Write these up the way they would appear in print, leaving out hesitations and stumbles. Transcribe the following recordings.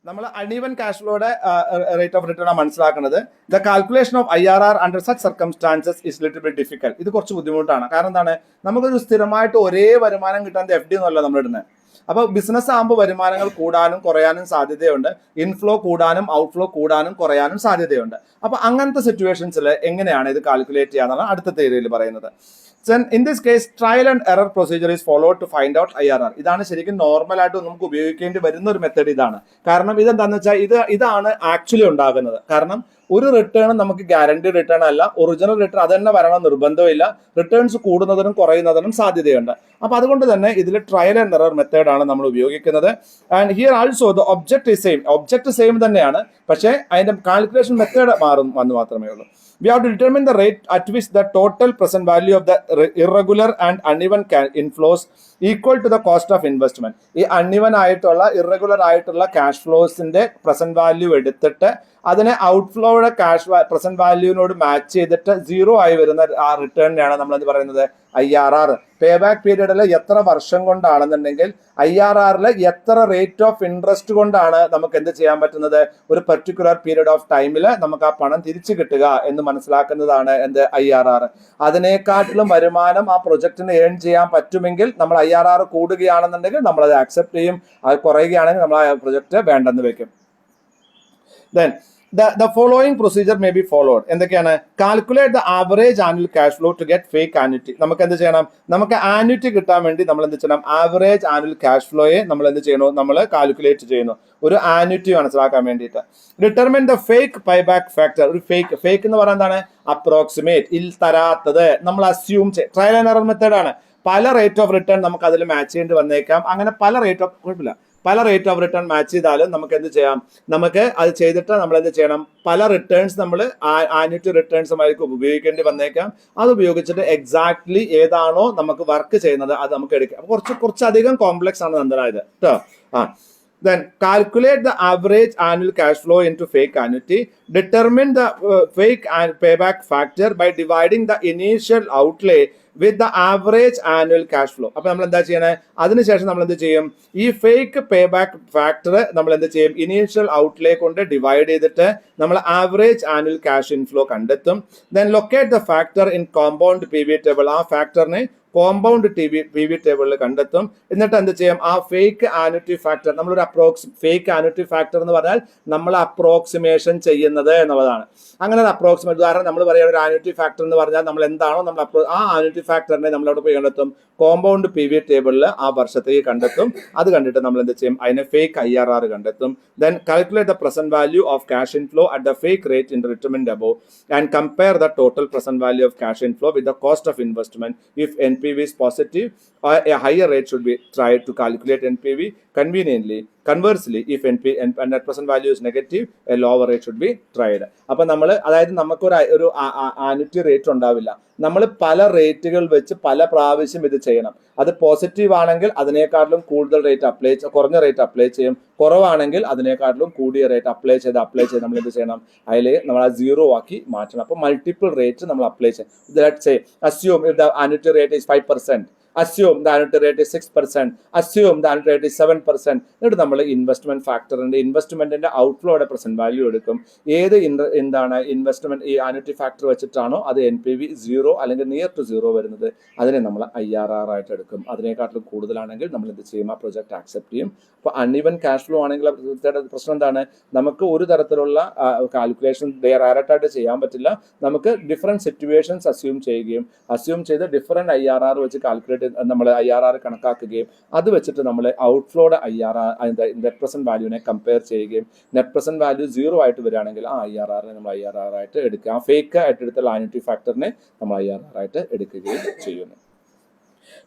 നമ്മൾ uneven cash ഫ്ലോയുടെ rate of return ആണ് മനസ്സിലാക്കുന്നത്. The calculation of IRR under such circumstances is little bit difficult. ഇത് കുറച്ച് ബുദ്ധിമുട്ടാണ്. കാരണം എന്താണ്, നമുക്കൊരു സ്ഥിരമായിട്ട് ഒരേ വരുമാനം കിട്ടാൻ FD ഒന്നുമല്ല നമ്മൾ ഇടുന്നത്. അപ്പോൾ ബിസിനസ് ആകുമ്പോൾ വരുമാനങ്ങൾ കൂടാനും കുറയാനും സാധ്യതയുണ്ട്, ഇൻഫ്ലോ കൂടാനും ഔട്ട്ഫ്ലോ കൂടാനും കുറയാനും സാധ്യതയുണ്ട്. അപ്പോൾ അങ്ങനത്തെ സിറ്റുവേഷൻസിൽ എങ്ങനെയാണ് ഇത് കാൽക്കുലേറ്റ് ചെയ്യാന്നാണ് അടുത്ത തിയറിയിൽ പറയുന്നത്. In this case, trial and error procedure is followed to find out IRR. ഇതാണ് ശരിക്കും നോർമലായിട്ട് നമുക്ക് ഉപയോഗിക്കേണ്ടി വരുന്ന ഒരു മെത്തേഡ് ഇതാണ്. കാരണം ഇതെന്താണെന്ന് വെച്ചാൽ ഇതാണ് ആക്ച്വലി ഉണ്ടാകുന്നത്. കാരണം ഒരു റിട്ടേൺ നമുക്ക് ഗ്യാരണ്ടി റിട്ടേൺ അല്ല, ഒറിജിനൽ റിട്ടേൺ അത് തന്നെ വരണം നിർബന്ധമില്ല. റിട്ടേൺസ് കൂടുന്നതിനും കുറയുന്നതിനും സാധ്യതയുണ്ട്. അപ്പോൾ അതുകൊണ്ട് തന്നെ ഇതിൽ ട്രയൽ ആൻഡ് എറർ മെത്തേഡാണ് നമ്മൾ ഉപയോഗിക്കുന്നത്. And here also the object same. Object same തന്നെയാണ്, പക്ഷേ അതിന്റെ കാൽക്കുലേഷൻ മെത്തേഡ് വന്ന് മാത്രമേ ഉള്ളൂ. We have to determine the rate at which the total present value of the irregular and uneven inflows equal to the cost of investment. ഈ uneven ആയിട്ടുള്ള irregular ആയിട്ടുള്ള cash ഫ്ലോസിന്റെ present value എടുത്തിട്ട് അതിനെ ഔട്ട്ഫ്ലോയുടെ present വാല്യൂവിനോട് match ചെയ്തിട്ട് 0 ആയി വരുന്ന ആ റിട്ടേണിനെയാണ് നമ്മൾ എന്ത് പറയുന്നത്, IRR. പേ ബാക്ക് പീരീഡിൽ എത്ര വർഷം കൊണ്ടാണെന്നുണ്ടെങ്കിൽ IRRൽ എത്ര റേറ്റ് ഓഫ് ഇൻട്രസ്റ്റ് കൊണ്ടാണ് നമുക്ക് എന്ത് ചെയ്യാൻ പറ്റുന്നത്, ഒരു പെർട്ടിക്കുലർ പീരീഡ് ഓഫ് ടൈമിൽ നമുക്ക് ആ പണം തിരിച്ചു കിട്ടുക എന്ന് മനസ്സിലാക്കുന്നതാണ് എന്ത് IRR. അതിനേക്കാട്ടിലും വരുമാനം ആ പ്രൊജക്റ്റിന് ഏൺ ചെയ്യാൻ പറ്റുമെങ്കിൽ നമ്മൾ IRR കൂടുകയാണെന്നുണ്ടെങ്കിൽ നമ്മളത് ആക്സെപ്റ്റ് ചെയ്യും. അത് കുറയുകയാണെങ്കിൽ നമ്മൾ ആ പ്രൊജക്റ്റ് വേണ്ടെന്ന് വെക്കും. Then the following procedure may be followed. എന്തൊക്കെയാണ്? Calculate the average annual cash flow to get fake annuity. നമുക്ക് എന്ത് ചെയ്യണം, നമുക്ക് ആന്വിറ്റി കിട്ടാൻ വേണ്ടി നമ്മൾ എന്ത് ചെയ്യണം, ആവറേജ് ആനുവൽ ക്യാഷ് ഫ്ലോയെ നമ്മൾ എന്ത് ചെയ്യണോ, നമ്മൾ കാൽക്കുലേറ്റ് ചെയ്യുന്നു ഒരു ആന്വിറ്റി മനസ്സിലാക്കാൻ വേണ്ടിയിട്ട്. Determine the fake pay back factor. ഒരു ഫേക്ക് എന്ന് പറയുന്നത് എന്താണ്, അപ്രോക്സിമേറ്റ്, തരാത്തത് നമ്മൾ അസ്യൂം ട്രയൽ ആൻഡ് എറർ മെത്തേഡാണ്. പല റേറ്റ് ഓഫ് റിട്ടേൺ നമുക്ക് അതിൽ മാച്ച് ചെയ്യേണ്ടി വന്നേക്കാം. അങ്ങനെ പല റേറ്റ് ഓഫ് റിട്ടേൺ മാച്ച് ചെയ്താലും നമുക്ക് എന്ത് ചെയ്യാം, നമുക്ക് അത് ചെയ്തിട്ട് നമ്മൾ എന്ത് ചെയ്യണം, പല റിട്ടേൺസ് നമ്മൾ ആന്വിറ്റി റിട്ടേൺസുമായിരിക്കും ഉപയോഗിക്കേണ്ടി വന്നേക്കാം. അത് ഉപയോഗിച്ചിട്ട് എക്സാക്ട്ലി ഏതാണോ നമുക്ക് വർക്ക് ചെയ്യുന്നത് അത് നമുക്ക് എടുക്കാം. കുറച്ചധികം കോംപ്ലക്സ് ആണ് നന്ദനായത് കേട്ടോ. Then calculate the average annual cash flow into fake annuity. Determine the fake and payback factor by dividing the initial outlay with the average annual cash flow. അപ്പോൾ നമ്മൾ എന്താ ചെയ്യണേ, അതിനുശേഷം നമ്മൾ എന്ത് ചെയ്യും, ഈ ഫേക്ക് പേ ബാക്ക് ഫാക്ടർ നമ്മൾ എന്ത് ചെയ്യും, ഇനീഷ്യൽ ഔട്ട്ലേ കൊണ്ട് ഡിവൈഡ് ചെയ്തിട്ട് നമ്മൾ ആവറേജ് ആനുവൽ ക്യാഷ് ഇൻഫ്ലോ കണ്ടെത്തും. Then locate the factor in compound PV table. ആ ഫാക്ടറിനെ കോമ്പൗണ്ട് PV ടേബിളിൽ കണ്ടെത്തും. എന്നിട്ട് എന്ത് ചെയ്യും, ആ ഫേക്ക് ആനുറ്റി ഫാക്ടർ നമ്മളൊരു ഫേക്ക് ആനുറ്റി ഫാക്ടർ എന്ന് പറഞ്ഞാൽ നമ്മൾ അപ്രോക്സിമേഷൻ ചെയ്യുന്നത് എന്നുള്ളതാണ്. അങ്ങനെ ഒരു അപ്രോക്സിമേറ്റ്, ഉദാഹരണം നമ്മൾ പറയുന്ന ഒരു ആനുറ്റി ഫാക്ടർ എന്ന് പറഞ്ഞാൽ നമ്മൾ എന്താണോ നമ്മൾ ആ ആനുറ്റി ഫാക്ടറിനെ നമ്മളവിടെ പോയി കണ്ടെത്തും, കോമ്പൗണ്ട് PV ടേബിളിൽ ആ വർഷത്തേക്ക് കണ്ടെത്തും. അത് കണ്ടിട്ട് നമ്മൾ എന്ത് ചെയ്യും, അതിനെ ഫേക്ക് IRR കണ്ടെത്തും. Then calculate the present value of cash inflow at the fake rate in determined above and compare the total present value of cash inflow with the cost of investment. If NPV is positive, a higher rate should be tried to calculate NPV conveniently. Conversely, if net present value is negative, a lower rate should be tried. അപ്പോൾ നമ്മൾ അതായത് നമുക്കൊരു annuity rate ഉണ്ടാവില്ല. നമ്മൾ പല റേറ്റുകൾ വെച്ച് പല പ്രാവശ്യം ഇത് ചെയ്യണം. അത് പോസിറ്റീവ് ആണെങ്കിൽ അതിനേക്കാട്ടിലും കൂടുതൽ റേറ്റ് കുറഞ്ഞ റേറ്റ് അപ്ലൈ ചെയ്യും. കുറവാണെങ്കിൽ അതിനേക്കാട്ടിലും കൂടിയ റേറ്റ് അപ്ലൈ ചെയ്ത് നമ്മൾ എന്ത് ചെയ്യണം, അതിൽ നമ്മൾ ആ 0 ആക്കി മാറ്റണം. അപ്പോൾ മൾട്ടിപ്പിൾ റേറ്റ് നമ്മൾ അപ്ലൈ ചെയ്യും. Let's say assume if the annuity rate is 5%, assume the annuity rate is 6%, assume the annuity rate is 7%. എന്നിട്ട് നമ്മൾ ഇൻവെസ്റ്റ്മെന്റിന്റെ ഔട്ട്ഫ്ലോയുടെ പ്രസന്റ് വാല്യൂ എടുക്കും. എന്താണ് ഇൻവെസ്റ്റ്മെന്റ് ഈ ആനുറ്റി ഫാക്ടർ വെച്ചിട്ടാണോ അത് NPV 0 അല്ലെങ്കിൽ നിയർ ടു 0 വരുന്നത്, അതിനെ നമ്മൾ IRR ആയിട്ട് എടുക്കും. അതിനേക്കാട്ടിലും കൂടുതലാണെങ്കിൽ നമ്മൾ എന്ത് ചെയ്യും, ആ പ്രൊജക്ട് ആക്സെപ്റ്റ് ചെയ്യും. അപ്പോൾ അൺഇവൻ ക്യാഷ് ഫ്ലോ ആണെങ്കിൽ പ്രശ്നം എന്താണ്, നമുക്ക് ഒരു തരത്തിലുള്ള കാൽക്കുലേഷൻ ഡയറക്റ്റ് ആയിട്ട് ചെയ്യാൻ പറ്റില്ല. നമുക്ക് ഡിഫറെന്റ് സിറ്റുവേഷൻസ് അസ്യൂം ചെയ്ത് ഡിഫറെന്റ് IRR വെച്ച് കാൽക്കുലേറ്റ് നമ്മൾ IRR കണക്കാക്കുകയും അത് വെച്ചിട്ട് നമ്മൾ ഔട്ട്ഫ്ലോയുടെ IRR നെറ്റ് പ്രസന്റ് വാല്യൂവിനെ കമ്പയർ ചെയ്യുകയും നെറ്റ് പ്രസന്റ് വാല്യൂ 0 ആയിട്ട് വരികയാണെങ്കിൽ ആ IRRനെ നമ്മൾ IRR ആയിട്ട് എടുക്കുക. ആ ഫേക്ക് ആയിട്ട് എടുത്തുള്ള ആനുറ്റി ഫാക്ടറിനെ നമ്മൾ IRR ആയിട്ട് എടുക്കുകയും ചെയ്യുന്നു.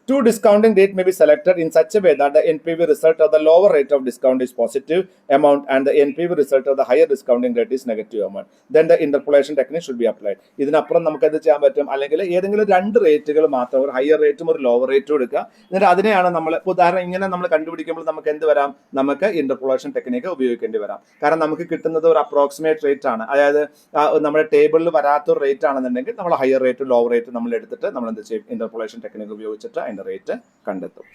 Two discounting rate may be selected in such a way that the NPV result of the lower rate of discount is positive amount and the NPV result of the higher discounting rate is negative amount. Then the interpolation technique should be applied. ഇതിനപ്പുറം നമുക്ക് എന്ത് ചെയ്യാൻ പറ്റും, അല്ലെങ്കിൽ ഏതെങ്കിലും 2 റേറ്റുകൾ മാത്രം, ഒരു higher റേറ്റും ഒരു ലോവർ റേറ്റും എടുക്കുക. എന്നിട്ട് അതിനെയാണ് നമ്മൾ ഉദാഹരണം ഇങ്ങനെ നമ്മൾ കണ്ടുപിടിക്കുമ്പോൾ നമുക്ക് എന്ത് വരാം, നമുക്ക് ഇന്റർപോളേഷൻ ടെക്നിക്ക് ഉപയോഗിക്കേണ്ടി വരാം. കാരണം നമുക്ക് കിട്ടുന്നത് ഒരു അപ്രോക്സിമേറ്റ് റേറ്റ് ആണ്. അതായത് നമ്മുടെ ടേബിളിൽ വരാത്തൊരു റേറ്റ് ആണെന്നുണ്ടെങ്കിൽ നമ്മൾ ഹയർ റേറ്റും ലോവർ റേറ്റും നമ്മൾ എടുത്തിട്ട് നമ്മൾ എന്ത് ചെയ്യും, ഇന്റർപോളേഷൻ ടെക്നിക്ക് ഉപയോഗിച്ചിട്ട് അതിന്റെ റേറ്റ് കണ്ടെത്തും.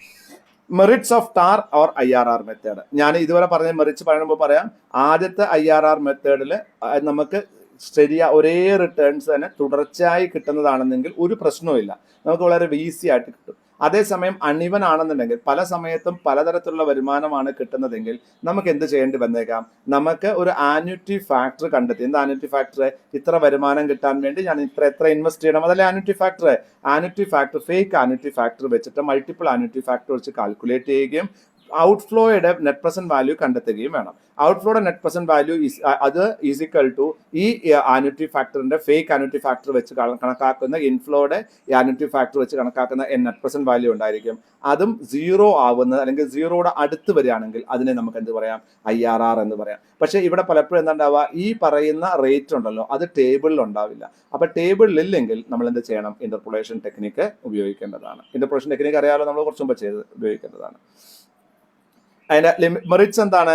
Merits of tar or IRR method. ഞാൻ ഇതുവരെ പറഞ്ഞ മെറിറ്റ്സ് പറയുമ്പോൾ പറയാം. ആദ്യത്തെ IRR മെത്തേഡിൽ നമുക്ക് ഒരേ റിട്ടേൺസ് തന്നെ തുടർച്ചയായി കിട്ടുന്നതാണെന്നെങ്കിൽ ഒരു പ്രശ്നവുമില്ല, നമുക്ക് വളരെ ഈസി ആയിട്ട് കിട്ടും. അതേസമയം അൺഇവൻ ആണെന്നുണ്ടെങ്കിൽ പല സമയത്തും പലതരത്തിലുള്ള വരുമാനമാണ് കിട്ടുന്നതെങ്കിൽ നമുക്ക് എന്ത് ചെയ്യേണ്ടി വന്നേക്കാം? നമുക്ക് ഒരു ആന്യൂറ്റി ഫാക്ടർ കണ്ടെത്തി. എന്ത് ആന്യൂറ്റി ഫാക്ടർ? ഇത്ര വരുമാനം കിട്ടാൻ വേണ്ടി ഞാൻ എത്ര ഇൻവെസ്റ്റ് ചെയ്യണം, അതല്ലേ annuity factor. Annuity factor, fake annuity factor വെച്ചിട്ട് മൾട്ടിപ്പിൾ ആന്യൂറ്റി ഫാക്ടർ വെച്ച് കാൽക്കുലേറ്റ് ചെയ്യുകയും ഔട്ട്ഫ്ലോയുടെ നെറ്റ് പ്രസന്റ് വാല്യൂ കണ്ടെത്തുകയും വേണം. ഔട്ട്ഫ്ലോയുടെ നെറ്റ് പ്രസന്റ് വാല്യൂ അത് ഈസ് ഈക്വൽ ടു ഈ ആന്യൂറ്റി ഫാക്ടറിന്റെ ഫേക്ക് ആന്യൂറ്റി ഫാക്ടർ വെച്ച് കണക്കാക്കുന്ന ഇൻഫ്ലോയുടെ ആന്യൂറ്റി ഫാക്ടർ വെച്ച് കണക്കാക്കുന്ന നെറ്റ് പ്രസന്റ് വാല്യൂ ഉണ്ടായിരിക്കും. അതും സീറോ ആവുന്നത് അല്ലെങ്കിൽ സീറോയുടെ അടുത്ത് വരികയാണെങ്കിൽ അതിനെ നമുക്ക് എന്ത് പറയാം? IRR എന്ന് പറയാം. പക്ഷേ ഇവിടെ പലപ്പോഴും എന്താണ്ടാവുക, ഈ പറയുന്ന റേറ്റ് ഉണ്ടല്ലോ അത് ടേബിളിൽ ഉണ്ടാവില്ല. അപ്പൊ ടേബിളിൽ ഇല്ലെങ്കിൽ നമ്മൾ എന്ത് ചെയ്യണം? ഇന്റർപോളേഷൻ ടെക്നിക്ക് ഉപയോഗിക്കേണ്ടതാണ്. ഇന്റർപോളേഷൻ ടെക്നിക്ക് അറിയാലോ, നമ്മൾ കുറച്ച് മുമ്പ് ഉപയോഗിക്കേണ്ടതാണ്. അതിന്റെ മെറിറ്റ്സ് എന്താണ്?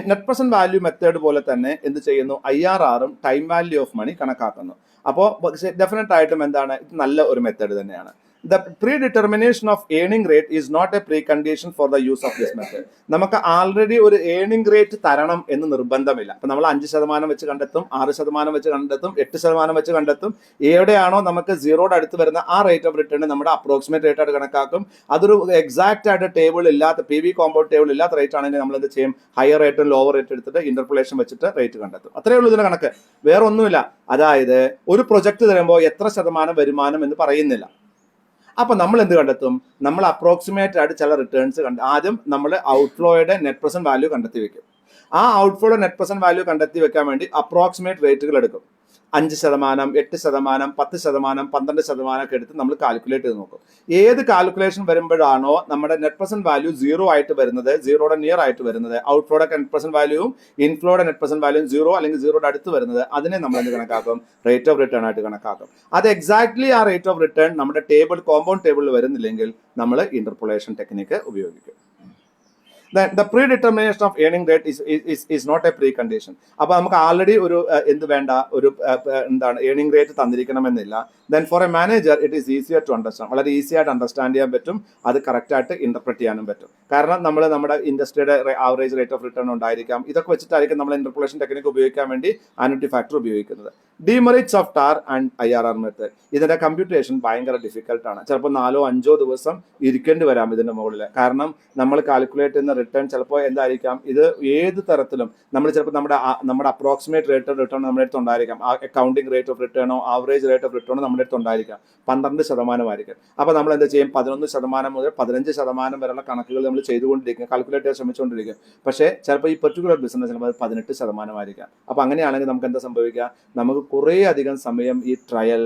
നെറ്റ് പ്രസന്റ് വാല്യൂ മെത്തേഡ് പോലെ തന്നെ എന്ത് ചെയ്യുന്നു? IRRും ടൈം വാല്യൂ ഓഫ് മണി കണക്കാക്കുന്നു. അപ്പോൾ ഡെഫിനറ്റ് ആയിട്ടും എന്താണ്, ഇത് നല്ല ഒരു മെത്തേഡ് തന്നെയാണ്. The predetermination of earning rate is not a precondition for the use of this method. നമുക്ക് ആൾറെഡി ഒരു ഏണിംഗ് റേറ്റ് തരണം എന്ന് നിർബന്ധമില്ല. അപ്പൊ നമ്മൾ 5% വെച്ച് കണ്ടെത്തും, 6% വെച്ച് കണ്ടെത്തും, 8% വെച്ച് കണ്ടെത്തും. എവിടെയാണോ നമുക്ക് സീറോയുടെ അടുത്ത് വരുന്ന ആ റേറ്റ് ഓഫ് റിട്ടേൺ നമ്മുടെ അപ്രോക്സിമേറ്റ് റേറ്റ് ആയിട്ട് കണക്കാക്കും. അതൊരു എക്സാക്ട് ആയിട്ട് ടേബിൾ ഇല്ലാത്ത PV കോമ്പൗണ്ട് ടേബിൾ ഇല്ലാത്ത റേറ്റ് ആണെങ്കിൽ നമ്മൾ എന്ത് ചെയ്യും? ഹയർ റേറ്റും ലോവർ റേറ്റ് എടുത്തിട്ട് ഇന്റർപോളേഷൻ വെച്ചിട്ട് റേറ്റ് കണ്ടെത്തും. അത്രയേ ഉള്ളൂ ഇതിന്റെ കണക്ക്, വേറെ ഒന്നുമില്ല. അതായത് ഒരു പ്രൊജക്ട് തരുമ്പോൾ എത്ര ശതമാനം വരുമാനം എന്ന് പറയുന്നില്ല. അപ്പൊ നമ്മൾ എന്ത് കണ്ടെത്തും? നമ്മൾ അപ്രോക്സിമേറ്റ് ആയിട്ട് ചില റിട്ടേൺസ് ആദ്യം നമ്മൾ ഔട്ട്ഫ്ലോയുടെ നെറ്റ് പ്രസന്റ് വാല്യൂ കണ്ടെത്തി വെക്കും. ആ ഔട്ട്ഫ്ലോയുടെ നെറ്റ് പ്രസന്റ് വാല്യൂ കണ്ടെത്തി വെക്കാൻ വേണ്ടി അപ്രോക്സിമേറ്റ് റേറ്റുകൾ എടുക്കും. 5%, 8%, 10%, 12% ഒക്കെ എടുത്ത് നമ്മൾ കാൽക്കുലേറ്റ് ചെയ്ത് നോക്കും. ഏത് കാൽക്കുലേഷൻ വരുമ്പോഴാണോ നമ്മുടെ നെറ്റ് പ്രസന്റ് വാല്യൂ സീറോ ആയിട്ട് വരുന്നത്, സീറോയുടെ നിയർ ആയിട്ട് വരുന്നത്, ഔട്ട്ഫ്ലോയുടെ നെറ്റ് പ്രസന്റ് വാല്യൂവും ഇൻഫ്ലോയുടെ നെറ്റ് പ്രസന്റ് വാല്യൂവും സീറോ അല്ലെങ്കിൽ സീറോയുടെ അടുത്ത് വരുന്നത്, അതിനെ നമ്മൾ എന്ത് കണക്കാക്കും? റേറ്റ് ഓഫ് റിട്ടേൺ ആയിട്ട് കണക്കാക്കും. അത് എക്സാക്ട്ലി ആ റേറ്റ് ഓഫ് റിട്ടേൺ നമ്മുടെ കോമ്പൗണ്ട് ടേബിളിൽ വരുന്നില്ലെങ്കിൽ നമ്മൾ ഇന്റർപോളേഷൻ ടെക്നിക്ക് ഉപയോഗിക്കും. The predetermination of earning rate is not a precondition. അപ്പോൾ നമുക്ക് ആൾറെഡി ഒരു എന്ത് വേണ്ട, ഒരു എന്താണ് ഏണിംഗ് റേറ്റ് തന്നിരിക്കണമെന്നില്ല. Then for a manager it is easier to understand. വളരെ ഈസി ആയിട്ട് അണ്ടർസ്റ്റാൻഡ് ചെയ്യാൻ പറ്റും, അത് കറക്റ്റ് ആയിട്ട് ഇന്റർപ്രറ്റ് ചെയ്യാനും പറ്റും. കാരണം നമ്മൾ നമ്മുടെ ഇൻഡസ്ട്രിയുടെ ആവറേജ് റേറ്റ് ഓഫ് റിട്ടേൺ ഉണ്ടായിരിക്കാം. ഇതൊക്കെ വെച്ചിട്ടായിരിക്കും നമ്മൾ ഇന്റർപോളേഷൻ ടെക്നിക്ക് ഉപയോഗിക്കാൻ വേണ്ടി ആന്യൂറ്റി ഫാക്ടർ ഉപയോഗിക്കുന്നത്. Demerits of tar and IRR method. ഇതിന്റെ കമ്പ്യൂട്ടേഷൻ ഭയങ്കര ഡിഫിക്കൽട്ടാണ്. ചിലപ്പോൾ 4-5 ദിവസം ഇരിക്കേണ്ടി വരാം ഇതിന്റെ മുകളിൽ. കാരണം നമ്മൾ കാൽക്കുലേറ്റ് ചെയ്യുന്ന റിട്ടേൺ ചിലപ്പോൾ എന്തായിരിക്കാം, ഇത് ഏത് തരത്തിലും നമ്മൾ ചിലപ്പോൾ നമ്മുടെ അപ്രോക്സിമേറ്റ് റേറ്റ് ഓഫ് റിട്ടേൺ നമ്മുടെ അടുത്ത് ഉണ്ടായിരിക്കാം. അക്കൗണ്ടിങ് റേറ്റ് ഓഫ് റിട്ടേണോ ആവറേജ് റേറ്റ് ഓഫ് റിട്ടേണോ നമ്മുടെ അടുത്ത് ഉണ്ടായിരിക്കാം. 12% ആയിരിക്കും. അപ്പോൾ നമ്മൾ എന്താ ചെയ്യും? 11% മുതൽ 15% വരെയുള്ള കണക്കുകൾ നമ്മൾ ചെയ്തുകൊണ്ടിരിക്കും, കാൽക്കുലേറ്റ് ചെയ്യാൻ ശ്രമിച്ചുകൊണ്ടിരിക്കും. പക്ഷേ ചിലപ്പോൾ ഈ പെർട്ടിക്കുലർ ബിസിനസ് ചിലപ്പോൾ 18% ആയിരിക്കാം. അപ്പോൾ അങ്ങനെയാണെങ്കിൽ നമുക്ക് എന്താ സംഭവിക്കുക? നമുക്ക് കുറേ അധികം സമയം ഈ ട്രയൽ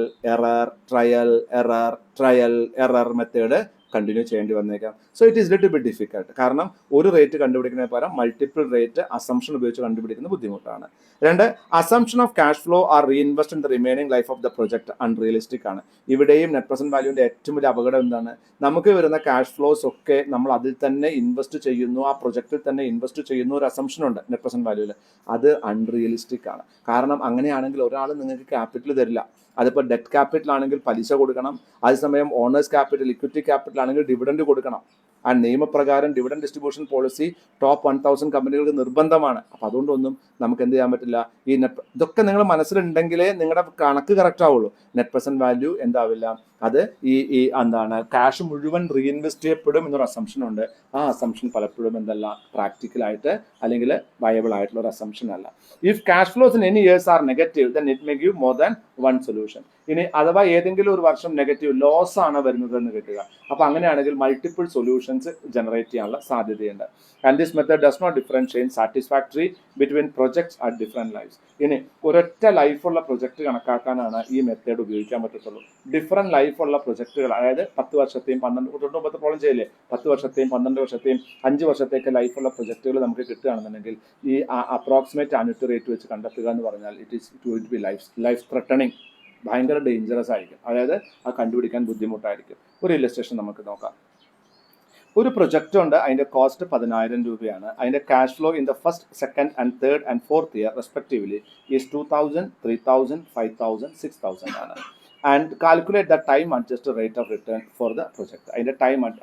എറർ മെത്തേഡ് കണ്ടിന്യൂ ചെയ്യേണ്ടി വന്നേക്കാം. So it is little bit difficult. കാരണം ഒരു റേറ്റ് കണ്ടുപിടിക്കുന്നതിന് പകരം മൾട്ടിപ്പിൾ റേറ്റ് അസംഷൻ ഉപയോഗിച്ച് കണ്ടുപിടിക്കുന്നത് ബുദ്ധിമുട്ടാണ്. 2, assumption of cash flow are reinvest in the remaining life of the project unrealistic ആണ്. ഇവിടെയും നെറ്റ് പ്രസന്റ് വാല്യൂവിന്റെ ഏറ്റവും വലിയ അപകടം എന്താണ്? നമുക്ക് വരുന്ന ക്യാഷ് ഫ്ലോസ് ഒക്കെ നമ്മൾ അതിൽ തന്നെ ഇൻവെസ്റ്റ് ചെയ്യുന്നു, ആ പ്രൊജക്റ്റിൽ തന്നെ ഇൻവെസ്റ്റ് ചെയ്യുന്ന ഒരു അസംഷൻ ഉണ്ട് നെറ്റ് പ്രസന്റ് വാല്യൂവിൽ. അത് അൺറിയലിസ്റ്റിക് ആണ്. കാരണം അങ്ങനെയാണെങ്കിൽ ഒരാൾ നിങ്ങൾക്ക് ക്യാപിറ്റൽ തരില്ല. അതിപ്പോൾ ഡെറ്റ് ക്യാപിറ്റൽ ആണെങ്കിൽ പലിശ കൊടുക്കണം, അതേസമയം ഓണേഴ്സ് ക്യാപിറ്റൽ, ഇക്വിറ്റി ക്യാപിറ്റൽ ആണെങ്കിൽ ഡിവിഡൻഡ് കൊടുക്കണം. ആ നിയമപ്രകാരം ഡിവിഡൻഡ് ഡിസ്ട്രിബ്യൂഷൻ പോളിസി ടോപ്പ് 1000 കമ്പനികൾക്ക് നിർബന്ധമാണ്. അപ്പോൾ അതുകൊണ്ടൊന്നും നമുക്ക് എന്ത് ചെയ്യാൻ പറ്റില്ല. ഇതൊക്കെ നിങ്ങൾ മനസ്സിലുണ്ടെങ്കിലേ നിങ്ങളുടെ കണക്ക് കറക്റ്റ് ആവുള്ളൂ. നെറ്റ് പ്രസന്റ് വാല്യൂ എന്താവില്ല, അത് ഈ എന്താണ് ക്യാഷ് മുഴുവൻ റീഇൻവെസ്റ്റ് ചെയ്യപ്പെടും എന്നൊരു അസംഷൻ ഉണ്ട്. ആ അസംഷൻ പലപ്പോഴും എന്തല്ല, പ്രാക്ടിക്കലായിട്ട് അല്ലെങ്കിൽ വയബിൾ ആയിട്ടുള്ള ഒരു അസംഷൻ അല്ല. If cash flows in any years are negative then it may give more than one solution. ഇനി അഥവാ ഏതെങ്കിലും ഒരു വർഷം നെഗറ്റീവ് ലോസ് ആണ് വരുന്നത് എന്ന് കിട്ടുക, അപ്പോൾ അങ്ങനെയാണെങ്കിൽ മൾട്ടിപ്പിൾ സൊല്യൂഷൻസ് ജനറേറ്റ് ചെയ്യാനുള്ള സാധ്യതയുണ്ട്. And this method does not differentiate satisfactory between projects at different lifes. ഇനി ഒരൊറ്റ ലൈഫുള്ള പ്രൊജക്ട് കണക്കാക്കാനാണ് ഈ മെത്തേഡ് ഉപയോഗിക്കാൻ പറ്റത്തുള്ളൂ. ഡിഫറെന്റ് ലൈഫുള്ള പ്രൊജക്ടുകൾ, അതായത് 10 വർഷത്തെയും 12 പ്രോബ്ലം ചെയ്യില്ലേ, 10 വർഷത്തെയും 12 വർഷത്തെയും 5 വർഷത്തേക്ക് ലൈഫുള്ള പ്രൊജക്ടുകൾ നമുക്ക് കിട്ടുകയാണെന്നുണ്ടെങ്കിൽ ഈ അപ്രോക്സിമേറ്റ് ആന്യൂറ്റി റേറ്റ് വെച്ച് കണ്ടെത്തുക എന്ന് പറഞ്ഞാൽ it is to be life threatening, ഭയങ്കര ഡേഞ്ചറസ് ആയിരിക്കും. അതായത് അത് കണ്ടുപിടിക്കാൻ ബുദ്ധിമുട്ടായിരിക്കും. ഒരു ഇല്ലസ്ട്രേഷൻ നമുക്ക് നോക്കാം. ഒരു പ്രൊജക്റ്റ് ഉണ്ട്, അതിന്റെ കോസ്റ്റ് 10,000 രൂപയാണ്. അതിന്റെ cash flow in the first, second and third and fourth year respectively is 2,000, 3,000, 5,000, 6,000 ആണ്. And calculate the time adjust rate of return for the project. അതിൻ്റെ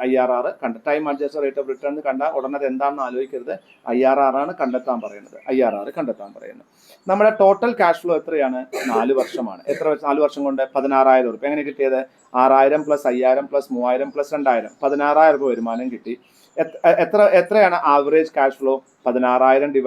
IRR time adjust rate of return കണ്ടാൽ ഉടനെ അത് എന്താണെന്ന് ആലോചിക്കരുത്. IRR ആണ് കണ്ടെത്താൻ പറയുന്നത്. IRR കണ്ടെത്താൻ പറയുന്നത്. നമ്മുടെ ടോട്ടൽ ക്യാഷ് ഫ്ലോ എത്രയാണ്? 4 വർഷമാണ്. എത്ര 4 വർഷം കൊണ്ട് 16,000 രൂപ. എങ്ങനെ കിട്ടിയത്? 6,000 + 5,000 + 3,000 + 2,000 16,000 രൂപ വരുമാനം കിട്ടി. എത്രയാണ് ആവറേജ് ക്യാഷ് ഫ്ലോ? 16,000 ÷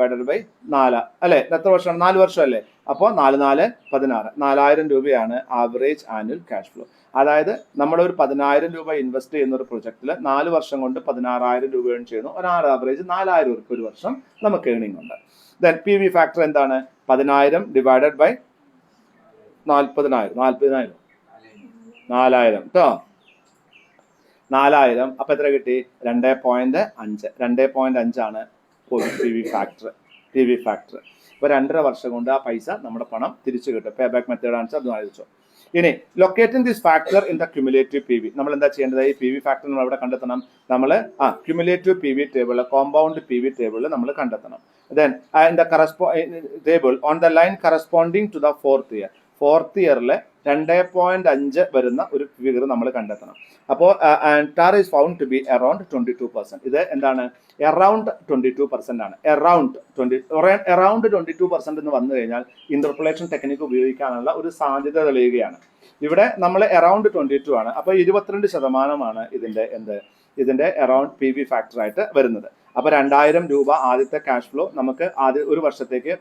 4 അല്ലേ? എത്ര വർഷമാണ്? 4 വർഷം അല്ലേ? അപ്പോൾ 4 4 16 4,000 രൂപയാണ് ആവറേജ് ആനുവൽ ക്യാഷ് ഫ്ലോ. അതായത് നമ്മളൊരു 10,000 രൂപ ഇൻവെസ്റ്റ് ചെയ്യുന്ന ഒരു പ്രൊജക്റ്റിൽ 4 വർഷം കൊണ്ട് 16,000 രൂപ ഏൺ ചെയ്യുന്നു. ഒരു ആവറേജ് 4,000 രൂപ ഒരു വർഷം നമുക്ക് ഏണിംഗ് ഉണ്ട്. ദെൻ PV ഫാക്ടർ എന്താണ്? 10,000 ÷ 40,000 4,000 കേട്ടോ. 4,000 അപ്പം എത്ര കിട്ടി? 2.5 2.5 ആണ് PV ഫാക്ടർ. ഇപ്പോൾ 2.5 വർഷം കൊണ്ട് ആ പൈസ നമ്മുടെ പണം തിരിച്ചു കിട്ടും. പേ ബാക്ക് മെത്തേഡ് ആണ്. അത് ആലോചിച്ചോ. ഇനി locating this factor in the cumulative PV. നമ്മൾ എന്താ ചെയ്യേണ്ടത്? ഈ PV ഫാക്ടർ നമ്മൾ എവിടെ കണ്ടെത്തണം? നമ്മൾ cumulative PV table, compound PV ടേബിളിൽ നമ്മൾ കണ്ടെത്തണം. Then in the table on the line corresponding to the fourth ഇയറിൽ 2.5 വരുന്ന ഒരു ഫിഗർ നമ്മൾ കണ്ടെത്തണം. അപ്പോൾ ടാർ is found to be around 22%. ഇത് എന്താണ്? അറൌണ്ട് 22% ആണ്. അറൌണ്ട് 22% എന്ന് വന്നു കഴിഞ്ഞാൽ ഇന്റർപോളേഷൻ ടെക്നിക്ക് ഉപയോഗിക്കാനുള്ള ഒരു സാധ്യത തെളിയുകയാണ്. ഇവിടെ നമ്മൾ അറൌണ്ട് 22 ആണ്. അപ്പോൾ 22% ഇതിന്റെ അറൌണ്ട് PV ഫാക്ടർ ആയിട്ട് വരുന്നത്. അപ്പോൾ 2,000 രൂപ ആദ്യത്തെ ക്യാഷ് ഫ്ലോ നമുക്ക് ഒരു വർഷത്തേക്ക്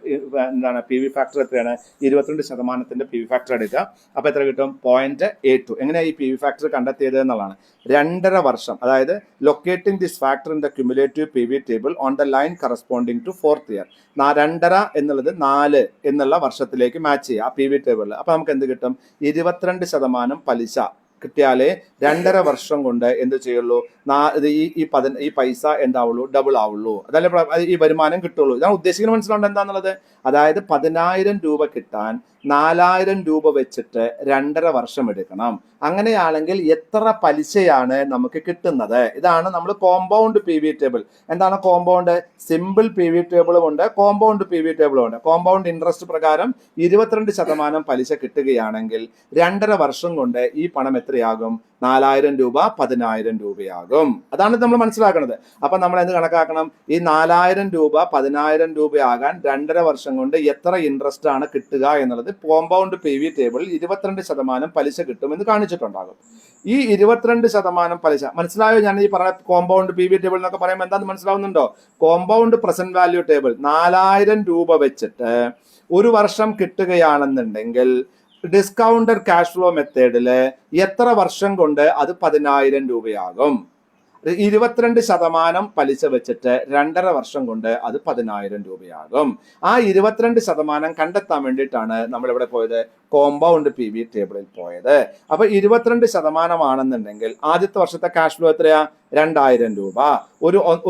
എന്താണ് PV ഫാക്ടർ എത്രയാണ്? 22% PV ഫാക്ടർ എടുക്കുക. അപ്പോൾ എത്ര കിട്ടും? 0.82. എങ്ങനെയാണ് ഈ PV ഫാക്ടർ കണ്ടെത്തിയത് എന്നുള്ളതാണ്. 2.5 വർഷം, അതായത് locating this factor in the cumulative PV table on the line corresponding to fourth year. 2.5 എന്നുള്ളത് 4 എന്നുള്ള വർഷത്തിലേക്ക് മാച്ച് ചെയ്യുക ആ PV ടേബിളിൽ. അപ്പോൾ നമുക്ക് എന്ത് കിട്ടും? 22% പലിശ കിട്ടിയാലേ 2.5 വർഷം കൊണ്ട് എന്ത് ചെയ്യുള്ളൂ? ഈ പൈസ എന്താവുള്ളൂ? ഡബിൾ ആവുള്ളൂ. അതല്ലേ ഈ വരുമാനം കിട്ടുള്ളൂ. ഇതാണ് ഉദ്ദേശിക്കുന്നത്. മനസ്സിലാവേണ്ടത് എന്താണെന്നുള്ളത്. അതായത് 10,000 രൂപ കിട്ടാൻ 4,000 രൂപ വെച്ചിട്ട് 2.5 വർഷം എടുക്കണം. അങ്ങനെയാണെങ്കിൽ എത്ര പലിശയാണ് നമുക്ക് കിട്ടുന്നത്? ഇതാണ് നമ്മൾ കോമ്പൗണ്ട് PV ടേബിൾ. എന്താണ് കോമ്പൗണ്ട്? സിമ്പിൾ PV ടേബിളും ഉണ്ട്, കോമ്പൗണ്ട് PV ടേബിളും ഉണ്ട്. കോമ്പൗണ്ട് ഇൻട്രസ്റ്റ് പ്രകാരം 22% പലിശ കിട്ടുകയാണെങ്കിൽ 2.5 വർഷം കൊണ്ട് ഈ പണം എത്രയാകും? 4,000 രൂപ 10,000 രൂപയാകും. അതാണ് നമ്മൾ മനസ്സിലാക്കുന്നത്. അപ്പൊ നമ്മൾ എന്ത് കണക്കാക്കണം? ഈ 4,000 രൂപ 10,000 രൂപയാകാൻ 2.5 വർഷം കൊണ്ട് എത്ര ഇൻട്രസ്റ്റ് ആണ് കിട്ടുക എന്നുള്ളത് കോമ്പൗണ്ട് PV ടേബിളിൽ 22% പലിശ കിട്ടുമെന്ന് കാണിച്ചിട്ടുണ്ടാകും. ഈ 22% പലിശ മനസ്സിലായോ? ഞാൻ ഈ പറഞ്ഞ കോമ്പൗണ്ട് PV ടേബിൾ എന്നൊക്കെ പറയുമ്പോൾ എന്താണെന്ന് മനസ്സിലാവുന്നുണ്ടോ? കോമ്പൗണ്ട് പ്രസന്റ് വാല്യൂ ടേബിൾ 4,000 രൂപ വെച്ചിട്ട് ഒരു വർഷം കിട്ടുകയാണെന്നുണ്ടെങ്കിൽ ഡിസ്കൗണ്ടഡ് ക്യാഷ് ഫ്ലോ മെത്തേഡിൽ എത്ര വർഷം കൊണ്ട് അത് 10,000 രൂപയാകും? 22% പലിശ വെച്ചിട്ട് 2.5 വർഷം കൊണ്ട് അത് 10,000 രൂപയാകും. ആ 22% കണ്ടെത്താൻ വേണ്ടിയിട്ടാണ് നമ്മൾ ഇവിടെ പോയത്? കോമ്പൗണ്ട് PV ടേബിളിൽ പോയത്. അപ്പൊ 22% ആണെന്നുണ്ടെങ്കിൽ ആദ്യത്തെ വർഷത്തെ ക്യാഷ് ഫ്ലോ എത്രയാ? 2,000 രൂപ.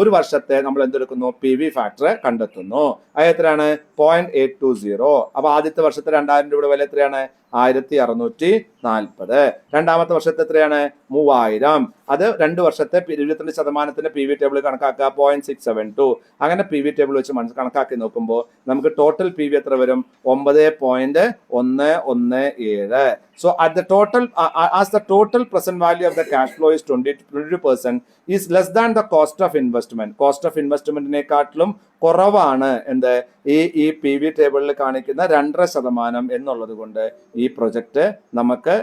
ഒരു വർഷത്തെ നമ്മൾ എന്തെടുക്കുന്നു? PV ഫാക്ടർ കണ്ടെത്തുന്നു. അത് എത്രയാണ്? 0.820. അപ്പൊ ആദ്യത്തെ വർഷത്തെ 2,000 രൂപയുടെ വില എത്രയാണ്? 1,640. രണ്ടാമത്തെ വർഷത്തെ എത്രയാണ്? 3,000. അത് 2 വർഷത്തെ 22% PV ടേബിൾ കണക്കാക്കുക 0.672. അങ്ങനെ PV ടേബിൾ വെച്ച് കണക്കാക്കി നോക്കുമ്പോൾ നമുക്ക് ടോട്ടൽ PV എത്ര വരും? 9.117. So at the total as the total present value of the cash flow is 22% is less than the cost of investment. Cost of investment നെക്കാട്ടിലും കുറവാണ് എന്ത്? ഈ PV ടേബിളിൽ കാണിക്കുന്ന 2.5% എന്നുള്ളത് കൊണ്ട് ഈ പ്രൊജക്ട് നമുക്ക്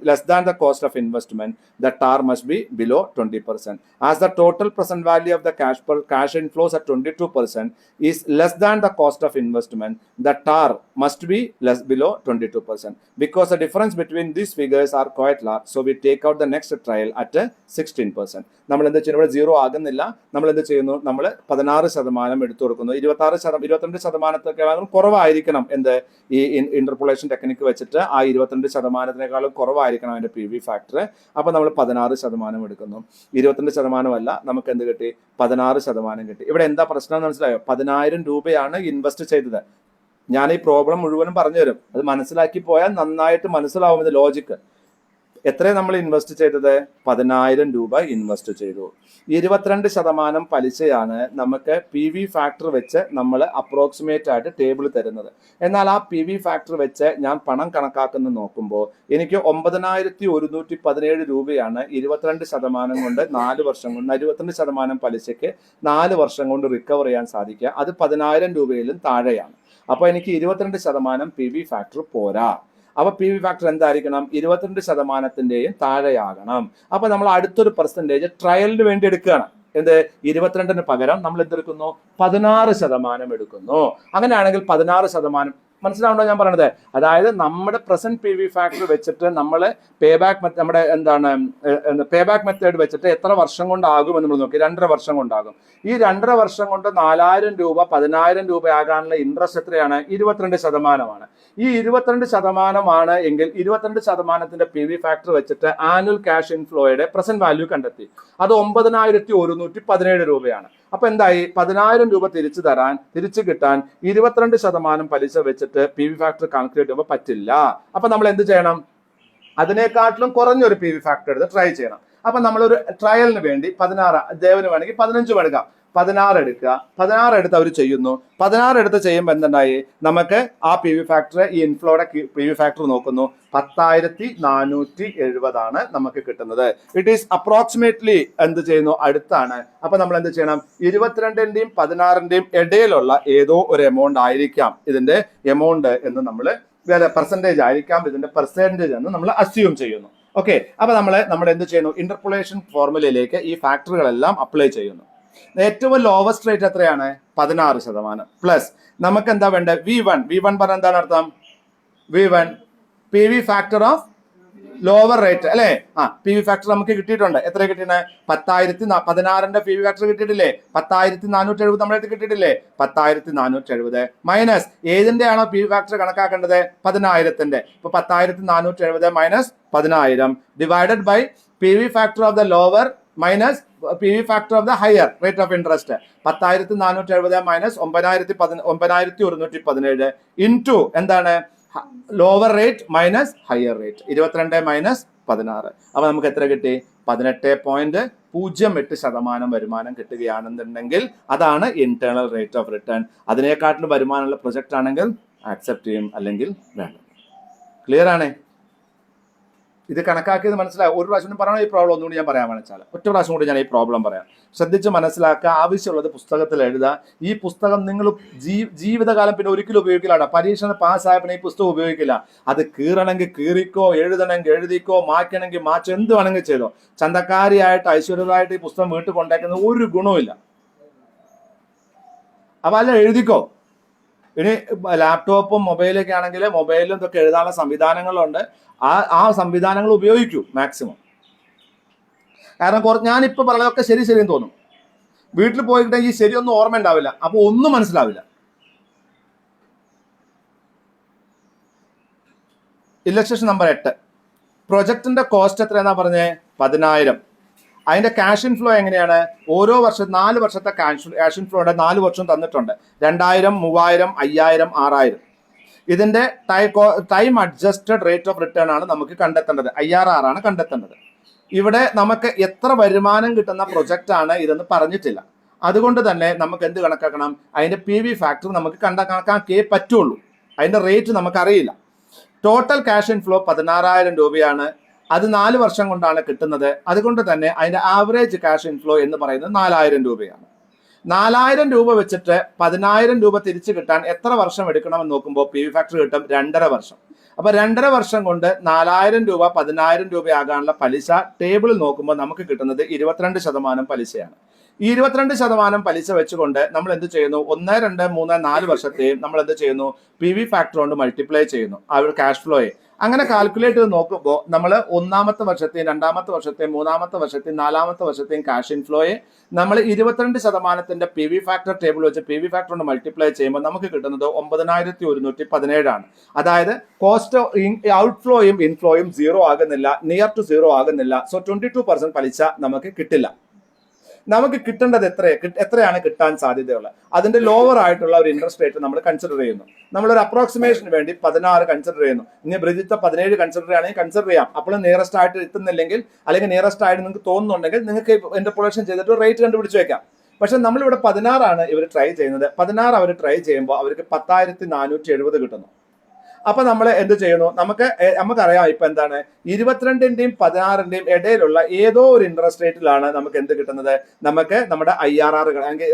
less than the cost of investment, the TAR must be below 20%. As the total present value of the cash inflows at 22% is less than the cost of investment, the TAR must be below 22%. Because the difference between these figures are quite large, so we take out the next trial at 16%. നമ്മൾ എന്താ ചെയ്യുന്നത്? ഇവിടെ 0 ആകുന്നില്ല. നമ്മൾ എന്ത് ചെയ്യുന്നു? നമ്മൾ 16% എടുത്തു കൊടുക്കുന്നു. 22% കുറവായിരിക്കണം എന്ത്? ഈ ഇന്റർപോളേഷൻ ടെക്നിക്ക് വെച്ചിട്ട് ആ 22% കുറവായിരിക്കണം അതിന്റെ PV ഫാക്ടർ. അപ്പൊ നമ്മൾ 16% എടുക്കുന്നു. 22% അല്ല, നമുക്ക് എന്ത് കിട്ടി? 16% കിട്ടി. ഇവിടെ എന്താ പ്രശ്നം മനസ്സിലായോ? 10,000 രൂപയാണ് ഇൻവെസ്റ്റ് ചെയ്തത്. ഞാൻ ഈ പ്രോബ്ലം മുഴുവനും പറഞ്ഞു തരും. അത് മനസ്സിലാക്കി പോയാൽ നന്നായിട്ട് മനസ്സിലാവും ഇത് ലോജിക്ക്. എത്രയും നമ്മൾ ഇൻവെസ്റ്റ് ചെയ്തത് 10,000 രൂപ ഇൻവെസ്റ്റ് ചെയ്തു. 22% പലിശയാണ് നമുക്ക് PV ഫാക്ടർ വെച്ച് നമ്മൾ അപ്രോക്സിമേറ്റ് ആയിട്ട് ടേബിൾ തരുന്നത്. എന്നാൽ ആ PV ഫാക്ടർ വെച്ച് ഞാൻ പണം കണക്കാക്കുന്ന നോക്കുമ്പോൾ എനിക്ക് 9,117 രൂപയാണ് 22% കൊണ്ട് 4 വർഷം കൊണ്ട് 22% പലിശയ്ക്ക് 4 വർഷം കൊണ്ട് റിക്കവർ ചെയ്യാൻ സാധിക്കുക. അത് 10,000 രൂപയിലും താഴെയാണ്. അപ്പോൾ എനിക്ക് 22% PV ഫാക്ടർ പോരാ. അപ്പൊ PV ഫാക്ടർ എന്തായിരിക്കണം? 22%-ന്റെയും താഴെയാകണം. അപ്പൊ നമ്മൾ അടുത്തൊരു പെർസെൻറ്റേജ് ട്രയലിന് വേണ്ടി എടുക്കുകയാണ്. എന്ത്? 22-ന് പകരം നമ്മൾ എന്തെടുക്കുന്നു? 16% എടുക്കുന്നു. അങ്ങനെയാണെങ്കിൽ 16%, മനസ്സിലാവുണ്ടോ ഞാൻ പറയണത്? അതായത് നമ്മുടെ പ്രസന്റ് PV ഫാക്ടർ വെച്ചിട്ട് നമ്മൾ പേ ബാക്ക് നമ്മുടെ പേ ബാക്ക് മെത്തേഡ് വെച്ചിട്ട് എത്ര വർഷം കൊണ്ടാകും എന്ന് നമ്മൾ നോക്കി. 2.5 വർഷം കൊണ്ടാകും. ഈ 2.5 വർഷം കൊണ്ട് 4,000 രൂപ 10,000 രൂപ ആകാനുള്ള ഇൻട്രസ്റ്റ് എത്രയാണ്? 22%. ഈ 22% എങ്കിൽ 22%-ന്റെ PV ഫാക്ടർ വെച്ചിട്ട് ആനുവൽ ക്യാഷ് ഇൻഫ്ലോയുടെ പ്രസന്റ് വാല്യൂ കണ്ടെത്തി. അത് 9,117 രൂപയാണ്. അപ്പൊ എന്തായി? 10,000 രൂപ തിരിച്ചു കിട്ടാൻ 22% പലിശ വെച്ചിട്ട് PV ഫാക്ടർ കാൽക്കുലേറ്റ് ചെയ്യുമ്പോൾ പറ്റില്ല. അപ്പൊ നമ്മൾ എന്ത് ചെയ്യണം? അതിനേക്കാട്ടിലും കുറഞ്ഞൊരു PV ഫാക്ടർ എടുത്ത് ട്രൈ ചെയ്യണം. അപ്പൊ നമ്മളൊരു ട്രയലിന് വേണ്ടി 16, ദേവന് വേണമെങ്കിൽ 15 എടുക്കാം. 16 എടുക്കുക. 16 എടുത്ത് അവർ ചെയ്യുന്നു. 16 എടുത്ത് ചെയ്യുമ്പോൾ എന്തുണ്ടായി? നമുക്ക് ആ PV ഫാക്ടർ, ഈ ഇൻഫ്ലോയുടെ PV ഫാക്ടർ നോക്കുന്നു. 10,470 നമുക്ക് കിട്ടുന്നത്. ഇറ്റ് ഈസ് അപ്രോക്സിമേറ്റ്ലി എന്ത് ചെയ്യുന്നു? അടുത്താണ്. അപ്പൊ നമ്മൾ എന്ത് ചെയ്യണം? 22-ന്റെയും 16-ന്റെയും ഇടയിലുള്ള ഏതോ ഒരു എമൗണ്ട് ആയിരിക്കാം ഇതിന്റെ എമൗണ്ട് എന്ന് നമ്മൾ പെർസെൻറ്റേജ് ആയിരിക്കാം ഇതിന്റെ പെർസെൻറ്റേജ് എന്ന് നമ്മൾ അസ്യൂം ചെയ്യുന്നു. ഓക്കെ. അപ്പൊ നമ്മൾ എന്ത് ചെയ്യുന്നു? ഇന്റർപോളേഷൻ ഫോർമുലയിലേക്ക് ഈ ഫാക്ടറുകളെല്ലാം അപ്ലൈ ചെയ്യുന്നു. ഏറ്റവും ലോവസ്റ്റ് റേറ്റ് എത്രയാണ്? 16%. പ്ലസ് നമുക്ക് എന്താ വേണ്ടത്? V1 പറഞ്ഞ എന്താണ് അർത്ഥം? V1 PV factor of lower rate അല്ലേ? PV ഫാക്ടർ നമുക്ക് കിട്ടിയിട്ടുണ്ട്. എത്ര കിട്ടിയത്? 16-ന്റെ PV ഫാക്ടർ കിട്ടിയിട്ടില്ലേ? 10,470 നമ്മളായിട്ട് കിട്ടിയിട്ടില്ലേ? 10,470 മൈനസ് ഏതിന്റെയാണോ PV ഫാക്ടർ കണക്കാക്കേണ്ടത്? 10,000-ന്റെ. ഇപ്പൊ 10,470 minus 10,000 divided by PV factor of the lower minus PV factor of the higher rate of interest. 10,470 minus 9,117 into എന്താണ്? Lower rate minus higher rate. 22 minus 16. അപ്പൊ നമുക്ക് എത്ര കിട്ടി? 18.08% വരുമാനം കിട്ടുകയാണെന്നുണ്ടെങ്കിൽ അതാണ് ഇന്റേണൽ റേറ്റ് ഓഫ് റിട്ടേൺ. അതിനെക്കാട്ടിലും വരുമാനമുള്ള പ്രൊജക്ട് ആണെങ്കിൽ ആക്സെപ്റ്റ് ചെയ്യും, അല്ലെങ്കിൽ വേണ്ട. ക്ലിയർ ആണേ? ഇത് കണക്കാക്കിയത് മനസ്സിലാവും. ഒരു പ്രാവശ്യം പറയണം ഈ പ്രോബ്ലം ഒന്നുകൂടി ഞാൻ പറയാൻ വെച്ചാൽ ഒറ്റ പ്രാവശ്യം കൂടി ഞാൻ ഈ പ്രോബ്ലം പറയാം. ശ്രദ്ധിച്ച് മനസ്സിലാക്കുക. ആവശ്യമുള്ളത് പുസ്തകത്തിൽ എഴുതുക. ഈ പുസ്തകം നിങ്ങൾ ജീവിതകാലം പിന്നെ ഒരിക്കലും ഉപയോഗിക്കില്ല. പരീക്ഷ പാസ്സായ പിന്നെ ഈ പുസ്തകം ഉപയോഗിക്കില്ല. അത് കീറണമെങ്കിൽ കീറിക്കോ, എഴുതണമെങ്കിൽ എഴുതിക്കോ, മാറ്റണമെങ്കിൽ മാറ്റോ, എന്ത് വേണമെങ്കിൽ ചെയ്തോ. ചന്തക്കാരിയായിട്ട് ഐശ്വര്യമായിട്ട് ഈ പുസ്തകം വീട്ടിൽ കൊണ്ടാക്കുന്നത് ഒരു ഗുണവുമില്ല. അപ്പൊ അല്ല, എഴുതിക്കോ. ഇനി ലാപ്ടോപ്പും മൊബൈലൊക്കെ ആണെങ്കിൽ മൊബൈലിലും ഇതൊക്കെ എഴുതാനുള്ള സംവിധാനങ്ങളുണ്ട്. ആ സംവിധാനങ്ങൾ ഉപയോഗിക്കൂ മാക്സിമം. കാരണം ഞാനിപ്പോൾ പറഞ്ഞതൊക്കെ ശരിയെന്ന് തോന്നും. വീട്ടിൽ പോയിട്ട് ഈ ശരിയൊന്നും ഓർമ്മ ഉണ്ടാവില്ല. അപ്പോൾ ഒന്നും മനസ്സിലാവില്ല. Illustration number 8. പ്രൊജക്ടിന്റെ കോസ്റ്റ് എത്രയാണെന്നാ പറഞ്ഞേ? 10,000. അതിന്റെ ക്യാഷ് ഇൻഫ്ലോ എങ്ങനെയാണ്? ഓരോ വർഷം 4 വർഷത്തെ ക്യാഷ് ഇൻഫ്ലോയുടെ 4 വർഷം തന്നിട്ടുണ്ട്. 2,000, 3,000, 5,000, 6,000. ഇതിന്റെ time adjusted rate of return ആണ് നമുക്ക് കണ്ടെത്തേണ്ടത്. IRR ആണ് കണ്ടെത്തേണ്ടത്. ഇവിടെ നമുക്ക് എത്ര വരുമാനം കിട്ടുന്ന പ്രൊജക്റ്റ് ആണ് ഇതെന്ന് പറഞ്ഞിട്ടില്ല. അതുകൊണ്ട് തന്നെ നമുക്ക് എന്ത് കണക്കാക്കണം? അതിന്റെ PV ഫാക്ടർ നമുക്ക് കണക്കാക്കിയേ പറ്റുള്ളൂ. അതിന്റെ റേറ്റ് നമുക്കറിയില്ല. ടോട്ടൽ ക്യാഷ് ഇൻഫ്ലോ 16,000 രൂപയാണ്. അത് 4 വർഷം കൊണ്ടാണ് കിട്ടുന്നത്. അതുകൊണ്ട് തന്നെ അതിന്റെ ആവറേജ് ക്യാഷ് ഇൻഫ്ലോ എന്ന് പറയുന്നത് 4,000 രൂപയാണ്. 4,000 രൂപ വെച്ചിട്ട് 10,000 രൂപ തിരിച്ചു കിട്ടാൻ എത്ര വർഷം എടുക്കണമെന്ന് നോക്കുമ്പോൾ PV ഫാക്ടർ കിട്ടും 2.5 വർഷം. അപ്പൊ 2.5 വർഷം കൊണ്ട് 4,000 രൂപ 10,000 രൂപയാകാനുള്ള പലിശ ടേബിളിൽ നോക്കുമ്പോൾ നമുക്ക് കിട്ടുന്നത് 22% പലിശയാണ്. ഈ 22% പലിശ വെച്ചുകൊണ്ട് നമ്മൾ എന്ത് ചെയ്യുന്നു? 1, 2, 3, 4 വർഷത്തെയും നമ്മൾ എന്ത് ചെയ്യുന്നു? PV ഫാക്ടർ കൊണ്ട് മൾട്ടിപ്ലൈ ചെയ്യുന്നു ആ ഒരു ക്യാഷ് ഫ്ലോയെ. അങ്ങനെ കാൽക്കുലേറ്റ് ചെയ്ത് നോക്കുമ്പോൾ നമ്മൾ 1-ാമത്തെ വർഷത്തെയും 2-ാമത്തെ വർഷത്തെയും 3-ാമത്തെ വർഷത്തെയും 4-ാമത്തെ വർഷത്തെയും ക്യാഷ് ഇൻഫ്ലോയെ നമ്മൾ 22%-ന്റെ PV ഫാക്ടർ ടേബിൾ വെച്ച് PV ഫാക്ടർ കൊണ്ട് മൾട്ടിപ്ലൈ ചെയ്യുമ്പോൾ നമുക്ക് കിട്ടുന്നത് 9,117 ആണ്. അതായത് കോസ്റ്റ് ഔട്ട്ഫ്ലോയും ഇൻഫ്ലോയും 0 ആകുന്നില്ല, നിയർ ടു 0 ആകുന്നില്ല. സോ 22% പലിശ നമുക്ക് കിട്ടില്ല. നമുക്ക് കിട്ടേണ്ടത് എത്രയാണ് കിട്ടാൻ സാധ്യതയുള്ളത്, അതിന്റെ ലോവർ ആയിട്ടുള്ള ഒരു ഇൻട്രസ്റ്റ് റേറ്റ് നമ്മൾ കൺസിഡർ ചെയ്യുന്നു. നമ്മളൊരു അപ്രോക്സിമേഷന് വേണ്ടി 16 കൺസിഡർ ചെയ്യുന്നു. ഇനി ബ്രിജിത്ത 17 കൺസിഡർ ചെയ്യുകയാണെങ്കിൽ കൺസിഡർ ചെയ്യാം. അപ്പോൾ നിയറസ്റ്റ് ആയിട്ട് എത്തുന്നില്ലെങ്കിൽ അല്ലെങ്കിൽ നിയറസ്റ്റ് ആയിട്ട് നിങ്ങൾക്ക് തോന്നുന്നുണ്ടെങ്കിൽ നിങ്ങൾക്ക് ഇന്റർപോളേഷൻ ചെയ്തിട്ട് റേറ്റ് കണ്ടുപിടിച്ച് വെക്കാം. പക്ഷെ നമ്മളിവിടെ 16 ഇവർ ട്രൈ ചെയ്യുന്നത്. 16 അവർ ട്രൈ ചെയ്യുമ്പോൾ അവർക്ക് 10,470 കിട്ടുന്നു. അപ്പൊ നമ്മൾ എന്ത് ചെയ്യുന്നു, നമുക്കറിയാം ഇപ്പൊ എന്താണ് 22ന്റെയും 16ന്റെയും ഇടയിലുള്ള ഏതോ ഒരു ഇൻട്രസ്റ്റ് റേറ്റിലാണ് നമുക്ക് എന്ത് കിട്ടുന്നത്, നമുക്ക് നമ്മുടെ IRR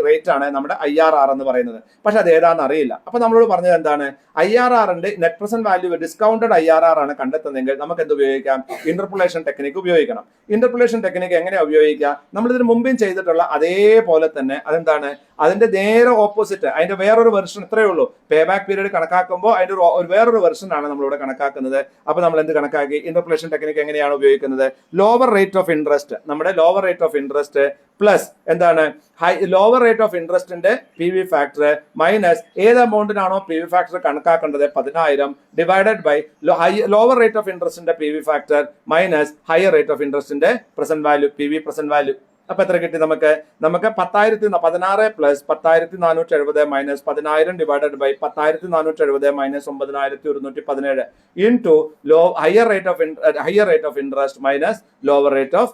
റേറ്റ് ആണ് നമ്മുടെ IRR എന്ന് പറയുന്നത്. പക്ഷെ അത് ഏതാണെന്ന് അറിയില്ല. അപ്പൊ നമ്മളോട് പറഞ്ഞത് എന്താണ്, IRRന്റെ net present value discounted IRR ആണ് കണ്ടെത്തുന്നതെങ്കിൽ നമുക്ക് എന്ത് ഉപയോഗിക്കാം, ഇന്റർപോളേഷൻ ടെക്നിക്ക് ഉപയോഗിക്കണം. ഇന്റർപോളേഷൻ ടെക്നിക്ക് എങ്ങനെയാ ഉപയോഗിക്കുക, നമ്മൾ ഇതിന് മുമ്പും ചെയ്തിട്ടുള്ള അതേപോലെ തന്നെ അതെന്താണ്, അതിന്റെ നേരെ ഓപ്പോസിറ്റ്, അതിന്റെ വേറൊരു വെർഷൻ ഇത്രയേ ഉള്ളൂ. പേ ബാക്ക് പീരീഡ് കണക്കാക്കുമ്പോൾ അതിന്റെ ഒരു വേറൊരു വെർഷൻ ആണ് നമ്മളിവിടെ കണക്കാക്കുന്നത്. അപ്പൊ നമ്മൾ എന്ത് കണക്കാക്കി, ഇന്റർപോളേഷൻ ടെക്നിക്ക് എങ്ങനെയാണ് ഉപയോഗിക്കുന്നത്, ലോവർ റേറ്റ് ഓഫ് ഇൻട്രസ്റ്റ്, നമ്മുടെ lower rate of interest plus എന്താണ് ലോവർ റേറ്റ് ഓഫ് ഇൻട്രസ്റ്റിന്റെ PV ഫാക്ടർ മൈനസ് ഏത് എമൗണ്ടിനാണോ PV ഫാക്ടർ കണക്കാക്കേണ്ടത് 10,000 divided by lower rate of ഇൻട്രസ്റ്റിന്റെ PV factor minus higher rate of ഇൻട്രസ്റ്റിന്റെ present value PV present value. അപ്പൊ എത്ര കിട്ടി നമുക്ക് 16 plus 10,470 minus 10,000 divided by 10,470 minus 9,117 into higher rate of interest minus lower rate of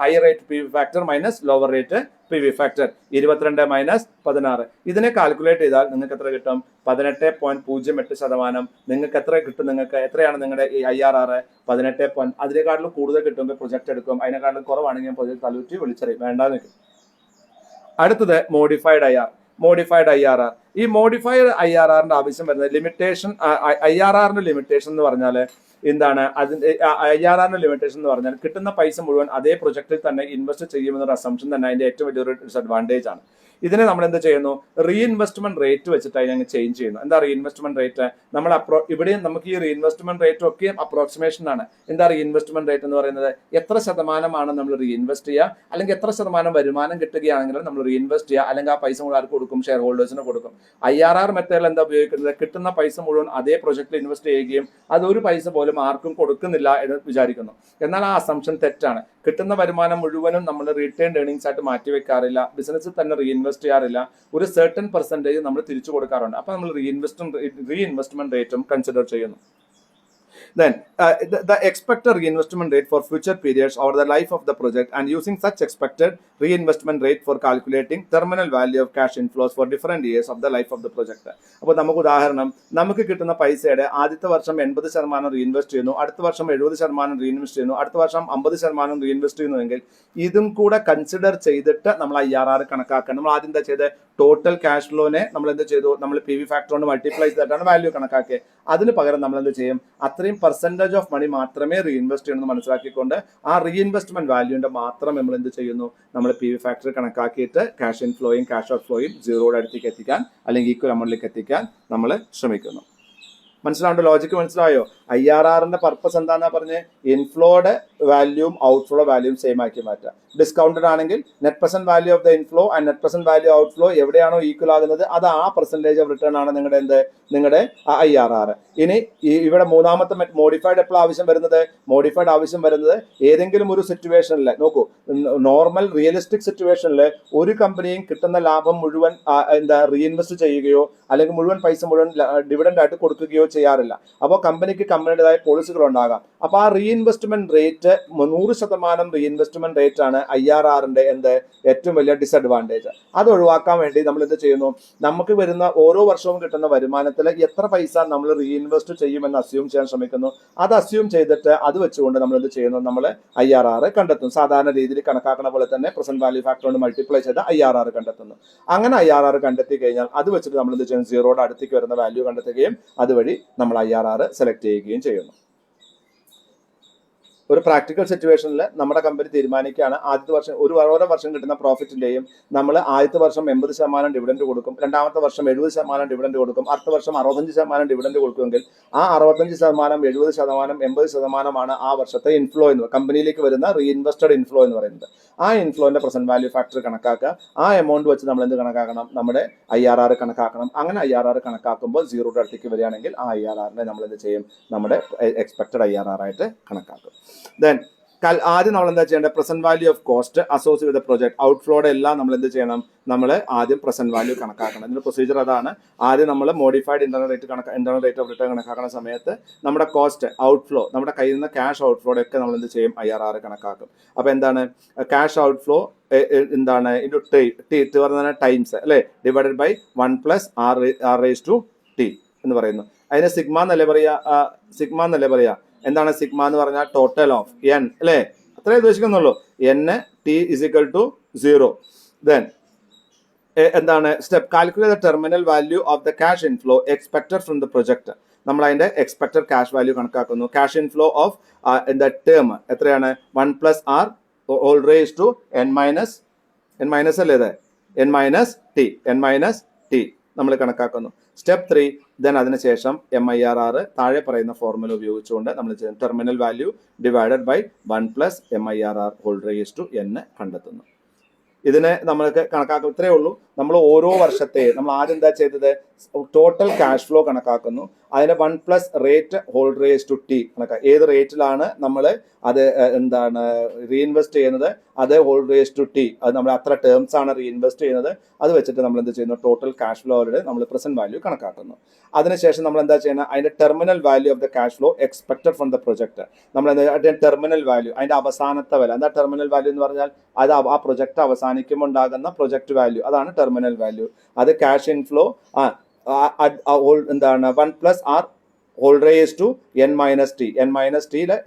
higher rate PV factor minus lower rate PV factor 22 minus 16. ഇതിനെ calculate ചെയ്താൽ നിങ്ങൾക്ക് എത്ര കിട്ടും, 18.08%. നിങ്ങൾക്ക് എത്ര കിട്ടും, നിങ്ങൾക്ക് എത്രയാണ് നിങ്ങളുടെ ഈ IRR 18. അതിനേക്കാട്ടിലും കൂടുതൽ കിട്ടുമ്പോൾ പ്രൊജക്ട് എടുക്കും, അതിനെക്കാട്ടിലും കുറവാണെങ്കിൽ പ്രൊജക്ട് തലൂറ്റി വിളിച്ചറിയും, വേണ്ടാന്ന് വെക്കും. അടുത്തത് മോഡിഫൈഡ് IRR. ഈ മോഡിഫൈഡ് IRRന്റെ ആവശ്യം വരുന്നത് ലിമിറ്റേഷൻ, IRRന്റെ ലിമിറ്റേഷൻ എന്ന് പറഞ്ഞാൽ എന്താണ്, അതിന്റെ IRRന്റെ ലിമിറ്റേഷൻ എന്ന് പറഞ്ഞാൽ കിട്ടുന്ന പൈസ മുഴുവൻ അതേ പ്രൊജക്റ്റിൽ തന്നെ ഇൻവെസ്റ്റ് ചെയ്യുമെന്നൊരു അസംഷൻ തന്നെ അതിന്റെ ഏറ്റവും വലിയൊരു ഡിസഡ്വാൻറ്റേജ് ആണ്. ഇതിനെ നമ്മൾ എന്ത് ചെയ്യുന്നു, റീഇൻവെസ്റ്റ്മെന്റ് റേറ്റ് വെച്ചിട്ട് അതിനെ ചേഞ്ച് ചെയ്യുന്നു. എന്താ റീഇൻവെസ്റ്റ്മെന്റ് റേറ്റ്, നമ്മൾ ഇവിടെയും നമുക്ക് ഈ റീഇൻവെസ്റ്റ്മെന്റ് റേറ്റ് ഒക്കെ അപ്രോക്സിമേഷൻ ആണ്. എന്താ റീഇൻവെസ്റ്റ്മെന്റ് റേറ്റ് എന്ന് പറയുന്നത്, എത്ര ശതമാനമാണ് നമ്മൾ റീഇൻവെസ്റ്റ് ചെയ്യുക, അല്ലെങ്കിൽ എത്ര ശതമാനം വരുമാനം കിട്ടുകയാണെങ്കിൽ നമ്മൾ റീഇൻവെസ്റ്റ് ചെയ്യുക, അല്ലെങ്കിൽ ആ പൈസ മുഴുവൻ ആർക്ക് കൊടുക്കും, ഷെയർ ഹോൾഡേഴ്സിന് കൊടുക്കും. IRR മെത്തേഡിൽ എന്താ ഉപയോഗിക്കുന്നത്, കിട്ടുന്ന പൈസ മുഴുവൻ അതേ പ്രൊജക്റ്റിൽ ഇൻവെസ്റ്റ് ചെയ്യുകയും അതൊരു പൈസ പോലും ആർക്കും കൊടുക്കുന്നില്ല എന്ന് വിചാരിക്കുന്നു. എന്നാൽ ആ അസംഷൻ തെറ്റാണ്. കിട്ടുന്ന വരുമാനം മുഴുവനും നമ്മൾ റീറ്റെയിൻഡ് ഏർണിംഗ്സ് ആയിട്ട് മാറ്റിവെക്കാറില്ല, ബിസിനസ്സിൽ തന്നെ റീഇൻവെസ്റ്റ് ചെയ്യാറില്ല, ഒരു സെർട്ടൺ പെർസെന്റേജ് നമ്മൾ തിരിച്ചു കൊടുക്കാറുണ്ട്. അപ്പൊ നമ്മൾ റീഇൻവെസ്റ്റ്മെന്റ് റേറ്റും കൺസിഡർ ചെയ്യുന്നു. Then the expected reinvestment rate for future periods over the life of the project, and using such expected reinvestment rate for calculating terminal value of cash inflows for different years of the life of the project. അപ്പോൾ നമുക്ക് ഉദാഹരണം, നമുക്ക് കിട്ടുന്ന പൈസയുടെ ആദ്യത്തെ വർഷം 80% reinvest ചെയ്യുന്നു, അടുത്ത വർഷം 70% റീഇൻവെസ്റ്റ് ചെയ്യുന്നു, അടുത്ത വർഷം 50% റീഇൻവെസ്റ്റ് ചെയ്യുന്നുവെങ്കിൽ ഇതും കൂടെ കൺസിഡർ ചെയ്തിട്ട് നമ്മൾ IRR കണക്കാക്കണം. നമ്മൾ ആദ്യം എന്താ ചെയ്ത്, ടോട്ടൽ ക്യാഷ് ഫ്ലോനെ നമ്മൾ എന്ത് ചെയ്തു, നമ്മൾ PV ഫാക്ടർ കൊണ്ട് മൾട്ടിപ്ലൈ ചെയ്തിട്ടാണ് വാല്യൂ കണക്കാക്കിയത്. അതിന് പകരം നമ്മൾ എന്ത് ചെയ്യും, അത്രയും പെർസെന്റേജ് ഓഫ് മണി മാത്രമേ റീഇൻവെസ്റ്റ് ചെയ്യണമെന്ന് മനസ്സിലാക്കിക്കൊണ്ട് ആ റീഇൻവെസ്റ്റ്മെന്റ് വാല്യൂന്റെ മാത്രം നമ്മൾ എന്ത് ചെയ്യുന്നു, നമ്മൾ PV ഫാക്ടർ കണക്കാക്കിയിട്ട് ക്യാഷ് ഇൻഫ്ലോയും ക്യാഷ് ഔട്ട് ഫ്ലോയും സീറോയുടെ അടുത്തേക്ക് എത്തിക്കാൻ അല്ലെങ്കിൽ ഈക്വൽ എമൗണ്ടിലേക്ക് എത്തിക്കാൻ നമ്മൾ ശ്രമിക്കുന്നു. മനസ്സിലാവേണ്ട ലോജിക്ക് മനസ്സിലായോ? IRRന്റെ പർപ്പസ് എന്താണെന്നാ പറഞ്ഞ്, ഇൻഫ്ലോയുടെ വാല്യൂം ഔട്ട്ഫ്ലോ വാല്യൂം സെയിം ആക്കി മാറ്റുക. ഡിസ്കൗണ്ടഡ് ആണെങ്കിൽ net present value of the inflow and net present value outflow എവിടെയാണോ ഈക്വൽ ആകുന്നത് അത് ആ പെർസെന്റേജ് ഓഫ് റിട്ടേൺ ആണ് നിങ്ങളുടെ IRR. ഇനി ഇവിടെ മൂന്നാമത്തെ മോഡിഫൈഡ് എപ്പോൾ ആവശ്യം വരുന്നത്, മോഡിഫൈഡ് ആവശ്യം വരുന്നത് ഏതെങ്കിലും ഒരു സിറ്റുവേഷനിൽ നോക്കൂ, നോർമൽ റിയലിസ്റ്റിക് സിറ്റുവേഷനിൽ ഒരു കമ്പനിയും കിട്ടുന്ന ലാഭം മുഴുവൻ റീഇൻവെസ്റ്റ് ചെയ്യുകയോ അല്ലെങ്കിൽ മുഴുവൻ പൈസ മുഴുവൻ ഡിവിഡൻഡ് ആയിട്ട് കൊടുക്കുകയോ ചെയ്യാറില്ല. അപ്പോൾ കമ്പനിയുടേതായ പോളിസികൾ ഉണ്ടാകാം. അപ്പോൾ ആ റീഇൻവെസ്റ്റ്മെന്റ് റേറ്റ് 100% റീഇൻവെസ്റ്റ്മെന്റ് റേറ്റ് ആണ് IRRന്റെ ഏറ്റവും വലിയ ഡിസഡ്വാൻറ്റേജ്. അത് ഒഴിവാക്കാൻ വേണ്ടി നമ്മൾ എന്ത് ചെയ്യുന്നു, നമുക്ക് വരുന്ന ഓരോ വർഷവും കിട്ടുന്ന വരുമാനത്തിൽ എത്ര പൈസ നമ്മൾ റീഇൻവെസ്റ്റ് ചെയ്യുമെന്ന് അസ്യൂം ചെയ്യാൻ ശ്രമിക്കുന്നു. അത് അസ്യൂം ചെയ്തിട്ട് അത് വെച്ചുകൊണ്ട് നമ്മൾ എന്ത് ചെയ്യുന്നു, നമ്മൾ IRR കണ്ടെത്തും. സാധാരണ രീതിയിൽ കണക്കാക്കുന്ന പോലെ തന്നെ പ്രസന്റ് വാല്യൂ ഫാക്ടർ കൊണ്ട് മൾട്ടിപ്ലൈ ചെയ്ത് IRR കണ്ടെത്തുന്നു. അങ്ങനെ IRR കണ്ടെത്തി കഴിഞ്ഞാൽ അത് വെച്ചിട്ട് നമ്മൾ എന്ത് ചെയ്യുന്നു, സീറോയുടെ അടുത്തേക്ക് വരുന്ന വാല്യൂ കണ്ടെത്തുകയും അതുവഴി നമ്മൾ IRR സെലക്ട് ചെയ്യുകയും ചെയ്യുന്നു. ഒരു പ്രാക്ടിക്കൽ സിറ്റുവേഷനിൽ നമ്മുടെ കമ്പനി തീരുമാനിക്കുകയാണ് ആദ്യത്തെ വർഷം ഓരോ വർഷം കിട്ടുന്ന പ്രോഫിറ്റിന്റെയും നമ്മൾ ആദ്യത്തെ വർഷം 80% ഡിവിഡൻഡ് കൊടുക്കും, രണ്ടാമത്തെ വർഷം 70% ഡിവിഡൻഡ് കൊടുക്കും, അടുത്ത വർഷം 65% ഡിവിഡൻഡ് കൊടുക്കുമെങ്കിൽ ആ 65%, 70%, 80% ആ വർഷത്തെ ഇൻഫ്ലോ എന്ന് കമ്പനിയിലേക്ക് വരുന്ന റീഇൻവെസ്റ്റഡ് ഇൻഫ്ലോ എന്ന് പറയുന്നത്. ആ ഇൻഫ്ലോന്റെ പ്രസന്റ് വാല്യൂ ഫാക്ടർ കണക്കാക്കുക. ആ എമൗണ്ട് വെച്ച് നമ്മൾ എന്ത് കണക്കാക്കണം, നമ്മുടെ IRR കണക്കാക്കണം. അങ്ങനെ IRR കണക്കാക്കുമ്പോൾ സീറോയുടെ അടുത്തേക്ക് വരികയാണെങ്കിൽ ആ IRRനെ നമ്മൾ എന്ത് ചെയ്യും, നമ്മുടെ എക്സ്പെക്റ്റഡ് IRR ആയിട്ട് കണക്കാക്കും. Then ആദ്യം നമ്മൾ എന്താ ചെയ്യേണ്ടത്? Present value of cost associate with project ഔട്ട്ഫ്ലോയുടെ എല്ലാം നമ്മൾ എന്ത് ചെയ്യണം? നമ്മൾ ആദ്യം പ്രസന്റ് വാല്യൂ കണക്കാക്കണം. ഇതിന്റെ പ്രൊസീജിയർ അതാണ്. ആദ്യം നമ്മൾ modified internal rate of return കണക്കാക്കുന്ന സമയത്ത് നമ്മുടെ കോസ്റ്റ് ഔട്ട്ഫ്ലോ, നമ്മുടെ കയ്യിൽ നിന്ന് ക്യാഷ് ഔട്ട്ഫ്ലോയുടെ ഒക്കെ നമ്മൾ എന്ത് ചെയ്യും? IRR കണക്കാക്കും. അപ്പോൾ എന്താണ് ക്യാഷ് ഔട്ട്ഫ്ലോ എന്താണ് ഇൻറ്റു ടി പറഞ്ഞ ടൈംസ് അല്ലേ, ഡിവൈഡഡ് ബൈ 1+R⁻T എന്ന് പറയുന്നു. അതിന് സിഗ്മ എന്നല്ലേ പറയാ. എന്താണ് സിഗ്മ എന്ന് പറഞ്ഞാൽ? ടോട്ടൽ ഓഫ് എൻ അല്ലേ, അത്രേ ഉദ്ദേശിക്കുന്നുള്ളൂ. N T = 0. ദെൻ എന്താണ് step? Calculate the terminal value of the cash inflow expected from the project. നമ്മൾ അതിന്റെ എക്സ്പെക്ടഡ് ക്യാഷ് വാല്യൂ കണക്കാക്കുന്നു. Cash inflow of the term എത്രയാണ്? 1+R⁻N അല്ലേ, N-T നമ്മൾ കണക്കാക്കുന്നു. സ്റ്റെപ്പ് 3 ദെൻ അതിനുശേഷം MIRR താഴെ പറയുന്ന ഫോർമുല ഉപയോഗിച്ചുകൊണ്ട് നമ്മൾ terminal value divided by 1+MIRR⁻N കണ്ടെത്തുന്നു. ഇതിനെ നമ്മൾക്ക് കണക്കാക്കും. ഇത്രയേ ഉള്ളൂ. നമ്മൾ ഓരോ വർഷത്തെ നമ്മൾ ആദ്യം എന്താ ചെയ്തത്? ടോട്ടൽ ക്യാഷ് ഫ്ലോ കണക്കാക്കുന്നു. അതിന് 1+T കണക്കാക്കുക. ഏത് റേറ്റിലാണ് നമ്മൾ അത് എന്താണ് റീഇൻവെസ്റ്റ് ചെയ്യുന്നത്? അത് T, അത് നമ്മൾ അത്ര ടേംസ് ആണ് റീഇൻവെസ്റ്റ് ചെയ്യുന്നത്. അത് വെച്ചിട്ട് നമ്മൾ എന്ത് ചെയ്യുന്നു? ടോട്ടൽ ക്യാഷ് ഫ്ലോയുടെ നമ്മൾ പ്രസന്റ് വാല്യൂ കണക്കാക്കുന്നു. അതിനുശേഷം നമ്മൾ എന്താ ചെയ്യുന്നത്? അതിന്റെ terminal value of the cash flow expected from the project. നമ്മൾ ടെർമിനൽ വാല്യൂ, അതിന്റെ അവസാനത്തെ വില. എന്താ ടെർമിനൽ വാല്യൂ എന്ന് പറഞ്ഞാൽ? അത് ആ പ്രൊജക്ട് അവസാനിക്കുമ്പോൾ ഉണ്ടാകുന്ന പ്രൊജക്ട് വാല്യൂ, അതാണ് ടെർമിനൽ വാല്യൂ. അത് ക്യാഷ് ഇൻഫ്ലോ എന്താണ് 1+R⁻N-T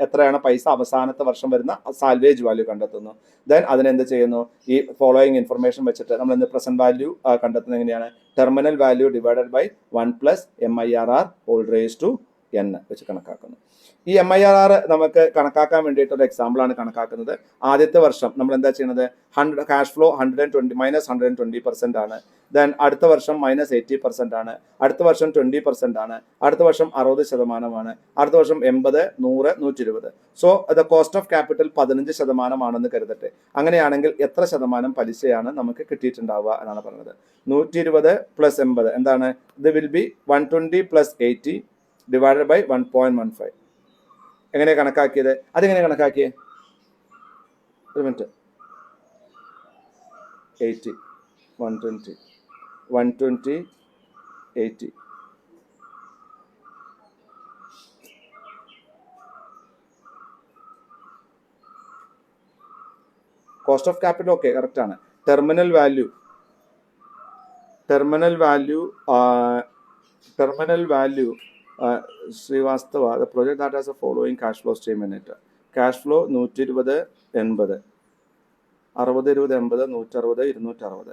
എത്രയാണ് പൈസ അവസാനത്തെ വർഷം വരുന്ന സാൽവേജ് വാല്യൂ കണ്ടെത്തുന്നു. ദെൻ അതിനെന്ത് ചെയ്യുന്നു? ഈ ഫോളോയിങ് ഇൻഫർമേഷൻ വെച്ചിട്ട് നമ്മൾ എന്ത് പ്രസന്റ് വാല്യൂ കണ്ടെത്തുന്നത് എങ്ങനെയാണ്? Terminal value divided by 1+MIRR⁻N വെച്ച് കണക്കാക്കുന്നു. ഈ MIRR നമുക്ക് കണക്കാക്കാൻ വേണ്ടിയിട്ടൊരു എക്സാമ്പിളാണ് കണക്കാക്കുന്നത്. ആദ്യത്തെ വർഷം നമ്മൾ എന്താ ചെയ്യുന്നത്? ക്യാഷ് ഫ്ലോ -120% ആണ്. ദെൻ അടുത്ത വർഷം -80% ആണ്. അടുത്ത വർഷം 20% ആണ്. അടുത്ത വർഷം 60% അടുത്ത വർഷം 80, 100, 120. So the cost of capital 15% കരുതട്ടെ. അങ്ങനെയാണെങ്കിൽ എത്ര ശതമാനം പലിശയാണ് നമുക്ക് കിട്ടിയിട്ടുണ്ടാവുക എന്നാണ് പറയുന്നത്? 120 + 80 എന്താണ്? ഇത് വിൽ ബി 120 + 80 ഡിവൈഡഡ് ബൈ 1.15. എങ്ങനെ കണക്കാക്കിയത്? അതെങ്ങനെ കണക്കാക്കിയേ? ഒരു minute. 80 120 120 80 cost of capital okay, correct ആണ്. Terminal value Srivastava, the project that has the following cash flow statement in it. Cash flow 120 80 60 20 80 160 260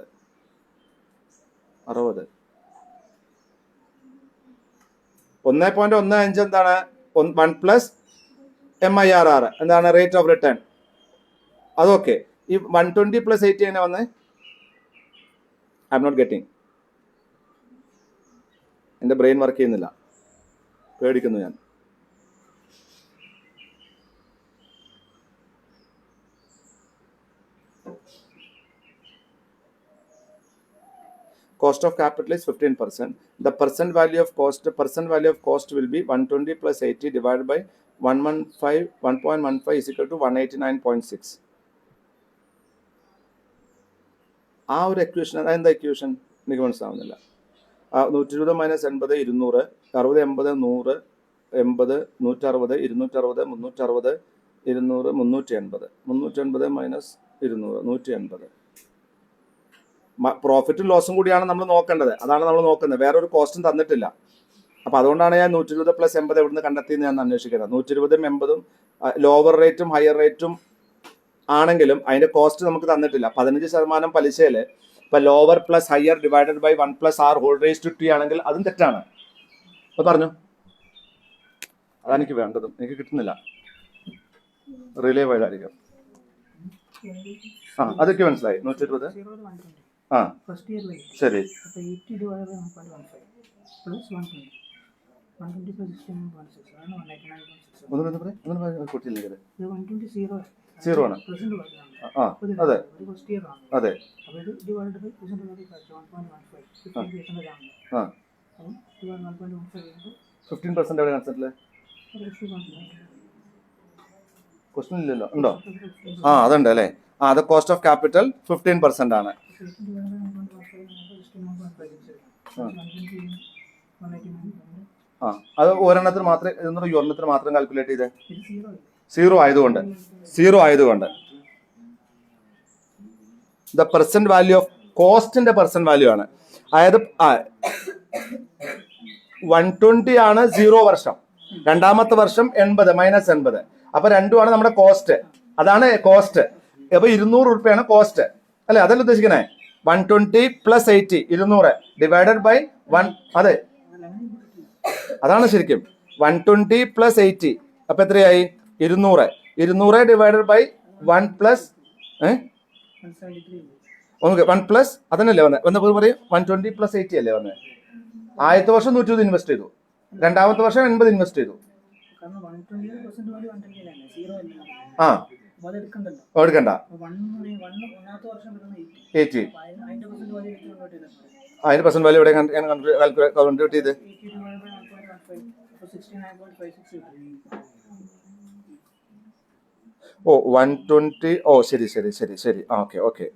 60 1.15 എന്താണ്? 1+MIRR എന്താണ്? Rate of return. അതൊക്കെ. ഈ 120 + 80 എങ്ങനെ വന്നേ? I'm not getting. എൻ്റെ ബ്രെയിൻ വർക്ക് ചെയ്യുന്നില്ല, പേടിക്കുന്നു ഞാൻ. Cost of capital is 15%. The percent value of cost will be 120 + 80 divided by 1.15 is equal to 189.6. ആ ഒരു എക്വേഷൻ, അതെന്താ എക്വേഷൻ? എനിക്ക് മനസ്സിലാവുന്നില്ല. 120 - 80 200 60 80 100 80 160 260 360 200 380 380 - 200 180. പ്രോഫിറ്റും ലോസും കൂടിയാണ് നമ്മൾ നോക്കേണ്ടത്. അതാണ് നമ്മൾ നോക്കുന്നത്. വേറൊരു കോസ്റ്റും തന്നിട്ടില്ല. അപ്പോൾ അതുകൊണ്ടാണ് ഞാൻ 120 + 80 എവിടുന്ന് കണ്ടെത്തിയെന്ന് ഞാൻ അന്വേഷിക്കുന്നത്. 120 80 ലോവർ റേറ്റും ഹയർ റേറ്റും ആണെങ്കിലും അതിന്റെ കോസ്റ്റ് നമുക്ക് തന്നിട്ടില്ല. 15% പലിശയിൽ ഇപ്പൊ lower plus higher divided by 1+R⁻T ആണെങ്കിൽ അതും തെറ്റാണ്. അത് പറഞ്ഞു. അതെനിക്ക് വേണ്ടതും എനിക്ക് കിട്ടുന്നില്ല. റിലേ വഴിയായിരിക്കും. അതൊക്കെ മനസ്സിലായി. 120 ശരി. സീറോ ആണ്. അതെ അതെ. 15% എവിടെ കൺസെപ്റ്റില്? ക്വസ്റ്റൻ ഇല്ലല്ലോ, ഉണ്ടോ? ആ അതുണ്ട് അല്ലേ. ആ അത് കോസ്റ്റ് ഓഫ് ക്യാപിറ്റൽ 15% ആണ്. ആ അത് ഒരെണ്ണത്തിന് മാത്രമേ ഒരെണ്ണത്തിന് മാത്രം കാൽക്കുലേറ്റ് ചെയ്തേ, സീറോ ആയതുകൊണ്ട് ദ പെർസെന്റ് വാല്യൂ ഓഫ് കോസ്റ്റിന്റെ പെർസെന്റ് വാല്യൂ ആണ്. അതായത് 120 ആണ് 0 വർഷം, രണ്ടാമത്തെ വർഷം 80 മൈനസ് 80, അപ്പൊ രണ്ടുമാണ് നമ്മുടെ കോസ്റ്റ്. അതാണ് കോസ്റ്റ്. അപ്പൊ 200 രൂപയാണ് കോസ്റ്റ് അല്ലെ, അതല്ല ഉദ്ദേശിക്കണേ. 120 പ്ലസ് 80 200 ഡിവൈഡഡ് ബൈ 1. അതെ അതാണ് ശരിക്കും 120 പ്ലസ് 80 അപ്പൊ എത്രയായി? 200 ഡിവൈഡഡ് ബൈ 1 പ്ലസ് 1 പ്ലസ് അതന്നല്ലേ വന്നത് പറയും. 120 പ്ലസ് 80 അല്ലേ വന്നത്. ആദ്യത്തെ വർഷം 120 ഇൻവെസ്റ്റ് ചെയ്തു, രണ്ടാമത്തെ വർഷം 80 ഇൻവെസ്റ്റ് ചെയ്തു. ആ എടുക്കണ്ട 80. അതിന്റെ പെർസെന്റ് വാല്യൂ എവിടെ കൺവേർട്ട് ചെയ്ത്? ഓ 120. ഓ ശരി. ഓക്കെ.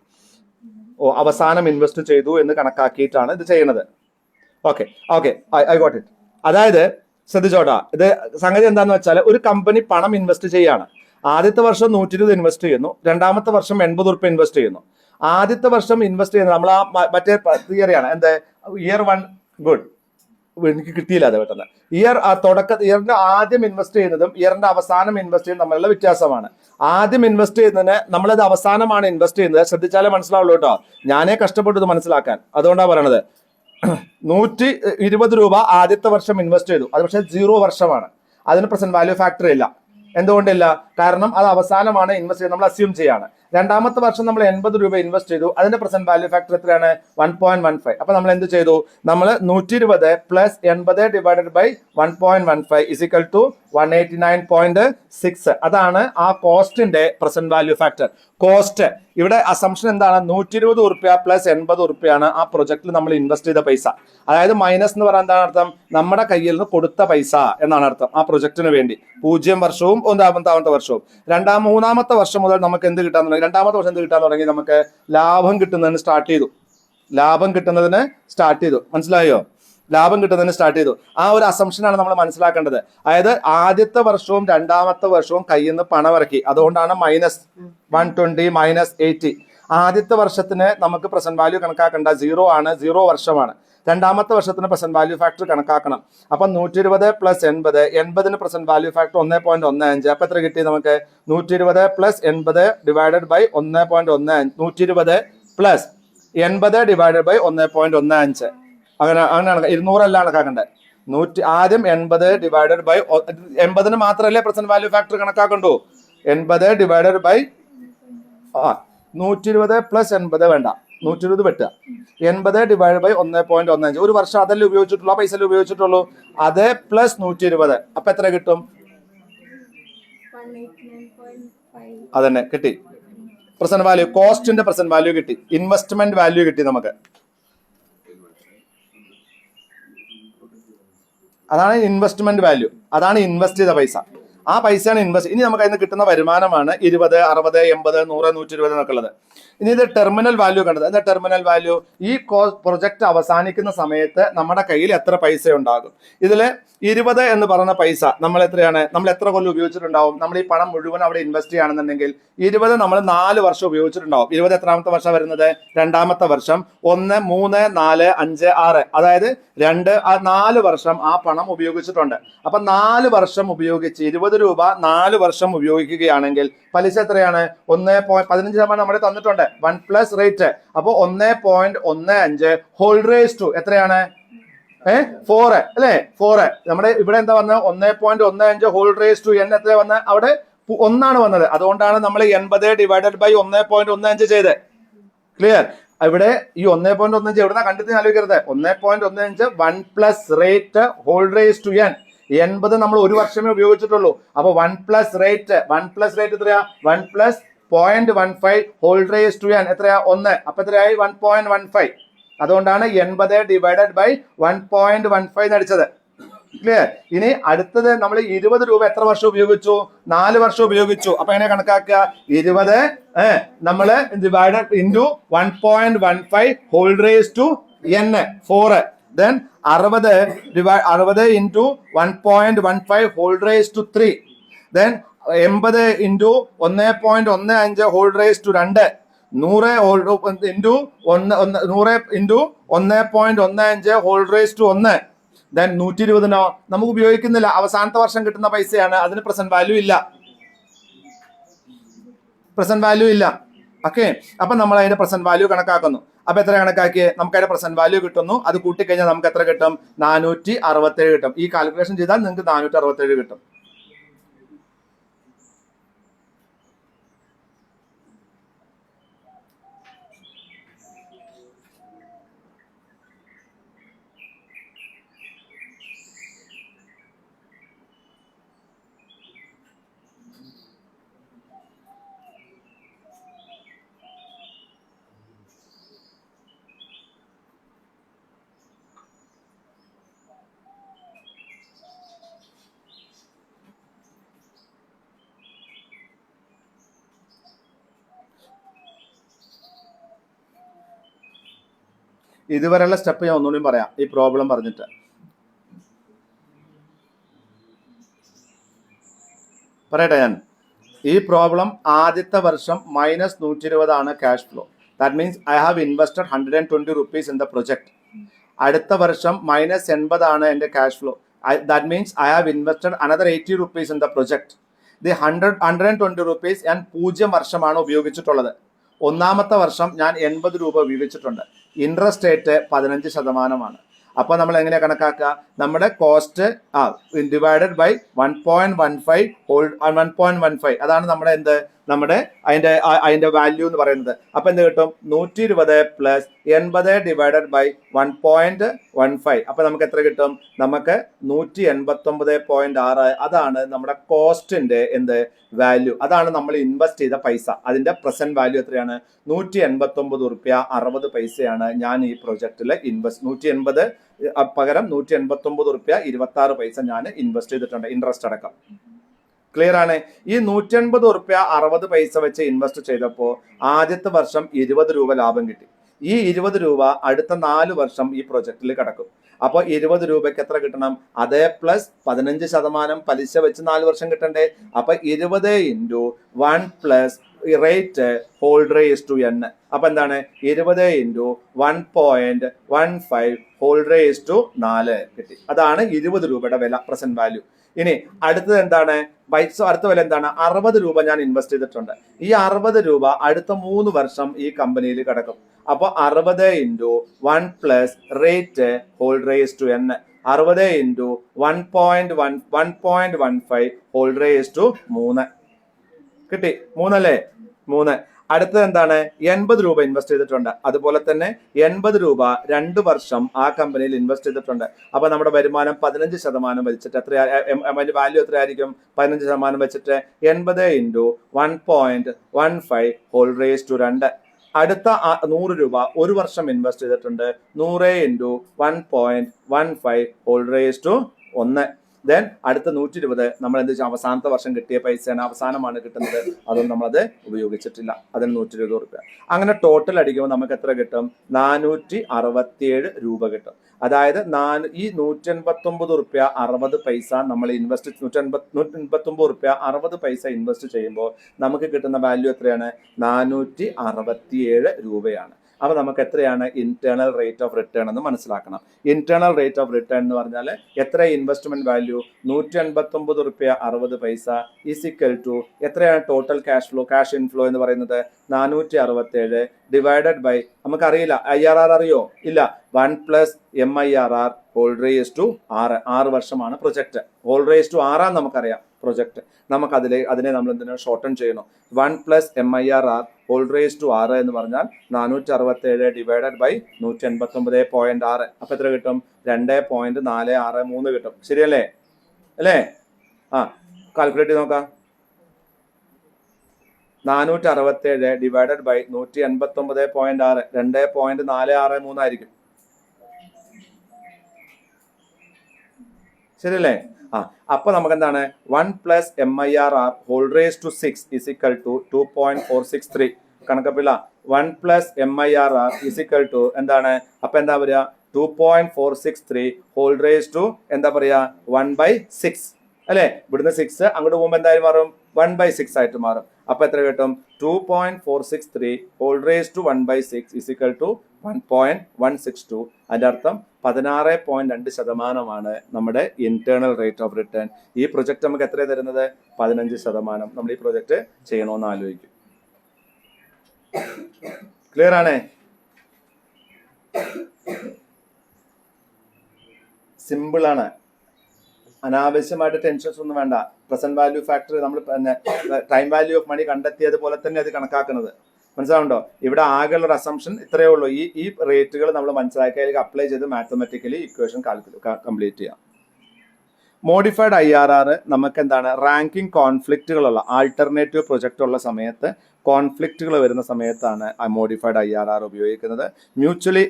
ഓ അവസാനം ഇൻവെസ്റ്റ് ചെയ്തു എന്ന് കണക്കാക്കിയിട്ടാണ് ഇത് ചെയ്യുന്നത്. Okay I got it. അതായത് ശ്രദ്ധിച്ചോട്ടാ, ഇത് സംഗതി എന്താന്ന് വെച്ചാൽ ഒരു കമ്പനി പണം ഇൻവെസ്റ്റ് ചെയ്യാണ്. ആദ്യത്തെ വർഷം 120 ഇൻവെസ്റ്റ് ചെയ്യുന്നു, രണ്ടാമത്തെ വർഷം 80 ഉറുപ്പ് ഇൻവെസ്റ്റ് ചെയ്യുന്നു. ആദ്യത്തെ വർഷം ഇൻവെസ്റ്റ് ചെയ്യുന്നത് നമ്മൾ ആ മറ്റേ തിയറിയാണ്, എന്ത് ഇയർ 1 ഗുഡ്, എനിക്ക് കിട്ടിയില്ല അത് പെട്ടെന്ന്. ഇയറിന്റെ ആദ്യം ഇൻവെസ്റ്റ് ചെയ്യുന്നതും ഇയറിന്റെ അവസാനം ഇൻവെസ്റ്റ് ചെയ്യുന്നതും തമ്മിലുള്ള വ്യത്യാസമാണ്. ആദ്യം ഇൻവെസ്റ്റ് ചെയ്യുന്നതിന് നമ്മളത് അവസാനമാണ് ഇൻവെസ്റ്റ് ചെയ്യുന്നത്. ശ്രദ്ധിച്ചാലേ മനസ്സിലാവുള്ളൂ കേട്ടോ, ഞാനേ കഷ്ടപ്പെട്ടത് മനസ്സിലാക്കാൻ, അതുകൊണ്ടാണ് പറയണത്. 120 രൂപ ആദ്യത്തെ വർഷം ഇൻവെസ്റ്റ് ചെയ്തു, അത് പക്ഷേ 0 വർഷമാണ്, അതിന് പ്രസന്റ് വാല്യൂ ഫാക്ടർ ഇല്ല. എന്തുകൊണ്ടില്ല? കാരണം അത് അവസാനമാണ് ഇൻവെസ്റ്റ് ചെയ്ത് നമ്മൾ അസ്യൂം ചെയ്യാണ്. രണ്ടാമത്തെ വർഷം നമ്മൾ 80 രൂപ ഇൻവെസ്റ്റ് ചെയ്തു, അതിന്റെ പ്രസന്റ് വാല്യൂ ഫാക്ടർ എത്രയാണ്? 1.15. അപ്പൊ നമ്മൾ എന്ത് ചെയ്തു? നമ്മൾ 120 plus 80 divided by 1.15 is equal to 189.6. അതാണ് ആ കോസ്റ്റിന്റെ പ്രസന്റ് വാല്യൂ ഫാക്ടർ. കോസ്റ്റ് ഇവിടെ അസംഷൻ എന്താണ്? 120 ഉറുപ്പ്യ പ്ലസ് 80 ഉറുപ്പ്യാണ് ആ പ്രൊജക്റ്റിൽ നമ്മൾ ഇൻവെസ്റ്റ് ചെയ്ത പൈസ. അതായത് മൈനസ് എന്ന് പറയാൻ എന്താണ് അർത്ഥം? നമ്മുടെ കയ്യിൽ നിന്ന് കൊടുത്ത പൈസ എന്നാണ് അർത്ഥം ആ പ്രൊജക്റ്റിന് വേണ്ടി. 0 വർഷവും 1 വർഷവും. മൂന്നാമത്തെ വർഷം മുതൽ നമുക്ക് എന്ത് കിട്ടാൻ തുടങ്ങി? രണ്ടാമത്തെ വർഷം എന്ത് കിട്ടാൻ തുടങ്ങി? നമുക്ക് ലാഭം കിട്ടുന്നതിന് സ്റ്റാർട്ട് ചെയ്തു. മനസ്സിലായോ? ലാഭം കിട്ടുന്നതിന് സ്റ്റാർട്ട് ചെയ്തു. ആ ഒരു അസംഷനാണ് നമ്മൾ മനസ്സിലാക്കേണ്ടത്. അതായത് ആദ്യത്തെ വർഷവും രണ്ടാമത്തെ വർഷവും കയ്യിൽ നിന്ന് പണം ഇറക്കി, അതുകൊണ്ടാണ് മൈനസ് 120 മൈനസ് 80. ആദ്യത്തെ വർഷത്തിന് നമുക്ക് പ്രസന്റ് വാല്യൂ കണക്കാക്കേണ്ട, 0 ആണ്, 0 വർഷമാണ്. രണ്ടാമത്തെ വർഷത്തിന് പ്രസന്റ് വാല്യൂ ഫാക്ടർ കണക്കാക്കണം. അപ്പൊ 120 പ്ലസ് 80 പ്രസന്റ് വാല്യൂ ഫാക്ടർ 1.15. അപ്പൊ എത്ര കിട്ടി നമുക്ക്? 120 plus 80 divided by 1.15. 120 plus 80 divided by 1.15. അങ്ങനെയാണ് 200 അല്ല കണക്കാക്കണ്ടേ. ആദ്യം 80 ഡിവൈഡഡ് ബൈ 80 മാത്രമല്ലേ പ്രസന്റ് വാല്യൂ ഫാക്ടർ കണക്കാക്കണ്ടു. 80 ഡിവൈഡഡ് ബൈ 120 പ്ലസ് 80 വേണ്ട, 120 വെട്ടുക. 80 ഡിവൈഡ് ബൈ 1.15. ഒരു വർഷം അതല്ലേ ഉപയോഗിച്ചിട്ടുള്ളൂ, ആ പൈസ ഉപയോഗിച്ചിട്ടുള്ളൂ. അത് പ്ലസ് 120, അപ്പൊ എത്ര കിട്ടും? അതന്നെ കിട്ടി. പ്രസന്റ് വാല്യൂ, കോസ്റ്റിന്റെ പ്രസന്റ് വാല്യൂ കിട്ടി, ഇൻവെസ്റ്റ്മെന്റ് വാല്യൂ കിട്ടി നമുക്ക്. അതാണ് ഇൻവെസ്റ്റ്മെന്റ് വാല്യൂ, അതാണ് ഇൻവെസ്റ്റ് ചെയ്ത പൈസ. ആ പൈസയാണ് ഇൻവെസ്റ്റ്. ഇനി നമുക്ക് അതിന് കിട്ടുന്ന വരുമാനമാണ് 20, 60, 80, 100, 120 എന്നൊക്കെ ഉള്ളത്. ഇനി ഇത് ടെർമിനൽ വാല്യൂ കണ്ടത്. എന്താ ടെർമിനൽ വാല്യൂ? ഈ പ്രൊജക്ട് അവസാനിക്കുന്ന സമയത്ത് നമ്മുടെ കയ്യിൽ എത്ര പൈസ ഉണ്ടാകും. ഇതില് 20 എന്ന് പറയുന്ന പൈസ നമ്മൾ എത്ര കൊല്ലം ഉപയോഗിച്ചിട്ടുണ്ടാവും? നമ്മൾ ഈ പണം മുഴുവൻ അവിടെ ഇൻവെസ്റ്റ് ചെയ്യുകയാണെന്നുണ്ടെങ്കിൽ 20 നമ്മൾ 4 വർഷം ഉപയോഗിച്ചിട്ടുണ്ടാവും. 20 എത്രാമത്തെ വർഷം വരുന്നത്? രണ്ടാമത്തെ വർഷം. 1, 3, 4, 5, 6, അതായത് 4 വർഷം ആ പണം ഉപയോഗിച്ചിട്ടുണ്ട്. അപ്പൊ 4 വർഷം ഉപയോഗിച്ച് 20 രൂപ 4 വർഷം ഉപയോഗിക്കുകയാണെങ്കിൽ പലിശ എത്രയാണ്? 15% നമ്മുടെ തന്നിട്ടുണ്ട്, 1 പ്ലസ് റേറ്റ്. അപ്പൊ 1.15 ഹോൾ റേസ് ടു എത്രയാണ്? 4 അല്ലേ? 4. നമ്മുടെ ഇവിടെ എന്താ വന്നത്? 1.15 ഹോൾ റേസ് ടു n എത്ര വന്നത്? അവിടെ 1 വന്നത്. അതുകൊണ്ടാണ് നമ്മൾ 80 ഡിവൈഡഡ് ബൈ 1.15 ചെയ്ത്. ക്ലിയർ? ഇവിടെ ഈ 1.15 എവിടുന്ന കണ്ടെത്തി ആലോചിക്കരുത്. 1.15 1 plus rate whole raise to n. 80 നമ്മൾ ഒരു വർഷമേ ഉപയോഗിച്ചിട്ടുള്ളൂ. അപ്പൊ 1 പ്ലസ് റേറ്റ് എത്രയാ? 1 plus 0.15 whole raise to n എത്രയാ? 1. അപ്പൊ എത്രയായി? 1.15. അതുകൊണ്ടാണ് 80 ഡിവൈഡഡ് ബൈ 1.15 അടിച്ചത്. ക്ലിയർ? ഇനി അടുത്തത് നമ്മൾ 20 രൂപ എത്ര വർഷം ഉപയോഗിച്ചു? 4 വർഷം ഉപയോഗിച്ചു. അപ്പൊ എങ്ങനെ കണക്കാക്കുക? 20 നമ്മള് divided into 1.15 whole raise to n 4. Then 60 into 1.15 whole raise to 3. Then 80 into 1.15 whole raise to 2. 100 into 1.15 whole raise to 1. Then 120 നമുക്ക് ഉപയോഗിക്കുന്നില്ല, അവസാനത്തെ വർഷം കിട്ടുന്ന പൈസയാണ്, അതിന് പ്രസന്റ് വാല്യൂ ഇല്ല. ഓക്കെ, അപ്പൊ നമ്മൾ അതിന്റെ പ്രസന്റ് വാല്യൂ കണക്കാക്കുന്നു. അപ്പൊ എത്ര കണക്കാക്കിയേ? നമുക്ക് അതിന്റെ പ്രസന്റ് വാല്യൂ കിട്ടുന്നു. അത് കൂട്ടിക്കഴിഞ്ഞാൽ നമുക്ക് എത്ര കിട്ടും? 467 കിട്ടും. ഈ കാൽക്കുലേഷൻ ചെയ്താൽ നിങ്ങൾക്ക് 467 കിട്ടും. ഇതുവരെയുള്ള സ്റ്റെപ്പ് ഞാൻ ഒന്നുകൂടി പറയാം, ഈ പ്രോബ്ലം പറഞ്ഞിട്ട്. പറയട്ടെ ഞാൻ. ഈ പ്രോബ്ലം ആദ്യത്തെ വർഷം -120 ആണ് cash flow. That means I have invested 120 rupees in the project. അടുത്ത വർഷം -80 ആണ് എൻ്റെ cash flow. That means I have invested another 80 rupees in the project. The 120 rupees ഞാൻ 0 വർഷമാണ് ഉപയോഗിച്ചിട്ടുള്ളത്. ഒന്നാമത്തെ വർഷം ഞാൻ 80 രൂപ ഉപയോഗിച്ചിട്ടുണ്ട്. Interest rate 15%. അപ്പോൾ നമ്മൾ എങ്ങനെ കണക്കാക്കുക? നമ്മുടെ കോസ്റ്റ് ഡിവൈഡഡ് ബൈ 1.15 അതാണ് നമ്മുടെ അതിന്റെ വാല്യൂ എന്ന് പറയുന്നത്. അപ്പൊ എന്ത് കിട്ടും? 120 പ്ലസ് 80 ഡിവൈഡഡ് ബൈ 1.15. അപ്പൊ നമുക്ക് എത്ര കിട്ടും? നമുക്ക് 189.6. അതാണ് നമ്മുടെ കോസ്റ്റിന്റെ വാല്യൂ. അതാണ് നമ്മൾ ഇൻവെസ്റ്റ് ചെയ്ത പൈസ. അതിന്റെ പ്രസന്റ് വാല്യൂ എത്രയാണ്? 189 റുപ്യ 60 പൈസയാണ് ഞാൻ ഈ പ്രൊജക്റ്റിൽ ഇൻവെസ്റ്റ്. 180 പകരം 189 റുപ്യ 26 പൈസ ഞാൻ ഇൻവെസ്റ്റ് ചെയ്തിട്ടുണ്ട്, ഇൻട്രസ്റ്റ് അടക്കം. ക്ലിയർ ആണ്? ഈ 180 റുപ്യ 60 പൈസ വെച്ച് ഇൻവെസ്റ്റ് ചെയ്തപ്പോൾ ആദ്യത്തെ വർഷം 20 രൂപ ലാഭം കിട്ടി. ഈ 20 രൂപ അടുത്ത 4 വർഷം ഈ പ്രൊജക്റ്റിൽ കിടക്കും. അപ്പോൾ 20 രൂപയ്ക്ക് എത്ര കിട്ടണം? അതേ പ്ലസ് 15% പലിശ വെച്ച് 4 വർഷം കിട്ടണ്ടേ? അപ്പൊ 20 into 1 plus rate whole raise to n. അപ്പൊ എന്താണ്? 20 ഇൻറ്റു 1.15 ഹോൾ റേസ് ടു 4 കിട്ടി. അതാണ് 20 രൂപയുടെ വില, പ്രസന്റ് വാല്യൂ. ഇനി അടുത്തത് എന്താണ്? അടുത്ത വില എന്താണ്? 60 രൂപ ഞാൻ ഇൻവെസ്റ്റ് ചെയ്തിട്ടുണ്ട്. ഈ 60 രൂപ അടുത്ത 3 വർഷം ഈ കമ്പനിയിൽ കിടക്കും. അപ്പോൾ 60 into 1 plus rate whole raise to n. 60 into 1.15 whole raise to 3 കിട്ടി. 3 അല്ലേ? 3. അടുത്തത് എന്താണ്? 80 രൂപ ഇൻവെസ്റ്റ് ചെയ്തിട്ടുണ്ട്. അതുപോലെ തന്നെ 80 രൂപ 2 വർഷം ആ കമ്പനിയിൽ ഇൻവെസ്റ്റ് ചെയ്തിട്ടുണ്ട്. അപ്പൊ നമ്മുടെ വരുമാനം 15% വെച്ചിട്ട് അതിന്റെ വാല്യൂ എത്രയായിരിക്കും? 15% വെച്ചിട്ട് 80 ഇൻറ്റു 1.15 ഹോൾ റേസ് ടു 2. അടുത്ത 100 രൂപ 1 വർഷം ഇൻവെസ്റ്റ് ചെയ്തിട്ടുണ്ട്. 100 into 1.15 whole raise to 1. Then അടുത്ത 120 നമ്മൾ എന്ത് വെച്ചാൽ അവസാനത്തെ വർഷം കിട്ടിയ പൈസയാണ്, അവസാനമാണ് കിട്ടുന്നത്. അതൊന്നും നമ്മളത് ഉപയോഗിച്ചിട്ടില്ല. അതിന് 120 രൂപ. അങ്ങനെ ടോട്ടൽ അടിക്കുമ്പോൾ നമുക്ക് എത്ര കിട്ടും? 467 രൂപ കിട്ടും. അതായത് ഈ 189 റുപ്യ 60 പൈസ നമ്മൾ ഇൻവെസ്റ്റ് 189 റുപ്യ 60 പൈസ ഇൻവെസ്റ്റ് ചെയ്യുമ്പോൾ നമുക്ക് കിട്ടുന്ന വാല്യൂ എത്രയാണ്? 467 രൂപയാണ്. അപ്പോൾ നമുക്ക് എത്രയാണ് ഇന്റേണൽ റേറ്റ് ഓഫ് റിട്ടേൺ എന്ന് മനസ്സിലാക്കണം. ഇന്റേണൽ റേറ്റ് ഓഫ് റിട്ടേൺ എന്ന് പറഞ്ഞാൽ എത്ര ഇൻവെസ്റ്റ്മെന്റ് വാല്യൂ? 189 റുപ്യ 60 പൈസ ഈസിക്കൽ ടു എത്രയാണ് total cash flow, cash inflow എന്ന് പറയുന്നത്? 467 ഡിവൈഡഡ് ബൈ, നമുക്കറിയില്ല IRR അറിയോ? ഇല്ല. 1 plus MIRR whole raise to 6 വർഷമാണ് പ്രൊജക്ട്. ഹോൾ റേസ് ടു 6 നമുക്കറിയാം പ്രൊജക്ട്. നമുക്ക് അതിനെ നമ്മൾ എന്തിനാണ് ഷോർട്ടൺ ചെയ്യണം? 1 plus MIRR whole raise to 6 എന്ന് പറഞ്ഞാൽ 467 ഡിവൈഡഡ് ബൈ 189.6. അപ്പൊ എത്ര കിട്ടും? 2.463 കിട്ടും. ശരിയല്ലേ? അല്ലേ? കാൽക്കുലേറ്റ് ചെയ്ത് നോക്കാം. 467 ഡിവൈഡഡ് ബൈ 189.6 2.463 ആയിരിക്കും. ശരിയല്ലേ? അപ്പൊ നമുക്ക് എന്താണ് 1 + MIRR whole raise to 6 is equal to 2.463. കണക്കപ്പിള്ള 1 + MIRR ഈസ് ഈക്വൽ ടു എന്താണ്? അപ്പൊ എന്താ പറയാ 2.463 ഹോൾ റേസ് ടു എന്താ പറയാ 1/6 അല്ലെ? ഇവിടുന്ന് 6 അങ്ങോട്ട് പോകുമ്പോൾ എന്തായാലും മാറും 1/6 ആയിട്ട് മാറും. അപ്പൊ എത്ര കിട്ടും? 2.463 whole raise to 1/6 is equal to 1.162. അതിന്റെ അർത്ഥം 16.2% നമ്മുടെ ഇന്റേണൽ റേറ്റ് ഓഫ് റിട്ടേൺ. ഈ പ്രൊജക്ട് നമുക്ക് എത്ര തരുന്നത്? 15%. നമ്മൾ ഈ പ്രൊജക്ട് ചെയ്യണമെന്ന് ആലോചിക്കും. ക്ലിയർ ആണേ? സിമ്പിൾ ആണ്, അനാവശ്യമായിട്ട് ടെൻഷൻസ് ഒന്നും വേണ്ട. പ്രസന്റ് വാല്യൂ ഫാക്ടർ നമ്മൾ ടൈം വാല്യൂ ഓഫ് മണി കണ്ടെത്തിയതുപോലെ തന്നെ അത് കണക്കാക്കുന്നത്. മനസ്സിലാവുണ്ടോ? ഇവിടെ ആകെയുള്ള ഒരു അസംഷൻ ഇത്രയേ ഉള്ളൂ. ഈ റേറ്റുകൾ നമ്മൾ മനസ്സിലാക്കി അപ്ലൈ ചെയ്ത് മാത്തമാറ്റിക്കലി ഇക്വേഷൻ കംപ്ലീറ്റ് ചെയ്യാം. മോഡിഫൈഡ് IRR നമുക്ക് എന്താണ്? റാങ്കിങ് കോൺഫ്ലിക്റ്റുകളുള്ള ആൾട്ടർനേറ്റീവ് പ്രൊജക്റ്റ് ഉള്ള സമയത്ത്, കോൺഫ്ലിക്റ്റുകൾ വരുന്ന സമയത്താണ് മോഡിഫൈഡ് IRR ഉപയോഗിക്കുന്നത്. മ്യൂച്വലി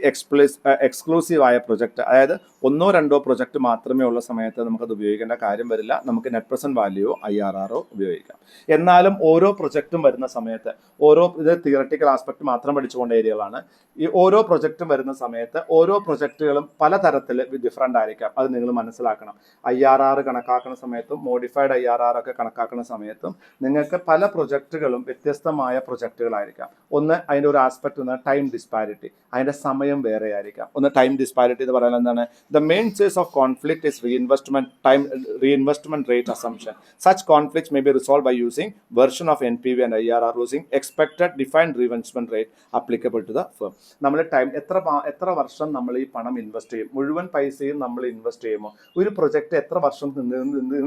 എക്സ്ക്ലൂസീവ് ആയ പ്രൊജക്റ്റ്, അതായത് 1-2 പ്രൊജക്റ്റ് മാത്രമേ ഉള്ള സമയത്ത് നമുക്കത് ഉപയോഗിക്കേണ്ട കാര്യം വരില്ല. നമുക്ക് നെറ്റ് പ്രസന്റ് വാല്യൂയോ IRRോ ഉപയോഗിക്കാം. എന്നാലും ഓരോ പ്രൊജക്റ്റും വരുന്ന സമയത്ത് ഇത് തിയറട്ടിക്കൽ ആസ്പെക്ട് മാത്രം പഠിച്ചുകൊണ്ട ഏരിയകളാണ്. ഈ ഓരോ പ്രൊജക്റ്റും വരുന്ന സമയത്ത് ഓരോ പ്രൊജക്റ്റുകളും പലതരത്തിൽ ഡിഫറെൻ്റ് ആയിരിക്കാം. അത് നിങ്ങൾ മനസ്സിലാക്കണം. IRR കണക്കാക്കുന്ന സമയത്തും മോഡിഫൈഡ് IRR ഒക്കെ കണക്കാക്കുന്ന സമയത്തും നിങ്ങൾക്ക് പല പ്രൊജക്റ്റുകളും വ്യത്യസ്തമായ പ്രൊജക്റ്റുകളായിരിക്കാം. ഒന്ന് അതിൻ്റെ ഒരു ആസ്പെക്ട് ടൈം ഡിസ്പാരിറ്റി, അതിൻ്റെ സമയം വേറെ ആയിരിക്കാം. ഒന്ന് ടൈം ഡിസ്പാരിറ്റി എന്ന് പറയുന്നത് എന്താണ്? The main source of conflict is reinvestment rate assumption. Such conflicts may be resolved by using version of NPV and IRR using expected defined reinvestment rate applicable to the firm. നമ്മൾ time എത്ര വർഷം നമ്മൾ ഈ പണം invest ചെയ്യും, മുഴുവൻ പൈസയും നമ്മൾ ഇൻവെസ്റ്റ് ചെയ്യുമോ, ഒരു പ്രൊജക്റ്റ് എത്ര വർഷം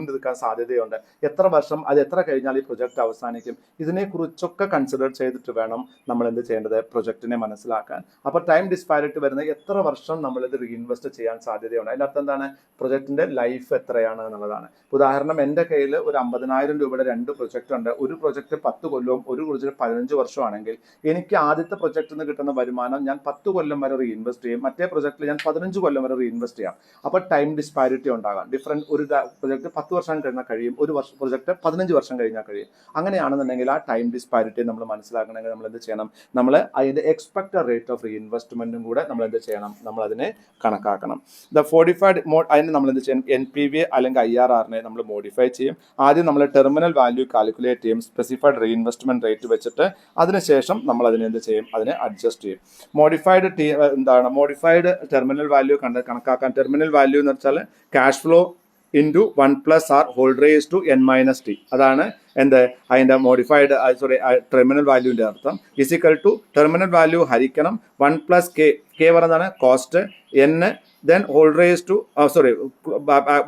നിൽക്കാൻ സാധ്യതയുണ്ട്, എത്ര വർഷം, അത് എത്ര കഴിഞ്ഞാൽ ഈ പ്രൊജക്റ്റ് അവസാനിക്കും, ഇതിനെക്കുറിച്ചൊക്കെ കൺസിഡർ ചെയ്തിട്ട് വേണം നമ്മൾ എന്ത് ചെയ്യേണ്ടത്? പ്രൊജക്റ്റിനെ മനസ്സിലാക്കാൻ. അപ്പോൾ ടൈം ഡിസ്പാരിറ്റി വരുന്ന എത്ര വർഷം നമ്മളിത് റീഇൻവെസ്റ്റ് ചെയ്യാൻ സാധ്യതയുണ്ട്. അതിൻ്റെ അർത്ഥം എന്താണ്? പ്രൊജക്റ്റിന്റെ ലൈഫ് എത്രയാണ് എന്നുള്ളതാണ്. ഉദാഹരണം, എൻ്റെ കയ്യിൽ ഒരു 50,000 രൂപയുടെ 2 പ്രൊജക്റ്റ് ഉണ്ട്. ഒരു പ്രൊജക്റ്റ് 10 കൊല്ലവും ഒരു പ്രൊജക്റ്റ് 15 വർഷമാണെങ്കിൽ എനിക്ക് ആദ്യത്തെ പ്രൊജക്റ്റിൽ നിന്ന് കിട്ടുന്ന വരുമാനം ഞാൻ 10 കൊല്ലം വരെ റീഇൻവെസ്റ്റ് ചെയ്യും, മറ്റേ പ്രൊജക്റ്റിൽ ഞാൻ 15 കൊല്ലം വരെ റീഇൻവെസ്റ്റ് ചെയ്യാം. അപ്പോൾ ടൈം ഡിസ്പാരിറ്റി ഉണ്ടാകാം. ഡിഫറൻറ്റ്, ഒരു പ്രൊജക്റ്റ് 10 വർഷം കഴിഞ്ഞാൽ കഴിയും, ഒരു പ്രൊജക്റ്റ് 15 വർഷം കഴിഞ്ഞാൽ കഴിയും. അങ്ങനെയാണെന്നുണ്ടെങ്കിൽ ആ ടൈം ഡിസ്പാരിറ്റി നമ്മൾ മനസ്സിലാക്കണമെങ്കിൽ നമ്മൾ എന്ത് ചെയ്യണം? നമ്മൾ അതിൻ്റെ എക്സ്പെക്റ്റഡ് റേറ്റ് ഓഫ് റീഇൻവെസ്റ്റ്മെന്റും കൂടെ നമ്മൾ എന്ത് ചെയ്യണം? നമ്മൾ അതിനെ കണക്കാക്കണം. അതിന് നമ്മൾ എന്ത് ചെയ്യണം? NPV അല്ലെങ്കിൽ IRRനെ നമ്മൾ മോഡിഫൈ ചെയ്യും. ആദ്യം നമ്മൾ ടെർമിനൽ വാല്യൂ കാൽക്കുലേറ്റ് ചെയ്യും, സ്പെസിഫൈഡ് റീഇൻവെസ്റ്റ്മെന്റ് റേറ്റ് വെച്ചിട്ട്. അതിനുശേഷം നമ്മൾ അതിനെ എന്ത് ചെയ്യും? അതിനെ അഡ്ജസ്റ്റ് ചെയ്യും. മോഡിഫൈഡ് ടെർമിനൽ വാല്യൂ കണക്കാക്കാൻ, ടെർമിനൽ വാല്യൂ എന്ന് വെച്ചാൽ cash flow into 1 + R whole raise to N-T. അതാണ് എന്ത്? അതിൻ്റെ മോഡിഫൈഡ് ടെർമിനൽ വാല്യൂവിൻ്റെ അർത്ഥം. ഇസിക്കൽ ടു ടെർമിനൽ വാല്യൂ ഹരിക്കണം 1 + K പറയുന്നതാണ് cost, N then whole raised to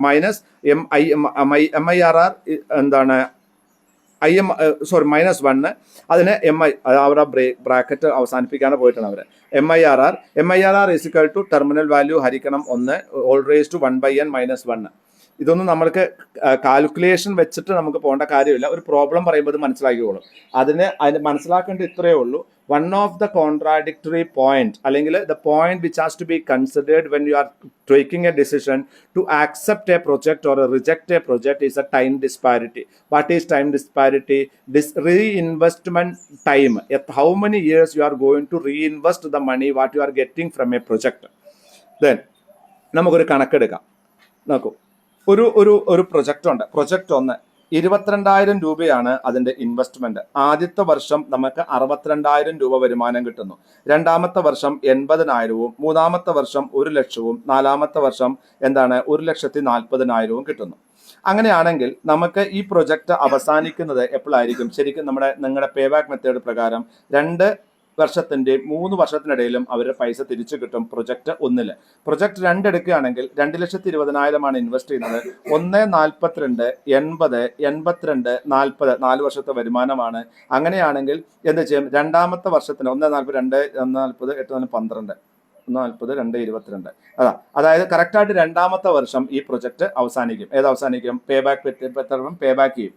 minus MIRR എന്താണ്? -1 അതിന് അവിടെ ബ്രാക്കറ്റ് അവസാനിപ്പിക്കാതെ പോയിട്ടാണ് അവർ. MIRR is equal two terminal value ഹരിക്കണം 1 ഹോൾ റേസ് ടു 1/n - 1. ഇതൊന്നും നമ്മൾക്ക് കാൽക്കുലേഷൻ വെച്ചിട്ട് നമുക്ക് പോകേണ്ട കാര്യമില്ല. ഒരു പ്രോബ്ലം പറയുമ്പോൾ അത് മനസ്സിലാക്കിക്കോളും. അതിന് മനസ്സിലാക്കേണ്ട ഇത്രയേ ഉള്ളൂ. One of the contradictory point അല്ലെങ്കിൽ the point which has to be considered when you are taking a decision to accept a project or reject a project is a time disparity. What is time disparity? This reinvestment time. How many years you are going to reinvest the money what you are getting from a project. Then നമുക്കൊരു കണക്കെടുക്കാം. നോക്കൂ, ഒരു project ഉണ്ട്. Project 1 22,000 രൂപയാണ് അതിൻ്റെ investment. ആദ്യത്തെ വർഷം നമുക്ക് 62,000 രൂപ വരുമാനം കിട്ടുന്നു. രണ്ടാമത്തെ വർഷം 80,000-ഉം, മൂന്നാമത്തെ വർഷം 1,00,000-ഉം, നാലാമത്തെ വർഷം 1,40,40,000-ഉം കിട്ടുന്നു. അങ്ങനെയാണെങ്കിൽ നമുക്ക് ഈ പ്രൊജക്റ്റ് അവസാനിക്കുന്നത് എപ്പോഴായിരിക്കും? ശരിക്കും നിങ്ങളുടെ പേ ബാക്ക് മെത്തേഡ് പ്രകാരം 2 വർഷത്തിൻ്റെയും 3 വർഷത്തിനിടയിലും അവരുടെ പൈസ തിരിച്ചു കിട്ടും. പ്രൊജക്റ്റ് 1 പ്രൊജക്റ്റ് 2 എടുക്കുകയാണെങ്കിൽ 2,20,000 ഇൻവെസ്റ്റ് ചെയ്യുന്നത്. 1,42, 80, 82, 40 4 വർഷത്തെ വരുമാനമാണ്. അങ്ങനെയാണെങ്കിൽ എന്ത് ചെയ്യും? രണ്ടാമത്തെ വർഷത്തിന് 1,42, 1,40, 8, 12, 1,40, 2,22. അതായത് കറക്റ്റായിട്ട് രണ്ടാമത്തെ വർഷം ഈ പ്രൊജക്ട് അവസാനിക്കും. അവസാനിക്കും? പേ ബാക്ക് ചെയ്യും.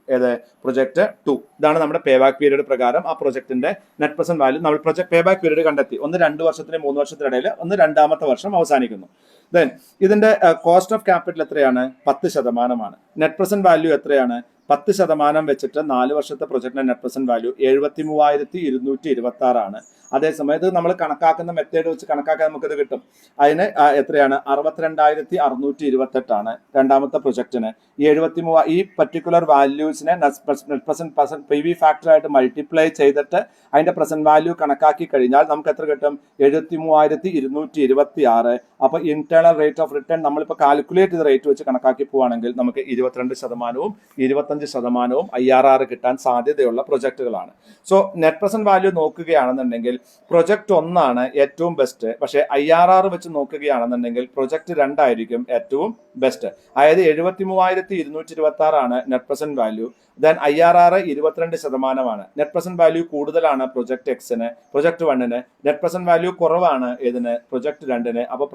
പ്രൊജക്ട് 2. ഇതാണ് നമ്മുടെ പേ ബാക്ക് പീരീഡ് പ്രകാരം ആ പ്രൊജക്ടിന്റെ നെറ്റ് പ്രസന്റ് വാല്യൂ. നമ്മൾ പ്രൊജക്ട് പേ ബാക്ക് പീരീഡ് കണ്ടെത്തി. 2 വർഷത്തിന് 3 വർഷത്തിനിടയിൽ രണ്ടാമത്തെ വർഷം അവസാനിക്കുന്നു. ദെൻ ഇതിന്റെ കോസ്റ്റ് ഓഫ് ക്യാപിറ്റൽ എത്രയാണ്? 10%. നെറ്റ് പ്രസന്റ് വാല്യൂ എത്രയാണ്? 10% വെച്ചിട്ട് 4 വർഷത്തെ പ്രൊജക്ടിന്റെ നെറ്റ് പ്രസന്റ് വാല്യൂ 73,226 ആണ്. അതേസമയത്ത് നമ്മൾ കണക്കാക്കുന്ന മെത്തേഡ് വെച്ച് കണക്കാക്കാൻ നമുക്കിത് കിട്ടും. അതിന് എത്രയാണ്? 62,628 രണ്ടാമത്തെ പ്രൊജക്ടിന്. ഈ 73 ഈ പർട്ടിക്കുലർ വാല്യൂസിനെ net present P V factor ആയിട്ട് മൾട്ടിപ്ലൈ ചെയ്തിട്ട് അതിന്റെ പ്രസന്റ് വാല്യൂ കണക്കാക്കി കഴിഞ്ഞാൽ നമുക്ക് എത്ര കിട്ടും? 73,226. അപ്പൊ ഇന്റേണൽ റേറ്റ് ഓഫ് റിട്ടേൺ നമ്മളിപ്പോൾ കാൽക്കുലേറ്റ് ചെയ്ത റേറ്റ് വെച്ച് കണക്കാക്കി പോവുകയാണെങ്കിൽ നമുക്ക് 22%, 25% IRR കിട്ടാൻ സാധ്യതയുള്ള പ്രൊജക്ടുകളാണ്. സോ നെറ്റ് പ്രസന്റ് വാല്യൂ നോക്കുകയാണെന്നുണ്ടെങ്കിൽ പ്രൊജക്ട് 1 ഏറ്റവും ബെസ്റ്റ്. പക്ഷേ IRR വെച്ച് നോക്കുകയാണെന്നുണ്ടെങ്കിൽ പ്രൊജക്ട് 2 ആയിരിക്കും ഏറ്റവും ബെസ്റ്റ്. അതായത് 73,226 net present value. Then IRR 22%. Net present value കൂടുതലാണ് പ്രൊജക്ട് എക്സിന്, പ്രൊജക്ട് 1ന്. നെറ്റ് പ്രസന്റ് വാല്യൂ കുറവാണ് ഇതിന്, പ്രൊജക്ട് 2ന്. അപ്പോൾ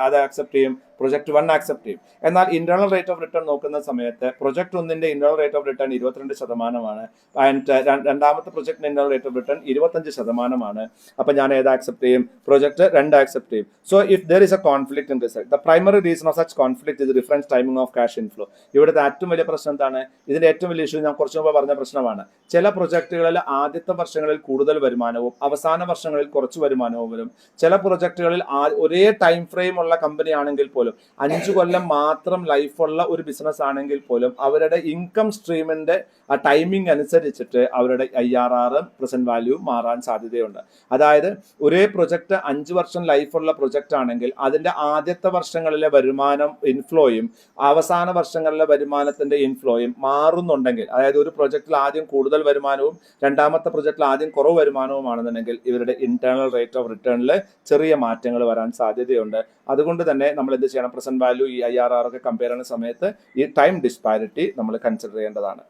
അത് ആക്സെപ്റ്റ് ചെയ്യും, പ്രൊജക്ട് 1 ആക്സെപ്റ്റ് ചെയ്യും. എന്നാൽ ഇന്റേണൽ റേറ്റ് ഓഫ് റിട്ടേൺ നോക്കുന്ന സമയത്ത് പ്രൊജക്ട് 1ന്റെ internal rate of return 22%. And രണ്ടാമത്തെ പ്രൊജക്ടിന്റെ ഇന്റേണൽ റേറ്റ് ഓഫ് റിട്ടേൺ 25%. അപ്പൊ ഞാൻ ഏത് ആക്സെപ്റ്റ് ചെയ്യും? പ്രൊജക്ട് 2 ആക്സെപ്റ്റ് ചെയ്യും. So if there is a conflict in result, the primary reason of such conflict is difference timing of cash inflow. ഇവിടുത്തെ ഏറ്റവും വലിയ പ്രശ്നം എന്താണ്? ഇതിന്റെ ഏറ്റവും വലിയ ഇഷ്യൂ ഞാൻ കുറച്ചു മുമ്പ് പറഞ്ഞ പ്രശ്നമാണ്. ചില പ്രൊജക്ടുകളിൽ ആദ്യത്തെ വർഷങ്ങളിൽ കൂടുതൽ വരുമാനവും അവസാന വർഷങ്ങളിൽ കുറച്ച് വരുമാനവും വരും. ചില പ്രൊജക്ടുകളിൽ ഒരേ ടൈം ഫ്രെയിം ഉള്ള കമ്പനി ആണെങ്കിൽ പോലും, 5 കൊല്ലം മാത്രം ലൈഫുള്ള ഒരു ബിസിനസ് ആണെങ്കിൽ പോലും അവരുടെ ഇൻകം സ്ട്രീമിന്റെ ആ ടൈമിംഗ് അനുസരിച്ചിട്ട് അവരുടെ IRR പ്രസന്റ് വാല്യൂ മാറാൻ സാധ്യതയുണ്ട്. അതായത് ഒരേ പ്രൊജക്ട് 5 വർഷം ലൈഫുള്ള പ്രൊജക്ട് ആണെങ്കിൽ അതിന്റെ ആദ്യത്തെ വർഷങ്ങളിലെ വരുമാനം ഇൻഫ്ലോയും അവസാന വർഷങ്ങളിലെ വരുമാനത്തിന്റെ ഇൻഫ്ലോയും മാറുന്നുണ്ടെങ്കിൽ, അതായത് ഒരു പ്രൊജക്റ്റിൽ ആദ്യം കൂടുതൽ വരുമാനവും രണ്ടാമത്തെ പ്രൊജക്റ്റിൽ ആദ്യം കുറവ് വരുമാനവുമാണെന്നുണ്ടെങ്കിൽ ഇവരുടെ ഇന്റേണൽ റേറ്റ് ഓഫ് റിട്ടേണിൽ ചെറിയ മാറ്റങ്ങൾ വരാൻ സാധ്യതയുണ്ട്. അതുകൊണ്ട് തന്നെ നമ്മൾ എന്ത് ചെയ്യണം? പ്രസന്റ് വാല്യൂ ഈ IRR ഒക്കെ കമ്പയർ ചെയ്യുന്ന സമയത്ത് ഈ ടൈം ഡിസ്പാരിറ്റി നമ്മൾ കൺസിഡർ ചെയ്യേണ്ടതാണ്.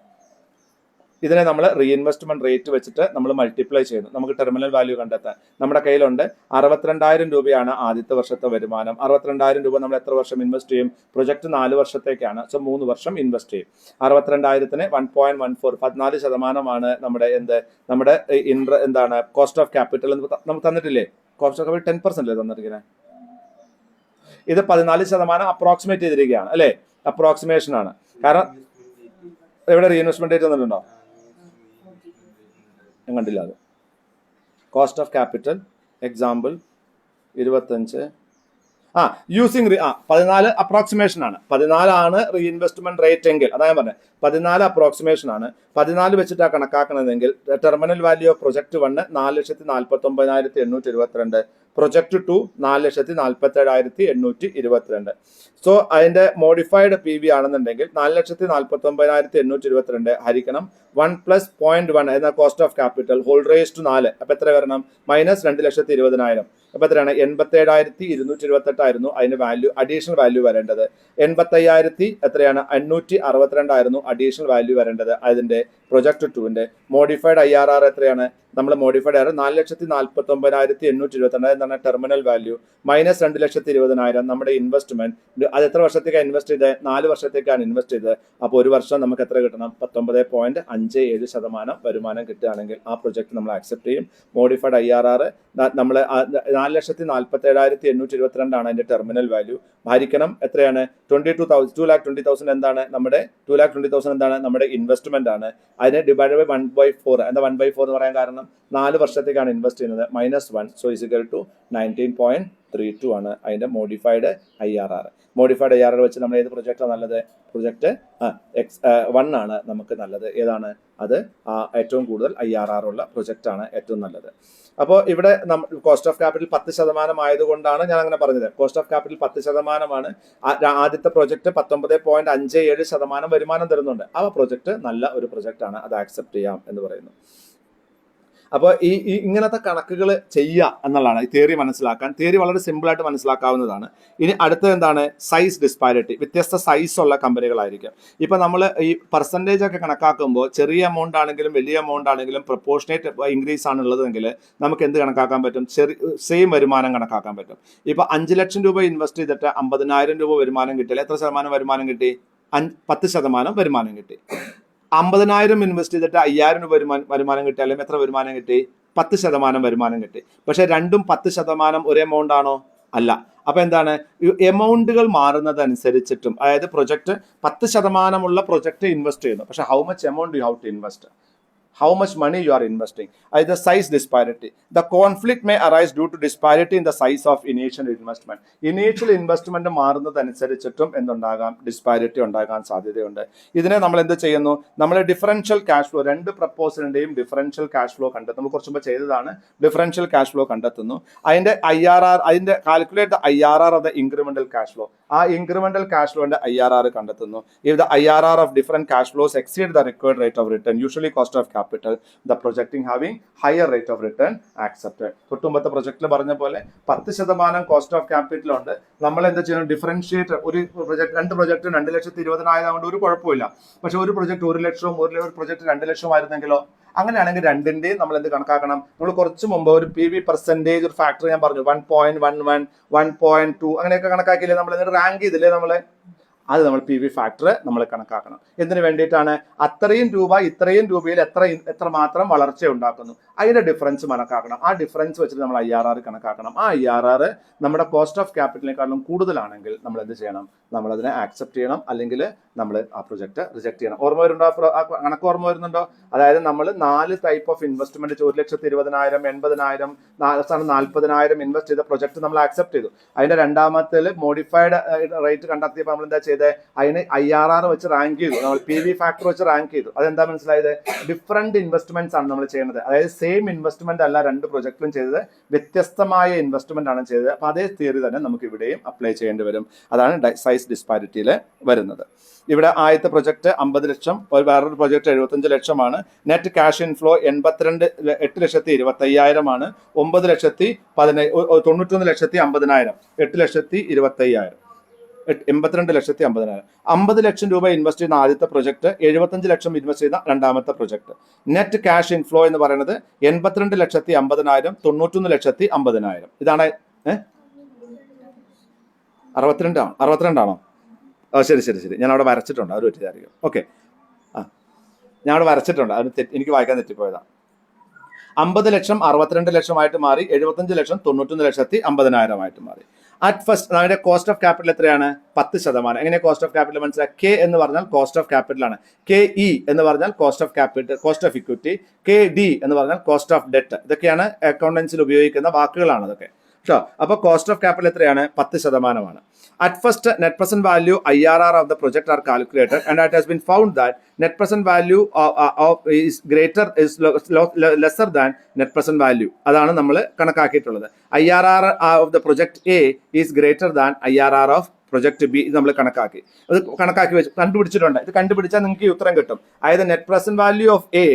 ഇതിനെ നമ്മൾ റീഇൻവെസ്റ്റ്മെന്റ് റേറ്റ് വെച്ചിട്ട് നമ്മൾ മൾട്ടിപ്ലൈ ചെയ്യുന്നു. നമുക്ക് ടെർമിനൽ വാല്യൂ കണ്ടെത്താൻ നമ്മുടെ കയ്യിലുണ്ട്. 62,000 രൂപയാണ് ആദ്യത്തെ വർഷത്തെ വരുമാനം. 62,000 രൂപ നമ്മൾ എത്ര വർഷം ഇൻവെസ്റ്റ് ചെയ്യും? പ്രൊജക്ട് 4 വർഷത്തേക്കാണ്. സോ 3 വർഷം ഇൻവെസ്റ്റ് ചെയ്യും. 62,000ന് 1.14 14% നമ്മുടെ എന്താണ് കോസ്റ്റ് ഓഫ് ക്യാപിറ്റൽ നമുക്ക് തന്നിട്ടില്ലേ? കോസ്റ്റ് ഓഫ് ക്യാപിറ്റൽ 10% അല്ലേ തന്നിരിക്കുന്നത്? ഇത് 14% അപ്രോക്സിമേറ്റ് ചെയ്തിരിക്കുകയാണ് അല്ലേ? അപ്രോക്സിമേഷൻ ആണ്. കാരണം എവിടെ റീഇൻവെസ്റ്റ്മെന്റ് റേറ്റ് തന്നിട്ടുണ്ടോ? കണ്ടില്ല. അത് cost of capital example 25 using 14 approximation ആണ്. 14 റീഇൻവെസ്റ്റ്മെന്റ് റേറ്റ് എങ്കിൽ, അതാ ഞാൻ പറഞ്ഞത് 14 അപ്രോക്സിമേഷൻ ആണ്. 14 വെച്ചിട്ടാണ് കണക്കാക്കണതെങ്കിൽ terminal value of project 1 4,49,822, project 2 4,47,822. So അതിന്റെ മോഡിഫൈഡ് PV ആണെന്നുണ്ടെങ്കിൽ 4,49,822 ഹരിക്കണം 1 + 0.1 എന്ന cost of capital whole raise to 4. അപ്പൊ എത്ര വരണം? -2,20,000. അപ്പൊ എത്രയാണ്? 87,228 ആയിരുന്നു അതിന് വാല്യൂ, അഡീഷണൽ വാല്യൂ വരേണ്ടത്. 85,000 എത്രയാണ്? 562 ആയിരുന്നു അഡീഷണൽ വാല്യൂ വരേണ്ടത് അതിന്റെ പ്രൊജക്ട് 2ന്റെ. മോഡിഫൈഡ് IRR എത്രയാണ്? നമ്മൾ മോഡിഫൈഡ് IRR 4,49,822 എന്താണ് ടെർമിനൽ വാല്യൂ, -2,20,000 നമ്മുടെ ഇൻവെസ്റ്റ്മെന്റ്. അത് എത്ര വർഷത്തേക്കാണ് ഇൻവെസ്റ്റ് ചെയ്തത്? 4 വർഷത്തേക്കാണ് ഇൻവെസ്റ്റ് ചെയ്തത്. അപ്പോൾ ഒരു വർഷം നമുക്ക് എത്ര കിട്ടണം? 19.57% വരുമാനം കിട്ടുകയാണെങ്കിൽ ആ പ്രൊജക്ട് നമ്മൾ ആക്സെപ്റ്റ് ചെയ്യും. മോഡിഫൈഡ് IRR നമ്മൾ 4,47,822 ആണ് അതിന്റെ ടെർമിനൽ വാല്യൂ. ഹരിക്കണം എത്രയാണ്? 2,20,000 എന്താണ് നമ്മുടെ 2,20,000 എന്താണ് നമ്മുടെ ഇൻവെസ്റ്റ്മെന്റ് ആണ്. അതിനെ ഡിവൈഡ് ബൈ 1/4. എന്താ 1/4 എന്ന് പറയാൻ കാരണം? 4 വർഷത്തേക്കാണ് ഇൻവെസ്റ്റ് ചെയ്യുന്നത്. -1 സോ ഇസിക്കൽ ടു 19.32 ആണ് അതിന്റെ മോഡിഫൈഡ് IRR. മോഡിഫൈഡ് IRR വെച്ച് നമ്മൾ ഏത് പ്രൊജക്റ്റാണ് നല്ലത്? പ്രൊജക്ട് 1 ആണ് നമുക്ക് നല്ലത്. ഏതാണ് അത്? ഏറ്റവും കൂടുതൽ IRR ഉള്ള പ്രൊജക്റ്റ് ആണ് ഏറ്റവും നല്ലത്. അപ്പോൾ ഇവിടെ കോസ്റ്റ് ഓഫ് ക്യാപിറ്റൽ 10% ആയതുകൊണ്ടാണ് ഞാൻ അങ്ങനെ പറഞ്ഞത്. കോസ്റ്റ് ഓഫ് ക്യാപിറ്റൽ 10% ആദ്യത്തെ പ്രൊജക്ട് 19.57% വരുമാനം തരുന്നുണ്ട്. ആ പ്രൊജക്ട് നല്ല ഒരു പ്രൊജക്റ്റ് ആണ്, അത് ആക്സെപ്റ്റ് ചെയ്യാം എന്ന് പറയുന്നു. അപ്പോൾ ഈ ഇങ്ങനത്തെ കണക്കുകൾ ചെയ്യുക എന്നുള്ളതാണ് ഈ തിയറി മനസ്സിലാക്കാൻ. തിയറി വളരെ സിമ്പിളായിട്ട് മനസ്സിലാക്കാവുന്നതാണ്. ഇനി അടുത്തത് എന്താണ്? Size disparity. വ്യത്യസ്ത സൈസ് ഉള്ള കമ്പനികളായിരിക്കും. ഇപ്പം നമ്മൾ ഈ പെർസെൻറ്റേജ് ഒക്കെ കണക്കാക്കുമ്പോൾ ചെറിയ എമൗണ്ട് ആണെങ്കിലും വലിയ എമൗണ്ട് ആണെങ്കിലും പ്രൊപ്പോർഷനേറ്റ് ഇൻക്രീസ് ആണുള്ളതെങ്കിൽ നമുക്ക് എന്ത് കണക്കാക്കാൻ പറ്റും? സെയിം വരുമാനം കണക്കാക്കാൻ പറ്റും. ഇപ്പം 5 ലക്ഷം രൂപ ഇൻവെസ്റ്റ് ചെയ്തിട്ട് 50,000 രൂപ വരുമാനം കിട്ടിയാൽ എത്ര ശതമാനം വരുമാനം കിട്ടി? 10% വരുമാനം കിട്ടി. 50,000 ഇൻവെസ്റ്റ് ചെയ്തിട്ട് 5,000 രൂപ വരുമാനം കിട്ടിയാലും എത്ര വരുമാനം കിട്ടി? 10% വരുമാനം കിട്ടി. പക്ഷെ രണ്ടും 10% ഒരേ എമൗണ്ട് ആണോ? അല്ല. അപ്പോൾ എന്താണ്, എമൗണ്ടുകൾ മാറുന്നതനുസരിച്ചിട്ടും, അതായത് പ്രൊജക്ട് 10% പ്രൊജക്ട് ഇൻവെസ്റ്റ് ചെയ്യുന്നു, പക്ഷേ how much amount you have to invest, how much money you are investing, the size disparity. The conflict may arise due to disparity in the size of initial investment. Initial investment മാറുന്നതനുസരിച്ചിട്ടും എന്തുണ്ടാകാം, disparity ഉണ്ടാകാൻ സാധ്യതയുണ്ട്. ഇതിനെ നമ്മൾ എന്ത് ചെയ്യുന്നു, നമ്മൾ differential cash flow, രണ്ട് പ്രപ്പോസലിന്റെയും ഡിഫറൻഷ്യൽ ക്യാഷ് ഫ്ലോ കണ്ടെത്തും. നമ്മൾ കുറച്ച് മുമ്പ് ചെയ്തതാണ്, ഡിഫറൻഷ്യൽ ക്യാഷ് ഫ്ലോ കണ്ടെത്തുന്നു. അതിന്റെ IRR, അതിന്റെ calculate the IRR of the incremental cash flow, ആ ഇൻക്രിമെന്റൽ ക്യാഷ് ഫ്ലോന്റെ IRR കണ്ടെത്തുന്നു. If the IRR of different cash flows exceed the required rate of return, usually cost of capital, the projecting having higher rate of return accepted. തൊട്ടുമ്പത്തെ പ്രൊജക്റ്റിൽ പറഞ്ഞ പോലെ 10% cost of capital ഉണ്ട്. നമ്മൾ എന്താ ചെയ്യണം, differentiate, ഒരു project, രണ്ട് project 2,20,000 കൊണ്ട് ഒരു കുഴപ്പമില്ല. പക്ഷെ ഒരു പ്രൊജക്ട് 1 ലക്ഷവും ഒരു പ്രൊജക്ട് 2 ലക്ഷവും ആയിരുന്നെങ്കിലോ, അങ്ങനെയാണെങ്കിൽ രണ്ടിന്റെയും നമ്മൾ എന്ത് കണക്കാക്കണം, നമ്മൾ കുറച്ച് മുമ്പ് ഒരു PV പെർസെന്റേജ് ഒരു ഫാക്ടർ ഞാൻ പറഞ്ഞു, 1.11, 1.2 അങ്ങനെയൊക്കെ കണക്കാക്കിയില്ലേ, നമ്മൾ എന്നിട്ട് റാങ്ക് ചെയ്തില്ലേ നമ്മൾ, അത് നമ്മൾ PV ഫാക്ടർ നമ്മൾ കണക്കാക്കണം. എന്തിനു വേണ്ടിയിട്ടാണ്, അത്രയും രൂപ ഇത്രയും രൂപയിൽ എത്രമാത്രം വളർച്ച ഉണ്ടാക്കുന്നു, അതിന്റെ ഡിഫറൻസ് കണക്കാക്കണം. ആ ഡിഫറൻസ് വെച്ചിട്ട് നമ്മൾ IRR കണക്കാക്കണം. ആ IRR നമ്മുടെ കോസ്റ്റ് ഓഫ് ക്യാപിറ്റലിനെക്കാളും കൂടുതലാണെങ്കിൽ നമ്മൾ എന്ത് ചെയ്യണം, നമ്മൾ അതിനെ ആക്സെപ്റ്റ് ചെയ്യണം, അല്ലെങ്കിൽ നമ്മൾ ആ പ്രൊജക്ട് റിജക്ട് ചെയ്യണം. ഓർമ്മ വരുന്നുണ്ടോ, കണക്ക് ഓർമ്മ വരുന്നുണ്ടോ? അതായത് നമ്മൾ 4 ടൈപ്പ് ഓഫ് ഇൻവെസ്റ്റ്മെന്റ്, 1,20,000, 80,000, 40,000 ഇൻവെസ്റ്റ് ചെയ്ത പ്രൊജക്ട് നമ്മൾ ആക്സെപ്റ്റ് ചെയ്തു. അതിന്റെ രണ്ടാമത്തിൽ മോഡിഫൈഡ് റേറ്റ് കണ്ടെത്തിയപ്പോൾ നമ്മൾ എന്താ ചെയ്തത്, അതിന് IRR വെച്ച് റാങ്ക് ചെയ്തു, നമ്മൾ PV ഫാക്ടർ വെച്ച് റാങ്ക് ചെയ്തു. അതെന്താ മനസ്സിലായത്, ഡിഫറെന്റ് ഇൻവെസ്റ്റ്മെന്റ്സ് ആണ് നമ്മൾ ചെയ്യുന്നത്. അതായത് സെയിം ഇൻവെസ്റ്റ്മെന്റ് അല്ല രണ്ട് പ്രൊജക്റ്റിലും ചെയ്തത്, വ്യത്യസ്തമായ ഇൻവെസ്റ്റ്മെന്റ് ആണ് ചെയ്തത്. അപ്പൊ അതേ തിയറി തന്നെ നമുക്ക് ഇവിടെയും അപ്ലൈ ചെയ്യേണ്ടി വരും. അതാണ് സൈസ് ഡിസ്പാരിറ്റിയിൽ വരുന്നത്. ഇവിടെ ആദ്യത്തെ പ്രൊജക്ട് 50 ലക്ഷം, വേറൊരു പ്രൊജക്ട് 75 ലക്ഷമാണ്. നെറ്റ് ക്യാഷ് ഇൻഫ്ലോ 8,20,50,000 ആണ്. 91,50,000, 8,20,50,000, 82,50,000. 50 ലക്ഷം രൂപ ഇൻവെസ്റ്റ് ചെയ്യുന്ന ആദ്യത്തെ പ്രൊജക്ട്, 75 ലക്ഷം ഇൻവെസ്റ്റ് ചെയ്യുന്ന രണ്ടാമത്തെ പ്രൊജക്ട്. നെറ്റ് ക്യാഷ് ഇൻഫ്ലോ എന്ന് പറയുന്നത് 82,50,000, 91,50,000. ഇതാണ് 62 ശരി, ഞാൻ അവിടെ വരച്ചിട്ടുണ്ട്, അത് പറ്റിയതായിരിക്കും. ഓക്കെ, ഞാൻ അവിടെ വരച്ചിട്ടുണ്ട്, അത് എനിക്ക് വായിക്കാൻ തെറ്റിപ്പോയതാണ്. 50 ലക്ഷം 62 ലക്ഷമായിട്ട് മാറി, 75 ലക്ഷം 91,50,000 മാറി. അറ്റ് ഫസ്റ്റ് അതിന്റെ കോസ്റ്റ് ഓഫ് ക്യാപിറ്റൽ എത്രയാണ്, 10%. എങ്ങനെ കോസ്റ്റ് ഓഫ് ക്യാപിറ്റൽ മനസ്സിലാക്കുക, K എന്ന് പറഞ്ഞാൽ കോസ്റ്റ് ഓഫ് ക്യാപിറ്റൽ ആണ്, KE എന്ന് പറഞ്ഞാൽ cost of capital, cost of equity, KD എന്ന് പറഞ്ഞാൽ കോസ്റ്റ് ഓഫ് ഡെറ്റ്. ഇതൊക്കെയാണ് അക്കൗണ്ടൻസിൽ ഉപയോഗിക്കുന്ന വാക്കുകളാണ് ഇതൊക്കെ. അപ്പോൾ കോസ്റ്റ് ഓഫ് ക്യാപിറ്റൽ എത്രയാണ്, 10%. At first, net present value IRR of the project are calculated, and it has been found that net present value is lesser than net present value. അതാണ് നമ്മൾ കണക്കാക്കിയിട്ടുള്ളത്. IRR of the project A is greater than IRR of project B. ഇത് നമ്മൾ കണക്കാക്കി വെച്ച് കണ്ടുപിടിച്ചിട്ടുണ്ട്. ഇത് കണ്ടുപിടിച്ചാൽ നിങ്ങൾക്ക് ഈ ഉത്തരം കിട്ടും. അതായത് net present value of A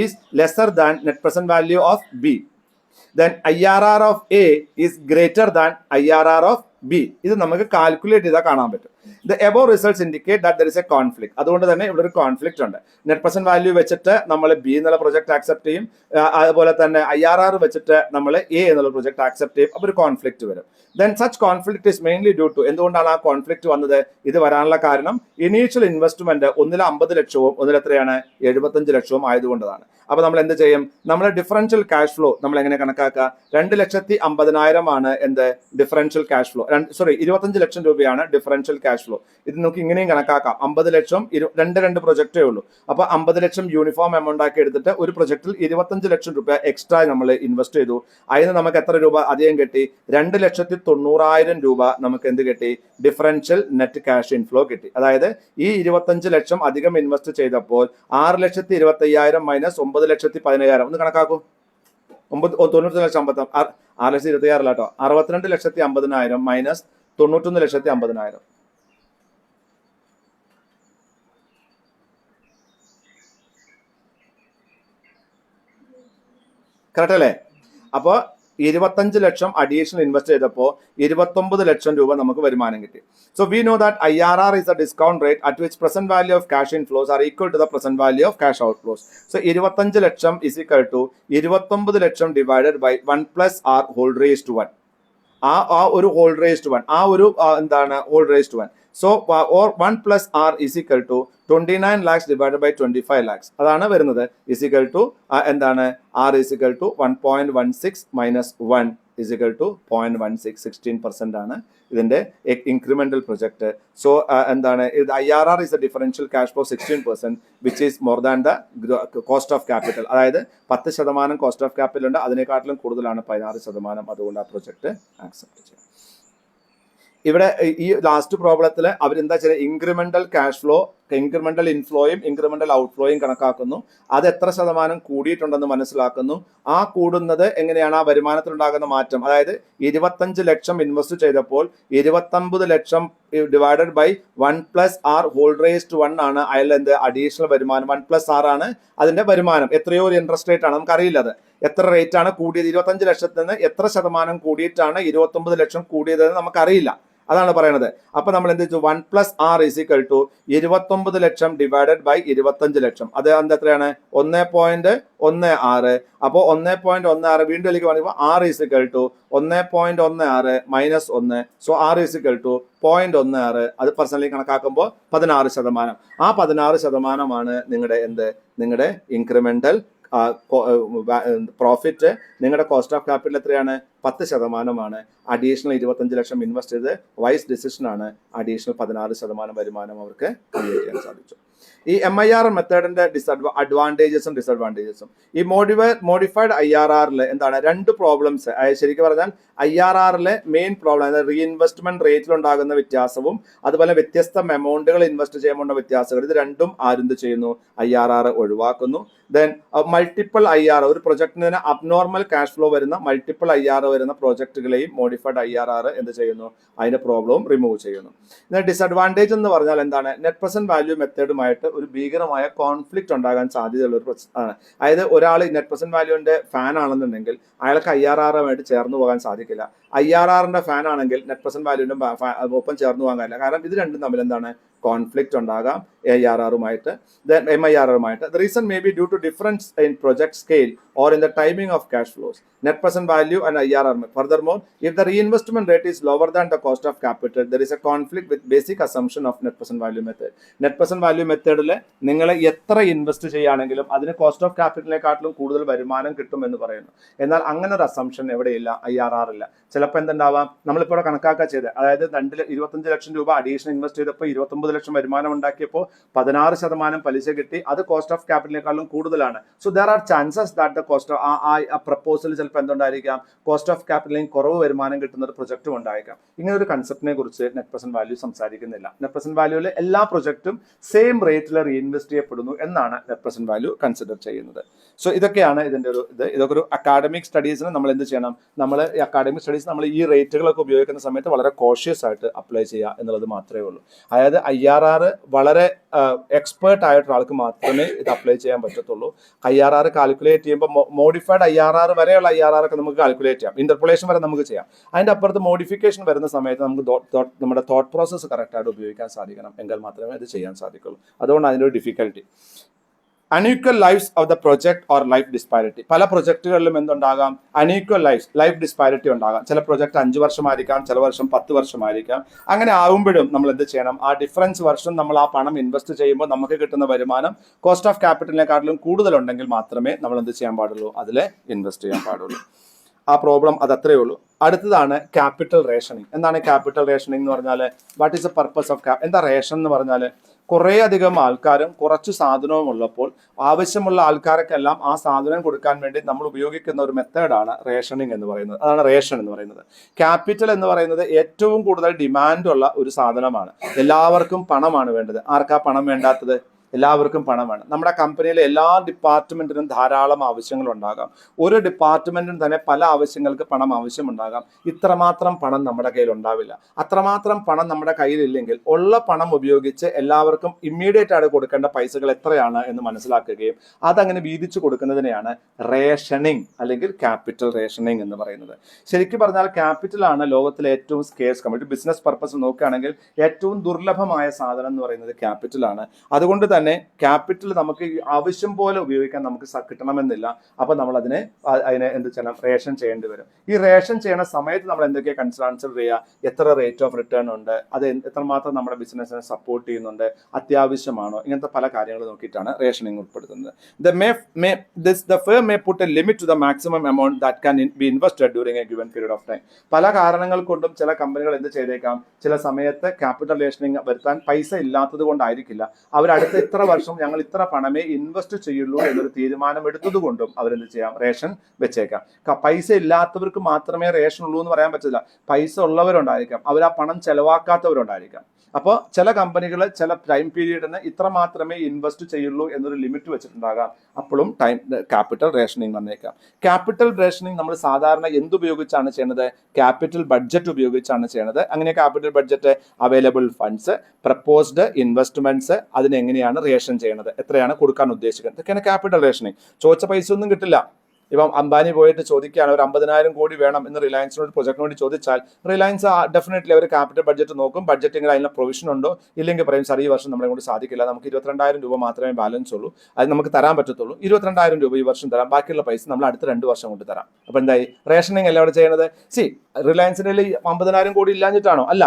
is lesser than net present value of B. Then IRR of A is greater than IRR of B. ഇത് നമുക്ക് കാൽക്കുലേറ്റ് ചെയ്താൽ കാണാൻ പറ്റും. The above results indicate that there is a conflict. അതുകൊണ്ട് തന്നെ ഇവിടെ ഒരു conflict ഉണ്ട്. നെറ്റ് പ്രസന്റ് വാല്യൂ വെച്ചിട്ട് നമ്മൾ B എന്നുള്ള പ്രൊജക്ട് ആക്സെപ്റ്റ് ചെയ്യും, അതുപോലെ തന്നെ IRR വെച്ചിട്ട് നമ്മൾ A എന്നുള്ള പ്രൊജക്ട് ആക്സെപ്റ്റ് ചെയ്യും. അപ്പോൾ ഒരു കോൺഫ്ലിക്റ്റ് വരും. Then such conflict is mainly due to, എന്തുകൊണ്ടാണ് ആ കോൺഫ്ലിക്റ്റ് വന്നത്, ഇത് വരാനുള്ള കാരണം ഇനീഷ്യൽ ഇൻവെസ്റ്റ്മെന്റ് ഒന്നിൽ 50 ലക്ഷവും ഒന്നിൽ എത്രയാണ് 75 ലക്ഷവും ആയതുകൊണ്ടതാണ്. അപ്പൊ നമ്മൾ എന്ത് ചെയ്യും, നമ്മൾ ഡിഫറൻഷ്യൽ ക്യാഷ് ഫ്ലോ നമ്മൾ എങ്ങനെ കണക്കാക്കുക, 2,50,000 ആണ് എന്ത് ഡിഫറൻഷ്യൽ ക്യാഷ് ഫ്ലോ, 25 ലക്ഷം രൂപയാണ് ഡിഫറൻഷ്യൽ ക്യാഷ് ഫ്ലോ. ഇത് നമുക്ക് ഇങ്ങനെയും കണക്കാക്കാം, 50 ലക്ഷം രണ്ട് പ്രൊജക്റ്റേ ഉള്ളൂ. അപ്പൊ 50 ലക്ഷം യൂണിഫോം എമൗണ്ട് ആക്കി എടുത്തിട്ട് ഒരു പ്രൊജക്റ്റിൽ 25 ലക്ഷം രൂപ എക്സ്ട്രാ നമ്മൾ ഇൻവെസ്റ്റ് ചെയ്തു. അതിന് നമുക്ക് എത്ര രൂപ അധികം കിട്ടി, 2,90,000 രൂപ നമുക്ക് എന്ത് കിട്ടി, ഡിഫറൻഷ്യൽ നെറ്റ് ക്യാഷ് ഇൻഫ്ലോ കിട്ടി. അതായത് ഈ 25 ലക്ഷം അധികം ഇൻവെസ്റ്റ് ചെയ്തപ്പോൾ 6,20,50,000 മൈനസ് 9,10,000 ഒന്ന് കണക്കാക്കൂ. 90,50,000 6,26,000 കേട്ടോ. 62,50,000 മൈനസ് 91,50,000. കറക്റ്റ് അല്ലേ? അപ്പോൾ 25 ലക്ഷം അഡീഷണൽ ഇൻവെസ്റ്റ് ചെയ്തപ്പോൾ 29 ലക്ഷം രൂപ നമുക്ക് വരുമാനം കിട്ടി. So we know that IRR is a discount rate at which present value of cash inflows are equal to the present value of cash outflows. So 25 lakh is equal to 29 lakh divided by 1 plus R whole raised to 1. ആ ഒരു whole raised to 1, ആ ഒരു എന്താണ് whole raised to 1. So or 1 plus R is equal to 29 lakhs divided by 25 lakhs. അതാണ് വരുന്നത് is equal to എന്താണ് R is equal to 1.16 minus 1 is equal to 0.16 16% ആണ് ഇതിന്റെ ഇൻക്രിമെന്റൽ പ്രൊജക്ട്. സോ എന്താണ് ഇത് IRR is A differential cash flow 16% which is more than the cost of capital. അതായത് 10% cost of capital ഉണ്ട്, അതിനെക്കാട്ടിലും കൂടുതലാണ് 16%. അതുകൊണ്ട് ആ പ്രൊജക്ട് ആക്സെപ്റ്റ് ചെയ്യാം. ഇവിടെ ഈ ലാസ്റ്റ് പ്രോബ്ലത്തിൽ അവരെന്താ ചെയ്യുക, ഇൻക്രിമെന്റൽ ക്യാഷ് ഫ്ലോ, ഇൻക്രിമെന്റൽ ഇൻഫ്ലോയും ഇൻക്രിമെന്റൽ ഔട്ട്ഫ്ലോയും കണക്കാക്കുന്നു. അത് എത്ര ശതമാനം കൂടിയിട്ടുണ്ടെന്ന് മനസ്സിലാക്കുന്നു. ആ കൂടുന്നത് എങ്ങനെയാണ്, ആ വരുമാനത്തിലുണ്ടാകുന്ന മാറ്റം. അതായത് 25 ലക്ഷം ഇൻവെസ്റ്റ് ചെയ്തപ്പോൾ 29 lakh divided by 1+R whole raised 1 ആണ് അതിൽ എന്ത് അഡീഷണൽ വരുമാനം. 1+R ആണ് അതിന്റെ വരുമാനം. എത്രയോ ഒരു ഇൻട്രസ്റ്റ് റേറ്റ് ആണ്, നമുക്കറിയില്ല അത് എത്ര റേറ്റ് ആണ് കൂടിയത്. 25 ലക്ഷത്തിൽ നിന്ന് എത്ര ശതമാനം കൂടിയിട്ടാണ് 29 ലക്ഷം കൂടിയതെന്ന് നമുക്കറിയില്ല. അതാണ് പറയുന്നത്. അപ്പൊ നമ്മൾ എന്ത് വെച്ചു, 1+R is equal to 29 lakh divided by 25 lakh. അത് എത്രയാണ്, 1.16. അപ്പോൾ 1.16 വീണ്ടും എനിക്ക് പറയുമ്പോൾ R is equal to 1.16 minus 1. So R is equal to 0.16. അത് പെർസെന്റേജ് കണക്കാക്കുമ്പോൾ 16%. ആ 16%ആണ് നിങ്ങളുടെ ഇൻക്രിമെന്റൽ പ്രോഫിറ്റ്. നിങ്ങളുടെ കോസ്റ്റ് ഓഫ് ക്യാപിറ്റൽ എത്രയാണ്, 10%. അഡീഷണൽ 25 ലക്ഷം ഇൻവെസ്റ്റ് ചെയ്ത് വൈസ് ഡിസിഷൻ ആണ്. അഡീഷണൽ 16% വരുമാനം അവർക്ക് ക്രിയേറ്റ് ചെയ്യാൻ സാധിച്ചു. ഈ MIR മെത്തേഡിന്റെ അഡ്വാൻറ്റേജസും ഡിസഡ്വാൻറ്റേജസും. ഈ മോഡിഫൈഡ് IRRൽ എന്താണ്, 2 പ്രോബ്ലംസ്. ശരിക്കും പറഞ്ഞാൽ IRRലെ മെയിൻ പ്രോബ്ലം അതായത് റീഇൻവെസ്റ്റ്മെന്റ് റേറ്റിലുണ്ടാകുന്ന വ്യത്യാസവും അതുപോലെ വ്യത്യസ്ത എമൗണ്ടുകൾ ഇൻവെസ്റ്റ് ചെയ്യുമ്പോൾ വ്യത്യാസങ്ങൾ, ഇത് രണ്ടും ആരെന്ത് ചെയ്യുന്നു, IRR ഒഴിവാക്കുന്നു. ദെൻ മൾട്ടിപ്പിൾ IR, ഒരു പ്രൊജക്ടിന് അബ്നോർമൽ ക്യാഷ് ഫ്ലോ വരുന്ന മൾട്ടിപ്പിൾ IR വരുന്ന പ്രോജക്റ്റുകളെയും മോഡിഫൈഡ് IRR എന്ത് ചെയ്യുന്നു, അതിന്റെ പ്രോബ്ലവും റിമൂവ് ചെയ്യുന്നു. എന്നാൽ ഡിസഡ്വാൻറ്റേജ് എന്ന് പറഞ്ഞാൽ എന്താണ്, നെറ്റ് പ്രസന്റ് വാല്യൂ മെത്തേഡുമായിട്ട് ഒരു ഭീകരമായ കോൺഫ്ലിക്റ്റ് ഉണ്ടാകാൻ സാധ്യതയുള്ള ഒരു പ്രശ്നമാണ്. അതായത് ഒരാൾ നെറ്റ് പ്രസന്റ് വാല്യൂവിന്റെ ഫാൻ ആണെന്നുണ്ടെങ്കിൽ അയാൾക്ക് IRRമായിട്ട് ചേർന്ന് പോകാൻ സാധിക്കില്ല. IRRന്റെ ഫാൻ ആണെങ്കിൽ നെറ്റ് പ്രസന്റ് വാല്യൂവിന്റെ ഒപ്പം ചേർന്ന് പോകാൻ കഴിയില്ല. കാരണം ഇത് രണ്ടും തമ്മിൽ എന്താണ്, കോൺഫ്ലിക്റ്റ് ഉണ്ടാകാം MIRറുമായിട്ട്. The reason may be due to difference in project scale or in the timing of cash flows. Net present value and IRR. Furthermore, if the reinvestment rate is lower than the cost of capital, there is a conflict with basic assumption of net present value method. Net present value methodൽ നിങ്ങൾ എത്ര invest ചെയ്യുകയാണെങ്കിലും അതിന് cost of ക്യാപിറ്റലിനെക്കാട്ടിലും കൂടുതൽ വരുമാനം കിട്ടും എന്ന് പറയുന്നു. എന്നാൽ അങ്ങനെ ഒരു അസംഷൻ എവിടെയില്ല, IRR ഇല്ല. ചിലപ്പോൾ എന്തുണ്ടാവാം, നമ്മളിപ്പോൾ കണക്കാക്കുക ചെയ്ത്, അതായത് 25 ലക്ഷം രൂപ അഡീഷണൽ ഇൻവെസ്റ്റ് ചെയ്തപ്പോൾ 29 ലക്ഷം വരുമാനം ഉണ്ടാക്കിയപ്പോൾ 16% പലിശ കിട്ടി. അത് കോസ്റ്റ് ഓഫ് ക്യാപിറ്റലിനെക്കാളും കൂടുതലാണ്. So there are chances that the cost ആ പ്രപ്പോസൽ ചിലപ്പോൾ എന്തുണ്ടായിരിക്കാം, കോസ്റ്റ് ഓഫ് ക്യാപിറ്റലിൽ കുറവ് വരുമാനം കിട്ടുന്ന ഒരു പ്രൊജക്റ്റും ഉണ്ടായിരിക്കാം. ഇങ്ങനെ ഒരു കൺസെപ്റ്റിനെ കുറിച്ച് നെറ്റ് പ്രസന്റ് വാല്യൂ സംസാരിക്കുന്നില്ല. നെറ്റ് പ്രസന്റ് വാല്യൂവിൽ എല്ലാ പ്രൊജക്റ്റും സെയിം റേറ്റിൽ റീഇൻവെസ്റ്റ് ചെയ്യപ്പെടുന്നു എന്നാണ് നെറ്റ് പ്രസന്റ് വാല്യൂ കൺസിഡർ ചെയ്യുന്നത്. സോ ഇതൊക്കെയാണ് ഇതിന്റെ ഒരു ഇതൊക്കെ ഒരു അക്കാഡമിക് സ്റ്റഡീസിന് നമ്മൾ എന്ത് ചെയ്യണം, നമ്മൾ ഈ അക്കാഡമിക് സ്റ്റഡീസ് നമ്മൾ ഈ റേറ്റുകളൊക്കെ ഉപയോഗിക്കുന്ന സമയത്ത് വളരെ കോഷ്യസ് ആയിട്ട് അപ്ലൈ ചെയ്യുക എന്നുള്ളത് മാത്രമേ ഉള്ളൂ. അതായത് IRR വളരെ എക്സ്പേർട്ട് ആയിട്ടുള്ള ആൾക്ക് മാത്രമേ ഇത് അപ്ലൈ ചെയ്യാൻ പറ്റത്തുള്ളൂ. IRR കാൽക്കുലേറ്റ് ചെയ്യുമ്പോൾ മോഡിഫൈഡ് IRR വരെയുള്ള IRR ഒക്കെ നമുക്ക് കാൽക്കുലേറ്റ് ചെയ്യാം, ഇന്റർപോളേഷൻ വരെ നമുക്ക് ചെയ്യാം. അതിന്റെ അപ്പുറത്ത് മോഡിഫിക്കേഷൻ വരുന്ന സമയത്ത് നമുക്ക് നമ്മുടെ തോട്ട് പ്രോസസ്സ് കറക്റ്റായിട്ട് ഉപയോഗിക്കാൻ സാധിക്കണം, എങ്കിൽ മാത്രമേ ഇത് ചെയ്യാൻ സാധിക്കുള്ളൂ. അതുകൊണ്ട് അതിൻ്റെ ഒരു difficulty. Unequal lifes of the project or life disparity. പല പ്രൊജക്റ്റുകളിലും എന്തുണ്ടാകാം, അൺഈക്വൽ ലൈഫ് ഡിസ്പാരിറ്റി ഉണ്ടാകാം. ചില പ്രൊജക്ട് 5 വർഷമായിരിക്കാം, ചില വർഷം 10 വർഷമായിരിക്കാം. അങ്ങനെ ആകുമ്പോഴും നമ്മൾ എന്ത് ചെയ്യണം, ആ ഡിഫറൻസ് വർഷം നമ്മൾ ആ പണം ഇൻവെസ്റ്റ് ചെയ്യുമ്പോൾ നമുക്ക് കിട്ടുന്ന വരുമാനം കോസ്റ്റ് ഓഫ് ക്യാപിറ്റലിനെക്കാട്ടിലും കൂടുതലുണ്ടെങ്കിൽ മാത്രമേ നമ്മൾ എന്ത് ചെയ്യാൻ പാടുള്ളൂ, അതിൽ ഇൻവെസ്റ്റ് ചെയ്യാൻ പാടുള്ളൂ. ആ പ്രോബ്ലം അത് അത്രയേ ഉള്ളൂ. അടുത്തതാണ് ക്യാപിറ്റൽ റേഷനിങ്. എന്താണ് ക്യാപിറ്റൽ റേഷനിങ് എന്ന് പറഞ്ഞാൽ, what is the purpose of എന്താ റേഷൻ എന്ന് പറഞ്ഞാൽ, കുറേ അധികം ആൾക്കാരും കുറച്ച് സാധനവും ഉള്ളപ്പോൾ ആവശ്യമുള്ള ആൾക്കാർക്കെല്ലാം ആ സാധനം കൊടുക്കാൻ വേണ്ടി നമ്മൾ ഉപയോഗിക്കുന്ന ഒരു മെത്തേഡാണ് റേഷനിങ് എന്ന് പറയുന്നത്. അതാണ് റേഷൻ എന്ന് പറയുന്നത്. ക്യാപിറ്റൽ എന്ന് പറയുന്നത് ഏറ്റവും കൂടുതൽ ഡിമാൻഡുള്ള ഒരു സാധനമാണ്. എല്ലാവർക്കും പണമാണ് വേണ്ടത്. ആർക്കാ പണം വേണ്ടാത്തത്? എല്ലാവർക്കും പണം വേണം. നമ്മുടെ കമ്പനിയിലെ എല്ലാ ഡിപ്പാർട്ട്മെന്റിനും ധാരാളം ആവശ്യങ്ങൾ ഉണ്ടാകാം. ഒരു ഡിപ്പാർട്ട്മെന്റിനും തന്നെ പല ആവശ്യങ്ങൾക്ക് പണം ആവശ്യമുണ്ടാകാം. ഇത്രമാത്രം പണം നമ്മുടെ കയ്യിൽ ഉണ്ടാവില്ല. അത്രമാത്രം പണം നമ്മുടെ കയ്യിലില്ലെങ്കിൽ ഉള്ള പണം ഉപയോഗിച്ച് എല്ലാവർക്കും ഇമ്മീഡിയറ്റ് ആയിട്ട് കൊടുക്കേണ്ട പൈസകൾ എത്രയാണ് എന്ന് മനസ്സിലാക്കുകയും അതങ്ങനെ വീതിച്ചു കൊടുക്കുന്നതിനെയാണ് റേഷനിങ് അല്ലെങ്കിൽ ക്യാപിറ്റൽ റേഷനിങ് എന്ന് പറയുന്നത്. ശരിക്കും പറഞ്ഞാൽ ക്യാപിറ്റലാണ് ലോകത്തിലെ ഏറ്റവും സ്കേഴ്സ് കമ്മോഡിറ്റി. ബിസിനസ് പർപ്പസ് നോക്കുകയാണെങ്കിൽ ഏറ്റവും ദുർലഭമായ സാധനം എന്ന് പറയുന്നത് ക്യാപിറ്റലാണ്. അതുകൊണ്ട് തന്നെ ക്യാപിറ്റൽ നമുക്ക് ആവശ്യം പോലെ ഉപയോഗിക്കാൻ നമുക്ക് കിട്ടണമെന്നില്ല. അപ്പോൾ നമ്മൾ അതിനെ എന്ത് ചെയ്യണം, റേഷൻ ചെയ്യേണ്ടി വരും. ഈ റേഷൻ ചെയ്യുന്ന സമയത്ത് നമ്മൾ എന്തൊക്കെ കൺസിഡർ ചെയ്യുക, എത്ര റേറ്റ് ഓഫ് റിട്ടേൺ ഉണ്ട്, അത് എത്രമാത്രം നമ്മുടെ ബിസിനസ്സിനെ സപ്പോർട്ട് ചെയ്യുന്നുണ്ട്, അത്യാവശ്യമാണോ, ഇങ്ങനത്തെ പല കാര്യങ്ങൾ നോക്കിയിട്ടാണ് റേഷനിങ് ഉൾപ്പെടുത്തുന്നത്. The firm may put a limit to the maximum amount that can be invested during a given period of time. പല കാരണങ്ങൾ കൊണ്ടും ചില കമ്പനികൾ എന്ത് ചെയ്തേക്കാം, ചില സമയത്ത് ക്യാപിറ്റൽ റേഷനിങ് വരുത്താൻ പൈസ ഇല്ലാത്തത് കൊണ്ടായിരിക്കില്ല, അവരടുത്ത ഇത്ര വർഷം ഞങ്ങൾ ഇത്ര പണമേ ഇൻവെസ്റ്റ് ചെയ്യുള്ളൂ എന്നൊരു തീരുമാനം എടുത്തത് കൊണ്ടും അവരെന്ത് ചെയ്യാം, റേഷൻ വെച്ചേക്കാം. പൈസ ഇല്ലാത്തവർക്ക് മാത്രമേ റേഷൻ ഉള്ളൂ എന്ന് പറയാൻ പറ്റില്ല. പൈസ ഉള്ളവരുണ്ടായിരിക്കാം, അവർ ആ പണം ചെലവാക്കാത്തവരുണ്ടായിരിക്കാം. അപ്പോൾ ചില കമ്പനികൾ ചില ടൈം പീരീഡിന് ഇത്ര മാത്രമേ ഇൻവെസ്റ്റ് ചെയ്യുള്ളൂ എന്നൊരു ലിമിറ്റ് വെച്ചിട്ടുണ്ടാകാം. അപ്പോഴും ക്യാപിറ്റൽ റേഷനിങ് വന്നേക്കാം. ക്യാപിറ്റൽ റേഷനിങ് നമ്മൾ സാധാരണ എന്തുപയോഗിച്ചാണ് ചെയ്യുന്നത്, ക്യാപിറ്റൽ ബഡ്ജറ്റ് ഉപയോഗിച്ചാണ് ചെയ്യുന്നത്. അങ്ങനെ capital budget available funds, proposed investments, അതിനെങ്ങനെയാണ് റേഷൻ ചെയ്യുന്നത്, എത്രയാണ് കൊടുക്കാൻ ഉദ്ദേശിക്കുന്നത്, ഇതൊക്കെയാണ് ക്യാപിറ്റൽ റേഷനിങ്. ചോദിച്ച പൈസ ഒന്നും കിട്ടില്ല. ഇപ്പം അംബാനി പോയിട്ട് ചോദിക്കുകയാണ് ഒരു 50,000 കോടി വേണം എന്ന് റിലയൻസിനോട് പ്രൊജക്ടിന് വേണ്ടി ചോദിച്ചാൽ റിലയൻസ് ഡെഫിനറ്റ്ലി അവർ ക്യാപിറ്റൽ ബഡ്ജറ്റ് നോക്കും. ബഡ്ജറ്റിംഗിൽ അതിനുള്ള പ്രൊവിഷൻ ഉണ്ടോ, ഇല്ലെങ്കിൽ പറയും സാർ ഈ വർഷം നമ്മളെ കൊണ്ട് സാധിക്കില്ല, നമുക്ക് 22,000 രൂപ മാത്രമേ ബാലൻസ് ഉള്ളൂ, അത് നമുക്ക് തരാൻ പറ്റത്തുള്ളൂ, 22,000 രൂപ ഈ വർഷം തരാം, ബാക്കിയുള്ള പൈസ നമ്മൾ അടുത്ത 2 വർഷം കൊണ്ട് തരാം. അപ്പോൾ എന്തായി, റേഷനിങ് അല്ല അവിടെ ചെയ്യുന്നത്. റിലയൻസിന് 50,000 കോടി ഇല്ലാഞ്ഞിട്ടാണോ, അല്ല,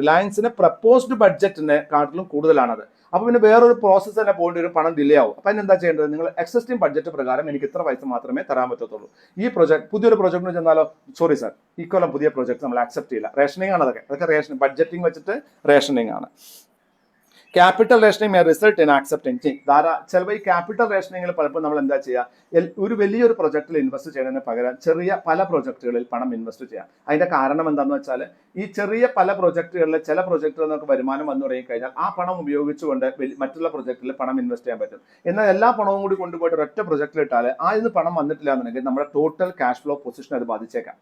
റിലയൻസിന് പ്രപ്പോസ്ഡ് ബഡ്ജറ്റിന് കാട്ടിലും കൂടുതലാണത്. അപ്പോൾ പിന്നെ വേറൊരു പ്രോസസ്സ് തന്നെ പോകേണ്ടി വരും, പണം ഡിലേ ആവും. അപ്പോൾ അതിനെന്താ ചെയ്യേണ്ടത്, നിങ്ങൾ എക്സിസ്റ്റിംഗ് ബഡ്ജറ്റ് പ്രകാരം എനിക്ക് ഇത്ര പൈസ മാത്രമേ തരാൻ പറ്റത്തുള്ളൂ. ഈ പ്രൊജക്ട് പുതിയൊരു പ്രൊജക്ടിന് ചെന്നാലോ, സോറി സാർ ഈ കൊല്ലം പുതിയ പ്രൊജക്ട് നമ്മൾ അക്സെപ്റ്റ് ചെയ്യില്ല, റേഷനിങ് ആണ്. അതൊക്കെ റേഷൻ ബഡ്ജറ്റിംഗ് വെച്ചിട്ട് റേഷനിങ് ആണ്. Capital rationing may result in accepting. ചിലപ്പോൾ ഈ ക്യാപിറ്റൽ റേഷനിങ്ങിൽ പലപ്പോൾ നമ്മൾ എന്താ ചെയ്യുക, ഒരു വലിയൊരു പ്രൊജക്റ്റിൽ ഇൻവെസ്റ്റ് ചെയ്യുന്നതിന് പകരം ചെറിയ പല പ്രൊജക്റ്റുകളിൽ പണം ഇൻവെസ്റ്റ് ചെയ്യാം. അതിന്റെ കാരണം എന്താണെന്ന് വെച്ചാൽ, ഈ ചെറിയ പല പ്രൊജക്റ്റുകളിൽ ചില പ്രൊജക്റ്റുകളിൽ നമുക്ക് വരുമാനം വന്നു തുടങ്ങി കഴിഞ്ഞാൽ ആ പണം ഉപയോഗിച്ചുകൊണ്ട് മറ്റുള്ള പ്രൊജക്റ്റിൽ പണം ഇൻവെസ്റ്റ് ചെയ്യാൻ പറ്റും. എന്നാൽ എല്ലാ പണവും കൂടി കൊണ്ടുപോയിട്ട് ഒരൊറ്റ പ്രൊജക്റ്റിൽ ഇട്ടാൽ അതിന് പണം വന്നിട്ടില്ല എന്നുണ്ടെങ്കിൽ നമ്മുടെ ടോട്ടൽ ക്യാഷ് ഫ്ലോ പൊസിഷൻ അത് ബാധിച്ചേക്കാം.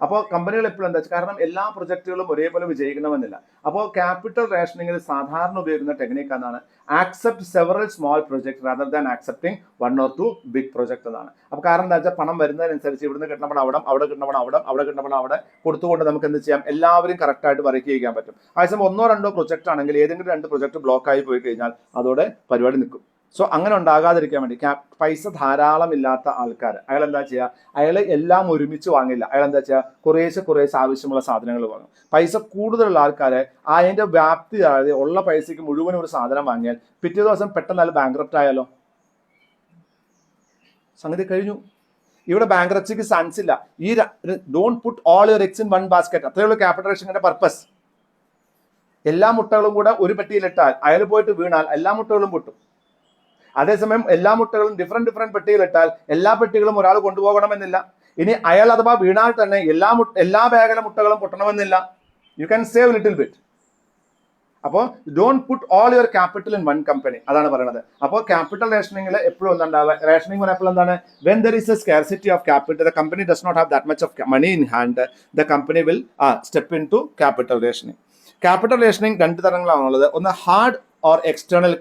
അപ്പോൾ കമ്പനികൾ എപ്പോഴും എന്താ വെച്ചാൽ, കാരണം എല്ലാ പ്രൊജക്റ്റുകളും ഒരേപോലെ വിജയിക്കണമെന്നില്ല. അപ്പോൾ ക്യാപിറ്റൽ റേഷനിങ്ങിൽ സാധാരണ ഉപയോഗിക്കുന്ന ടെക്നിക്ക് എന്നാണ് accept several small project rather than accepting 1 or 2 big project എന്നാണ്. അപ്പോൾ കാരണം എന്താ വെച്ചാൽ, പണം വരുന്നതിനനുസരിച്ച് ഇവിടുന്ന് കിട്ടുന്ന പണം അവിടെ കിട്ടുന്ന പണം അവിടെ കിട്ടുന്ന പണം അവിടെ കൊടുത്തുകൊണ്ട് നമുക്ക് എന്ത് ചെയ്യാം, എല്ലാവരും കറക്റ്റായിട്ട് വർക്ക് ചെയ്യാൻ പറ്റും. അതേസമയം 1 or 2 പ്രൊജക്ട് ആണെങ്കിൽ ഏതെങ്കിലും 2 പ്രൊജക്ട് ബ്ലോക്ക് ആയി പോയി കഴിഞ്ഞാൽ അതോടെ പരിപാടി നിൽക്കും. സോ അങ്ങനെ ഉണ്ടാകാതിരിക്കാൻ വേണ്ടി പൈസ ധാരാളം ഇല്ലാത്ത ആൾക്കാർ അയാൾ എന്താ ചെയ്യുക, അയാൾ എല്ലാം ഒരുമിച്ച് വാങ്ങില്ല. അയാൾ എന്താ ചെയ്യുക, കുറേശ്ശെ ആവശ്യമുള്ള സാധനങ്ങൾ വാങ്ങും. പൈസ കൂടുതലുള്ള ആൾക്കാരെ അതിന്റെ വ്യാപ്തി, അതായത് ഉള്ള പൈസക്ക് മുഴുവൻ ഒരു സാധനം വാങ്ങിയാൽ പിറ്റേ ദിവസം പെട്ടെന്ന് അയാൾ ബാങ്ക്രപ്റ്റ് ആയാലോ, സംഗതി കഴിഞ്ഞു. ഇവിടെ ബാങ്ക്രപ്സിക്ക് ചാൻസ് ഇല്ല. ഈ don't put all your eggs in one basket, അത്രയുള്ള ക്യാപിറ്റൽ റേഷനിങ്ങിന്റെ പർപ്പസ്. എല്ലാ മുട്ടകളും കൂടെ ഒരു പെട്ടിയിലിട്ടാൽ അയാൾ പോയിട്ട് വീണാൽ എല്ലാ മുട്ടകളും പൊട്ടും. അതേസമയം എല്ലാ മുട്ടകളും ഡിഫറെന്റ് പെട്ടിയിലിട്ടാൽ എല്ലാ പെട്ടികളും ഒരാൾ കൊണ്ടുപോകണമെന്നില്ല. ഇനി അയാൾ അഥവാ വീണാൽ തന്നെ എല്ലാ ബാഗിലെ മുട്ടകളും പൊട്ടണമെന്നില്ല. You can save little bit. അപ്പോൾ don't put all your capital in one company, അതാണ് പറയുന്നത്. അപ്പോൾ ക്യാപിറ്റൽ റേഷനിങ്ങിൽ എപ്പോഴും എന്താണ്ടാവുക, റേഷനിങ് പറഞ്ഞപ്പോൾ എന്താണ്, when there is a scarcity of capital, the company does not have that much of money in hand, the company will step in to capital rationing. Capital rationing 2 തരങ്ങളാണുള്ളത്. ഒന്ന് hard or external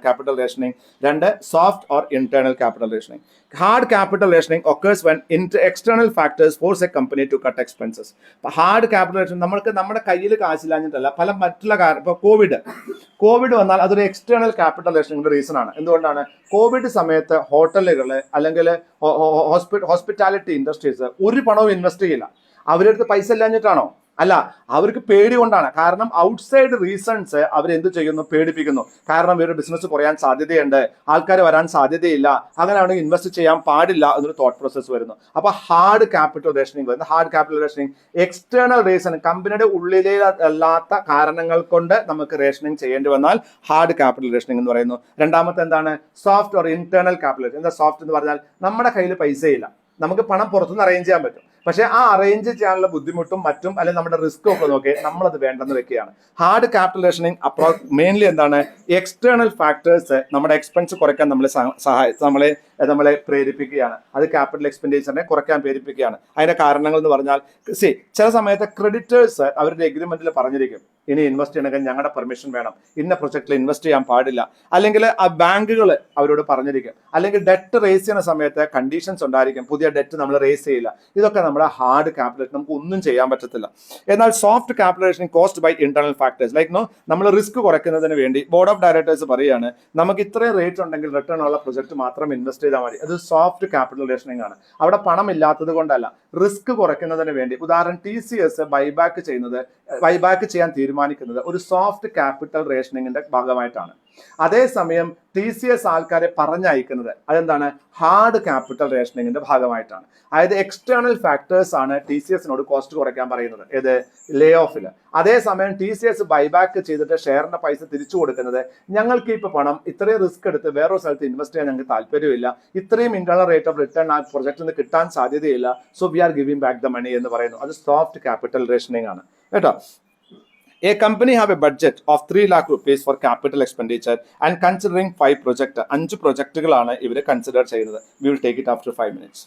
capital rationing, and soft or internal capital rationing. Hard capital rationing occurs when external factors force a company to cut expenses. Hard capital rationing നമ്മുടെ കയ്യിൽ കാശില്ലാഞ്ഞിട്ടല്ല, പല മറ്റുള്ള കാരണം. ഇപ്പോൾ Covid വന്നാൽ അതൊരു എക്സ്റ്റേണൽ ക്യാപിറ്റൽ റേഷനിങ്ങിന്റെ റീസൺ ആണ്. എന്തുകൊണ്ടാണ്, കോവിഡ് സമയത്ത് ഹോട്ടലുകൾ അല്ലെങ്കിൽ ഹോസ്പിറ്റാലിറ്റി ഇൻഡസ്ട്രീസ് ഒരു പണവും ഇൻവെസ്റ്റ് ചെയ്യില്ല. അവരുടെ അടുത്ത് പൈസ ഇല്ലാഞ്ഞിട്ടാണോ, അല്ല, അവർക്ക് പേടി കൊണ്ടാണ്. കാരണം ഔട്ട്സൈഡ് റീസൺസ് അവരെന്ത് ചെയ്യുന്നു, പേടിപ്പിക്കുന്നു. കാരണം ഇവരുടെ ബിസിനസ് കുറയാൻ സാധ്യതയുണ്ട്, ആൾക്കാർ വരാൻ സാധ്യതയില്ല, അങ്ങനെയാണെങ്കിൽ ഇൻവെസ്റ്റ് ചെയ്യാൻ പാടില്ല എന്നൊരു തോട്ട് പ്രോസസ് വരുന്നു. അപ്പോൾ ഹാർഡ് ക്യാപിറ്റൽ റേഷനിങ് വരുന്നത്. Hard capital rationing external reason, കമ്പനിയുടെ ഉള്ളിലെ അല്ലാത്ത കാരണങ്ങൾ കൊണ്ട് നമുക്ക് റേഷനിങ് ചെയ്യേണ്ടി വന്നാൽ ഹാർഡ് ക്യാപിറ്റൽ റേഷനിങ് എന്ന് പറയുന്നു. രണ്ടാമത്തെ എന്താണ്, സോഫ്റ്റ് ഓർ ഇന്റേണൽ ക്യാപിറ്റൽ. എന്താ സോഫ്റ്റ് എന്ന് പറഞ്ഞാൽ, നമ്മുടെ കയ്യിൽ പൈസയില്ല, നമുക്ക് പണം പുറത്തുനിന്ന് അറേഞ്ച് ചെയ്യാൻ പറ്റും, പക്ഷേ ആ അറേഞ്ച് ചെയ്യാനുള്ള ബുദ്ധിമുട്ടും മറ്റും അല്ലെങ്കിൽ നമ്മുടെ റിസ്ക്കും ഒക്കെ നോക്കി നമ്മളത് വേണ്ടെന്ന് വെക്കുകയാണ്. ഹാർഡ് ക്യാപിറ്റൽ റേഷനിങ് മെയിൻലി എന്താണ്, എക്സ്റ്റേണൽ ഫാക്ടേഴ്സ് നമ്മുടെ എക്സ്പെൻസ് കുറയ്ക്കാൻ നമ്മളെ പ്രേരിപ്പിക്കുകയാണ്. അത് ക്യാപിറ്റൽ എക്സ്പെൻഡിച്ചറിനെ കുറയ്ക്കാൻ പ്രേരിപ്പിക്കുകയാണ്. അതിന്റെ കാരണങ്ങൾ എന്ന് പറഞ്ഞാൽ, ചില സമയത്ത് ക്രെഡിറ്റേഴ്സ് അവരുടെ എഗ്രിമെന്റിൽ പറഞ്ഞിരിക്കും ഇനി ഇൻവെസ്റ്റ് ചെയ്യണമെങ്കിൽ ഞങ്ങളുടെ പെർമിഷൻ വേണം, ഇന്ന പ്രൊജക്റ്റിൽ ഇൻവെസ്റ്റ് ചെയ്യാൻ പാടില്ല, അല്ലെങ്കിൽ ആ ബാങ്കുകൾ അവരോട് പറഞ്ഞിരിക്കും, അല്ലെങ്കിൽ ഡെറ്റ് റേസ് ചെയ്യുന്ന സമയത്ത് കണ്ടീഷൻസ് ഉണ്ടായിരിക്കും, പുതിയ ഡെറ്റ് നമ്മൾ റേസ് ചെയ്യില്ല. ഇതൊക്കെ നമ്മുടെ ഹാർഡ് ക്യാപിറ്റൽ, നമുക്ക് ഒന്നും ചെയ്യാൻ പറ്റത്തില്ല. എന്നാൽ soft capitalisation cost by internal factors like നമ്മൾ റിസ്ക് കുറയ്ക്കുന്നതിന് വേണ്ടി ബോർഡ് ഓഫ് ഡയറക്ടേഴ്സ് പറയുകയാണ് നമുക്ക് ഇത്രയും റേറ്റ് ഉണ്ടെങ്കിൽ റിട്ടേൺ ഉള്ള പ്രൊജക്ട് മാത്രം ഇൻവെസ്റ്റ് ചെയ്താൽ മതി. അത് സോഫ്റ്റ് ക്യാപിറ്റൽ റേഷനിങ് ആണ്. അവിടെ പണം ഇല്ലാത്തത് കൊണ്ടല്ല, റിസ്ക് കുറയ്ക്കുന്നതിന് വേണ്ടി. ഉദാഹരണം TCS ബൈബാക്ക് ചെയ്യാൻ തീരുമാനിക്കുന്നത് ഒരു സോഫ്റ്റ് ക്യാപിറ്റൽ റേഷനിങ്ങിന്റെ ഭാഗമായിട്ടാണ്. അതേസമയം TCS ആൾക്കാരെ പറഞ്ഞയക്കുന്നത് അതെന്താണ്, ഹാർഡ് ക്യാപിറ്റൽ റേഷനിങ്ങിന്റെ ഭാഗമായിട്ടാണ്. അതായത് എക്സ്റ്റേണൽ ഫാക്ടേഴ്സ് ആണ് TCSനോട് കോസ്റ്റ് കുറയ്ക്കാൻ പറയുന്നത്, ഏത് ലേ ഓഫിൽ. അതേസമയം TCS ബൈബാക്ക് ചെയ്തിട്ട് ഷെയറിന്റെ പൈസ തിരിച്ചു കൊടുക്കുന്നത് ഞങ്ങൾക്ക് ഇപ്പൊ പണം ഇത്രയും റിസ്ക് എടുത്ത് വേറൊരു സ്ഥലത്ത് ഇൻവെസ്റ്റ് ചെയ്യാൻ ഞങ്ങൾക്ക് താല്പര്യമില്ല, ഇത്രയും ഇന്റേണൽ റേറ്റ് ഓഫ് റിട്ടേൺ ആ പ്രൊജക്റ്റിൽ നിന്ന് കിട്ടാൻ സാധ്യതയില്ല, so we are giving back the money എന്ന് പറയുന്നു. അത് സോഫ്റ്റ് ക്യാപിറ്റൽ റേഷനിങ് ആണ് കേട്ടോ. A company have a budget of 3 lakh rupees for capital expenditure and considering 5 projects. 5 പ്രൊജക്റ്റുകളാണ് ഇവർ കൺസിഡർ ചെയ്യുന്നത്. We will take it after 5 minutes.